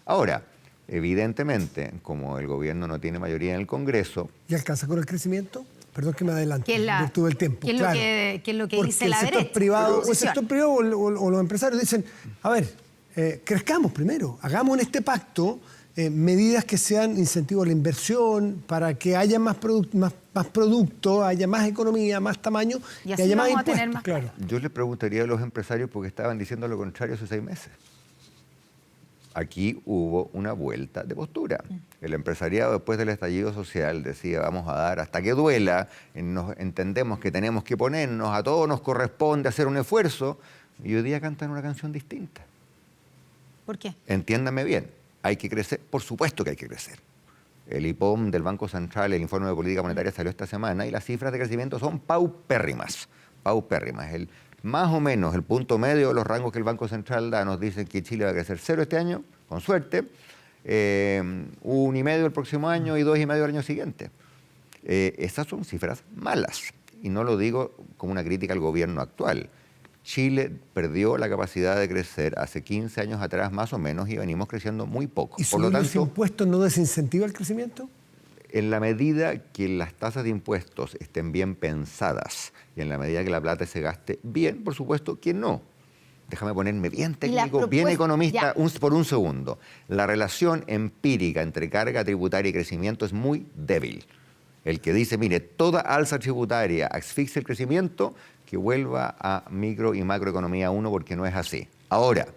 Ahora, evidentemente, como el gobierno no tiene mayoría en el Congreso... ¿Y alcanza con el crecimiento? Perdón que me adelante, virtud del tiempo. ¿Qué es lo que dice la derecha? El sector privado o los empresarios dicen, a ver, crezcamos primero, hagamos en este pacto medidas que sean incentivos a la inversión, para que haya más producto, haya más economía, más tamaño y haya más impuestos. Claro. Yo le preguntaría a los empresarios porque estaban diciendo lo contrario hace 6 meses. Aquí hubo una vuelta de postura. El empresariado después del estallido social decía vamos a dar hasta que duela, entendemos que tenemos que ponernos, a todos nos corresponde hacer un esfuerzo, y hoy día cantan una canción distinta. ¿Por qué? Entiéndame bien, hay que crecer, por supuesto que hay que crecer. El IPOM del Banco Central, el informe de política monetaria salió esta semana y las cifras de crecimiento son paupérrimas. Más o menos el punto medio de los rangos que el Banco Central da nos dicen que Chile va a crecer 0 este año, con suerte, 1,5 el próximo año y 2,5 el año siguiente. Esas son cifras malas y no lo digo como una crítica al gobierno actual. Chile perdió la capacidad de crecer hace 15 años atrás más o menos y venimos creciendo muy poco. ¿Y subir los impuestos no desincentiva el crecimiento? En la medida que las tasas de impuestos estén bien pensadas y en la medida que la plata se gaste bien, por supuesto que no. Déjame ponerme bien técnico, bien economista por un segundo. La relación empírica entre carga tributaria y crecimiento es muy débil. El que dice, mire, toda alza tributaria asfixia el crecimiento, que vuelva a micro y macroeconomía 1 porque no es así. Ahora,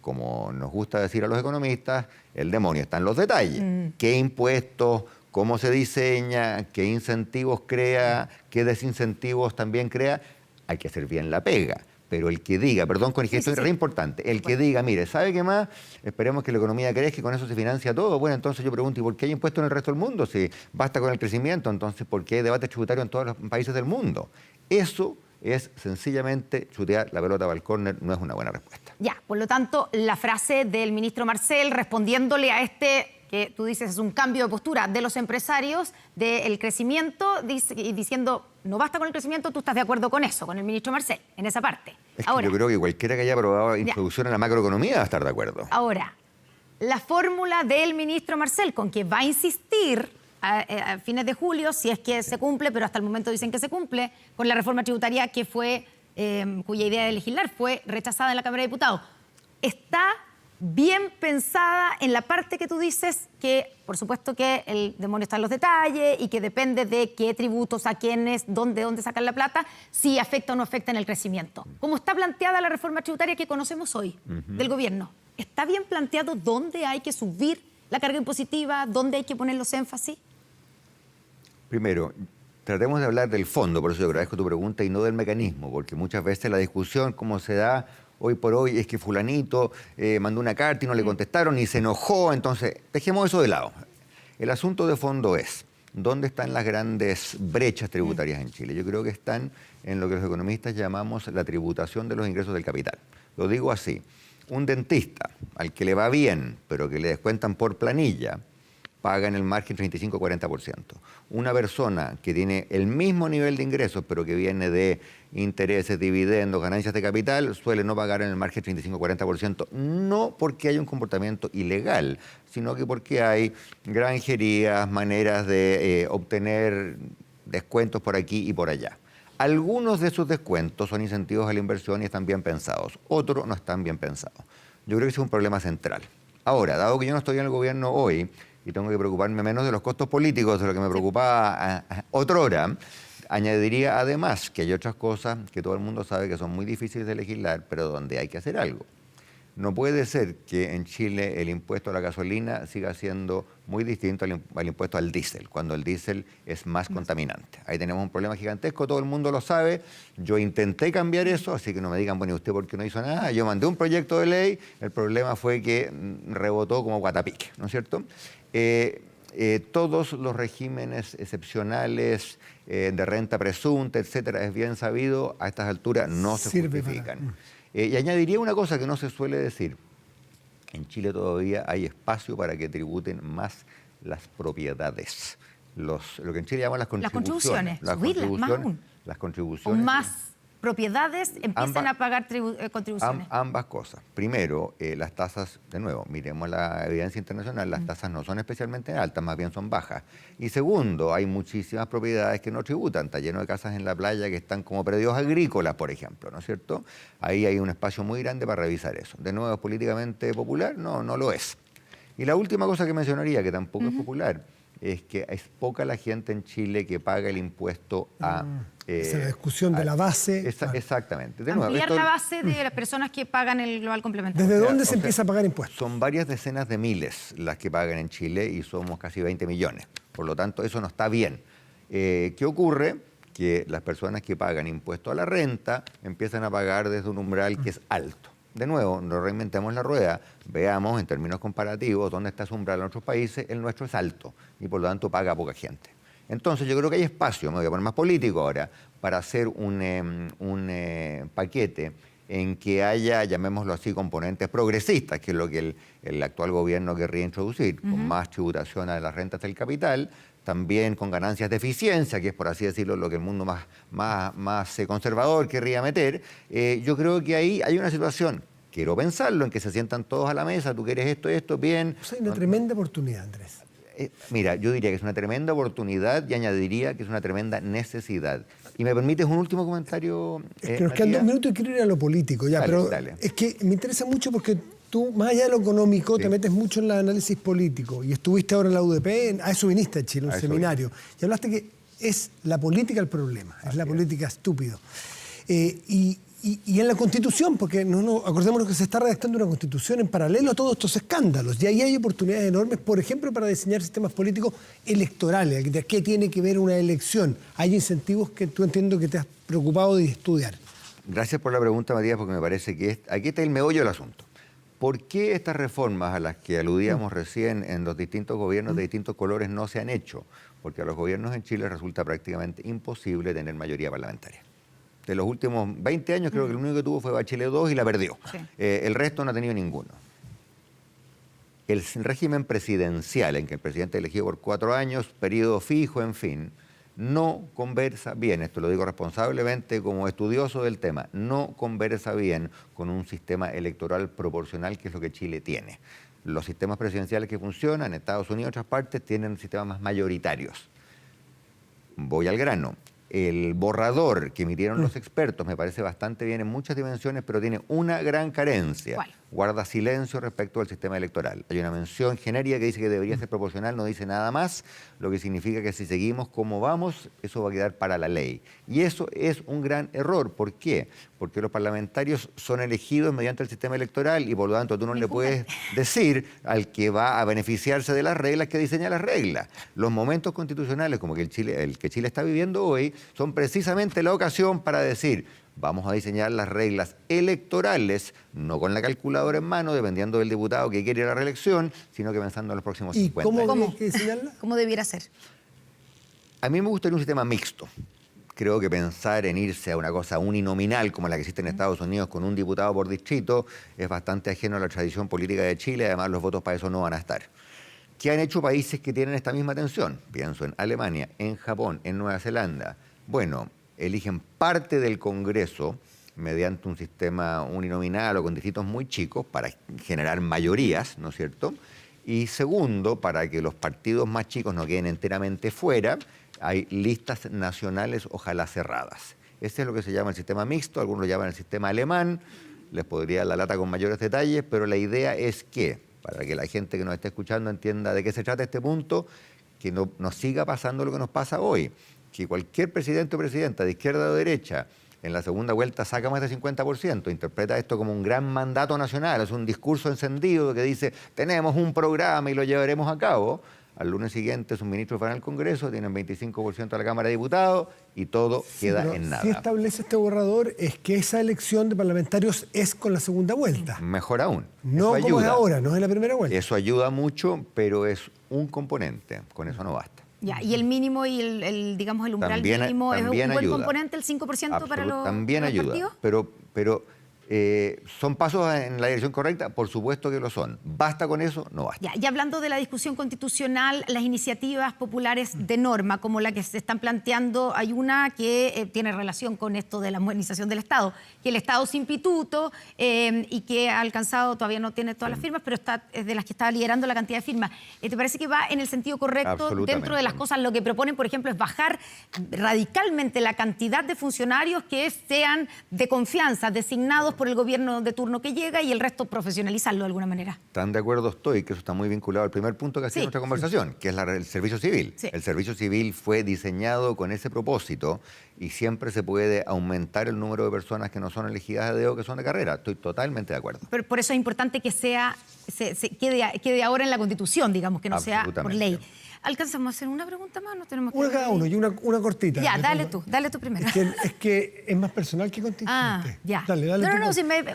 como nos gusta decir a los economistas, el demonio está en los detalles. ¿Qué impuestos? ¿Cómo se diseña? ¿Qué incentivos crea? ¿Qué desincentivos también crea? Hay que hacer bien la pega. Pero el que diga, perdón, con esto es re importante, el que diga, mire, ¿sabe qué más? Esperemos que la economía crezca y con eso se financia todo. Bueno, entonces yo pregunto, ¿y por qué hay impuestos en el resto del mundo? Si basta con el crecimiento, entonces ¿por qué hay debate tributario en todos los países del mundo? Eso es sencillamente chutear la pelota para el córner, no es una buena respuesta. Ya, por lo tanto, la frase del ministro Marcel respondiéndole a que tú dices es un cambio de postura de los empresarios, del crecimiento, diciendo no basta con el crecimiento, tú estás de acuerdo con eso, con el ministro Marcel, en esa parte. Ahora, yo creo que cualquiera que haya aprobado introducción en la macroeconomía va a estar de acuerdo. Ahora, la fórmula del ministro Marcel con que va a insistir a fines de julio, si es que se cumple, pero hasta el momento dicen que se cumple, con la reforma tributaria que fue, cuya idea de legislar fue rechazada en la Cámara de Diputados. Está bien pensada en la parte que tú dices que, por supuesto que el demonio está en los detalles y que depende de qué tributos, a quiénes, dónde sacan la plata, si afecta o no afecta en el crecimiento. Como está planteada la reforma tributaria que conocemos hoy del gobierno, ¿está bien planteado dónde hay que subir la carga impositiva, dónde hay que poner los énfasis? Primero, tratemos de hablar del fondo, por eso yo agradezco tu pregunta, y no del mecanismo, porque muchas veces la discusión, como se da hoy por hoy, es que fulanito mandó una carta y no le contestaron y se enojó, entonces dejemos eso de lado. El asunto de fondo es, ¿dónde están las grandes brechas tributarias en Chile? Yo creo que están en lo que los economistas llamamos la tributación de los ingresos del capital. Lo digo así, un dentista al que le va bien, pero que le descuentan por planilla, paga en el margen 35-40%. Una persona que tiene el mismo nivel de ingresos, pero que viene de intereses, dividendos, ganancias de capital, suele no pagar en el margen 35-40%, no porque haya un comportamiento ilegal, sino que porque hay granjerías, maneras de obtener descuentos por aquí y por allá. Algunos de esos descuentos son incentivos a la inversión y están bien pensados, otros no están bien pensados. Yo creo que ese es un problema central. Ahora, dado que yo no estoy en el gobierno hoy, y tengo que preocuparme menos de los costos políticos, de lo que me preocupaba otrora, añadiría además que hay otras cosas que todo el mundo sabe que son muy difíciles de legislar, pero donde hay que hacer algo. No puede ser que en Chile el impuesto a la gasolina siga siendo muy distinto al impuesto al diésel, cuando el diésel es más contaminante. Ahí tenemos un problema gigantesco, todo el mundo lo sabe. Yo intenté cambiar eso, así que no me digan, bueno, ¿y usted por qué no hizo nada? Yo mandé un proyecto de ley, el problema fue que rebotó como guatapique, ¿no es cierto? Todos los regímenes excepcionales de renta presunta, etcétera, es bien sabido, a estas alturas no se justifican. Y añadiría una cosa que no se suele decir. En Chile todavía hay espacio para que tributen más las propiedades. Lo que en Chile llaman las contribuciones. Subirlas, más aún. Las contribuciones. O más propiedades empiezan a pagar contribuciones. Ambas cosas. Primero, las tasas, de nuevo, miremos la evidencia internacional, las tasas no son especialmente altas, más bien son bajas. Y segundo, hay muchísimas propiedades que no tributan. Está lleno de casas en la playa que están como predios agrícolas, por ejemplo, ¿no es cierto? Ahí hay un espacio muy grande para revisar eso. De nuevo, ¿es políticamente popular? No, no lo es. Y la última cosa que mencionaría, que tampoco es popular, es que es poca la gente en Chile que paga el impuesto a... esa discusión de la base. Exactamente. De Ampliar la base de las personas que pagan el global complementario. ¿Desde dónde se empieza a pagar impuestos? Son varias decenas de miles las que pagan en Chile y somos casi 20 millones. Por lo tanto, eso no está bien. ¿Qué ocurre? Que las personas que pagan impuesto a la renta empiezan a pagar desde un umbral que es alto. De nuevo, no reinventemos la rueda, veamos en términos comparativos dónde está ese umbral en otros países, el nuestro es alto y por lo tanto paga poca gente. Entonces yo creo que hay espacio, me voy a poner más político ahora, para hacer un paquete en que haya, llamémoslo así, componentes progresistas, que es lo que el actual gobierno querría introducir, con más tributación a las rentas del capital, también con ganancias de eficiencia, que es por así decirlo lo que el mundo más conservador querría meter. Yo creo que ahí hay una situación, quiero pensarlo, en que se sientan todos a la mesa, tú quieres esto, bien. Hay una tremenda oportunidad, Andrés. Mira, yo diría que es una tremenda oportunidad y añadiría que es una tremenda necesidad. ¿Y me permites un último comentario? Es que nos quedan 2 minutos y quiero ir a lo político ya, pero es que me interesa mucho porque tú, más allá de lo económico, te metes mucho en el análisis político y estuviste ahora en la UDP, a eso viniste a Chile, un seminario, y hablaste que es la política el problema, es la política estúpido. Y en la Constitución, porque acordémonos que se está redactando una Constitución en paralelo a todos estos escándalos, y ahí hay oportunidades enormes, por ejemplo, para diseñar sistemas políticos electorales. ¿Qué tiene que ver una elección? Hay incentivos que tú entiendo que te has preocupado de estudiar. Gracias por la pregunta, Matías, porque me parece que aquí está el meollo del asunto. ¿Por qué estas reformas a las que aludíamos recién en los distintos gobiernos de distintos colores no se han hecho? Porque a los gobiernos en Chile resulta prácticamente imposible tener mayoría parlamentaria. De los últimos 20 años, creo que el único que tuvo fue Bachelet 2 y la perdió. Sí. El resto no ha tenido ninguno. El régimen presidencial, en que el presidente es elegido por 4 años, periodo fijo, en fin, no conversa bien, esto lo digo responsablemente como estudioso del tema, no conversa bien con un sistema electoral proporcional, que es lo que Chile tiene. Los sistemas presidenciales que funcionan en Estados Unidos y otras partes tienen sistemas más mayoritarios. Voy al grano. El borrador que emitieron los expertos me parece bastante bien en muchas dimensiones, pero tiene una gran carencia. ¿Cuál? Guarda silencio respecto al sistema electoral. Hay una mención genérica que dice que debería ser proporcional, no dice nada más, lo que significa que si seguimos como vamos, eso va a quedar para la ley. Y eso es un gran error. ¿Por qué? Porque los parlamentarios son elegidos mediante el sistema electoral y por lo tanto tú no le puedes decir al que va a beneficiarse de las reglas que diseña las reglas. Los momentos constitucionales, como el que Chile está viviendo hoy, son precisamente la ocasión para decir: vamos a diseñar las reglas electorales, no con la calculadora en mano, dependiendo del diputado que quiere ir a la reelección, sino que pensando en los próximos 50 años. ¿Cómo hay que diseñarla? ¿Cómo debiera ser? A mí me gustaría un sistema mixto. Creo que pensar en irse a una cosa uninominal como la que existe en Estados Unidos con un diputado por distrito es bastante ajeno a la tradición política de Chile, además los votos para eso no van a estar. ¿Qué han hecho países que tienen esta misma tensión? Pienso en Alemania, en Japón, en Nueva Zelanda. Bueno, eligen parte del Congreso mediante un sistema uninominal o con distritos muy chicos para generar mayorías, ¿no es cierto? Y segundo, para que los partidos más chicos no queden enteramente fuera, hay listas nacionales, ojalá cerradas. Ese es lo que se llama el sistema mixto, algunos lo llaman el sistema alemán, les podría dar la lata con mayores detalles, pero la idea es que, para que la gente que nos esté escuchando entienda de qué se trata este punto, que no nos siga pasando lo que nos pasa hoy, que cualquier presidente o presidenta de izquierda o derecha En la segunda vuelta saca más del 50%, interpreta esto como un gran mandato nacional, es un discurso encendido que dice tenemos un programa y lo llevaremos a cabo. Al lunes siguiente sus ministros van al Congreso, tienen 25% de la Cámara de Diputados y todo queda en nada. Si establece este borrador es que esa elección de parlamentarios es con la segunda vuelta. Mejor aún. No como es ahora, no es la primera vuelta. Eso ayuda mucho, pero es un componente, con eso no basta. Ya, y el mínimo y digamos el umbral mínimo es un buen componente, el 5% para los también para los ayuda, partidos. pero ¿son pasos en la dirección correcta? Por supuesto que lo son. ¿Basta con eso? No basta. Ya, y hablando de la discusión constitucional, las iniciativas populares de norma, como la que se están planteando, hay una que tiene relación con esto de la modernización del Estado, que el Estado sin pituto y que ha alcanzado, todavía no tiene todas las firmas, pero es de las que está liderando la cantidad de firmas. ¿Te parece que va en el sentido correcto? Dentro de las cosas, lo que proponen, por ejemplo, es bajar radicalmente la cantidad de funcionarios que sean de confianza, designados por el gobierno de turno que llega y el resto profesionalizarlo de alguna manera. Tan de acuerdo estoy, que eso está muy vinculado al primer punto que hacía nuestra conversación, que es el servicio civil. Sí. El servicio civil fue diseñado con ese propósito y siempre se puede aumentar el número de personas que no son elegidas a dedo, que son de carrera. Estoy totalmente de acuerdo. Pero por eso es importante que se quede ahora en la Constitución, digamos, que no sea por ley. ¿Alcanzamos a hacer una pregunta más? No tenemos que... Una cada uno y una cortita. Ya, dale tú primero. Es que es más personal que contingente. Ya. Dale No,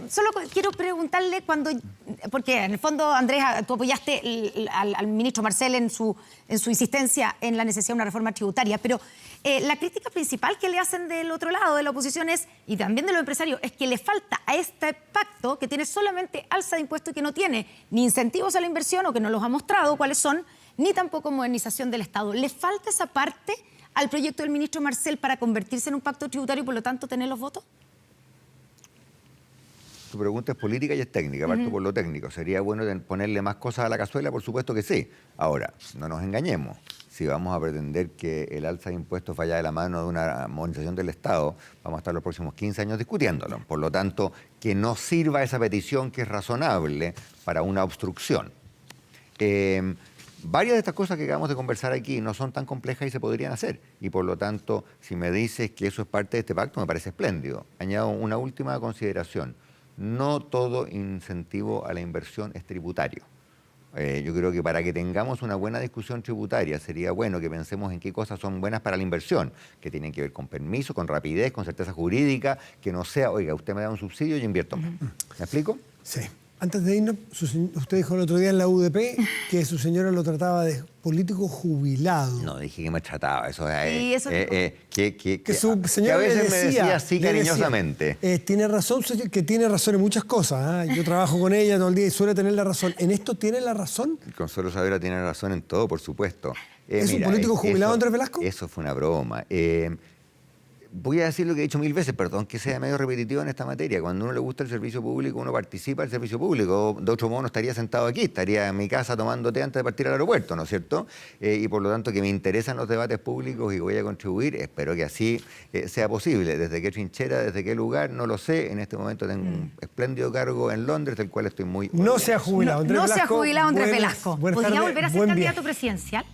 solo quiero preguntarle porque en el fondo, Andrés, tú apoyaste al ministro Marcel en su insistencia en la necesidad de una reforma tributaria, pero la crítica principal que le hacen del otro lado, de la oposición, y también de los empresarios, es que le falta a este pacto, que tiene solamente alza de impuestos y que no tiene ni incentivos a la inversión, o que no los ha mostrado cuáles son, ni tampoco modernización del Estado. ¿Le falta esa parte al proyecto del ministro Marcel para convertirse en un pacto tributario y por lo tanto tener los votos? Tu pregunta es política y es técnica, parto por lo técnico. ¿Sería bueno ponerle más cosas a la cazuela? Por supuesto que sí. Ahora, no nos engañemos. Si vamos a pretender que el alza de impuestos vaya de la mano de una modernización del Estado, vamos a estar los próximos 15 años discutiéndolo. Por lo tanto, que no sirva esa petición que es razonable para una obstrucción. Varias de estas cosas que acabamos de conversar aquí no son tan complejas y se podrían hacer. Y por lo tanto, si me dices que eso es parte de este pacto, me parece espléndido. Añado una última consideración. No todo incentivo a la inversión es tributario. Yo creo que para que tengamos una buena discusión tributaria sería bueno que pensemos en qué cosas son buenas para la inversión, que tienen que ver con permiso, con rapidez, con certeza jurídica, que no sea, oiga, usted me da un subsidio y yo invierto más. ¿Me explico? Sí. Antes de irnos, usted dijo el otro día en la UDP que su señora lo trataba de político jubilado. No, dije que me trataba, eso es... Sí, eso que su señora que a veces le decía, me decía así cariñosamente. Tiene razón, que tiene razón en muchas cosas. Yo trabajo con ella todo el día y suele tener la razón. ¿En esto tiene la razón? Consuelo Saavedra tiene razón en todo, por supuesto. ¿Es un político jubilado, Andrés Velasco? Eso fue una broma. Voy a decir lo que he dicho 1000 veces, perdón que sea medio repetitivo en esta materia. Cuando a uno le gusta el servicio público, uno participa del servicio público. De otro modo no estaría sentado aquí, estaría en mi casa tomando té antes de partir al aeropuerto, ¿no es cierto? Y por lo tanto que me interesan los debates públicos y voy a contribuir, espero que así sea posible. ¿Desde qué trinchera, desde qué lugar? No lo sé. En este momento tengo un espléndido cargo en Londres, del cual estoy muy... No se ha jubilado, Andrés Velasco. No se ha jubilado Andrés Velasco. ¿Podría volver a ser candidato presidencial?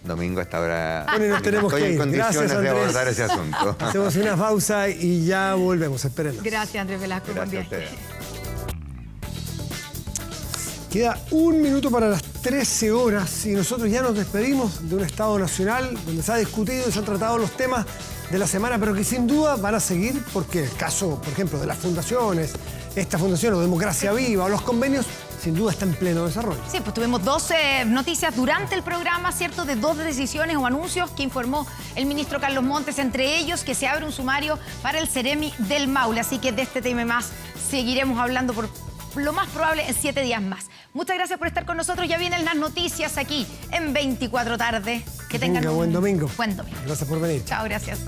Domingo, hasta ahora bueno, nos tenemos estoy que ir. en condiciones Gracias, de Andrés. abordar ese asunto. Hacemos una pausa y ya volvemos. Espérenos. Gracias, Andrés Velasco. Buen viaje. Queda un minuto para las 13 horas y nosotros ya nos despedimos de un Estado Nacional donde se ha discutido y se han tratado los temas de la semana, pero que sin duda van a seguir porque el caso, por ejemplo, de las fundaciones, esta fundación o Democracia Viva o los convenios, sin duda está en pleno desarrollo. Sí, pues tuvimos 12 noticias durante el programa, ¿cierto?, de 2 decisiones o anuncios que informó el ministro Carlos Montes, entre ellos que se abre un sumario para el Ceremi del Maule. Así que de este tema y más seguiremos hablando por lo más probable en 7 días más. Muchas gracias por estar con nosotros. Ya vienen las noticias aquí en 24 tarde. Que tengan un buen domingo. Buen domingo. Gracias por venir. Chao, gracias.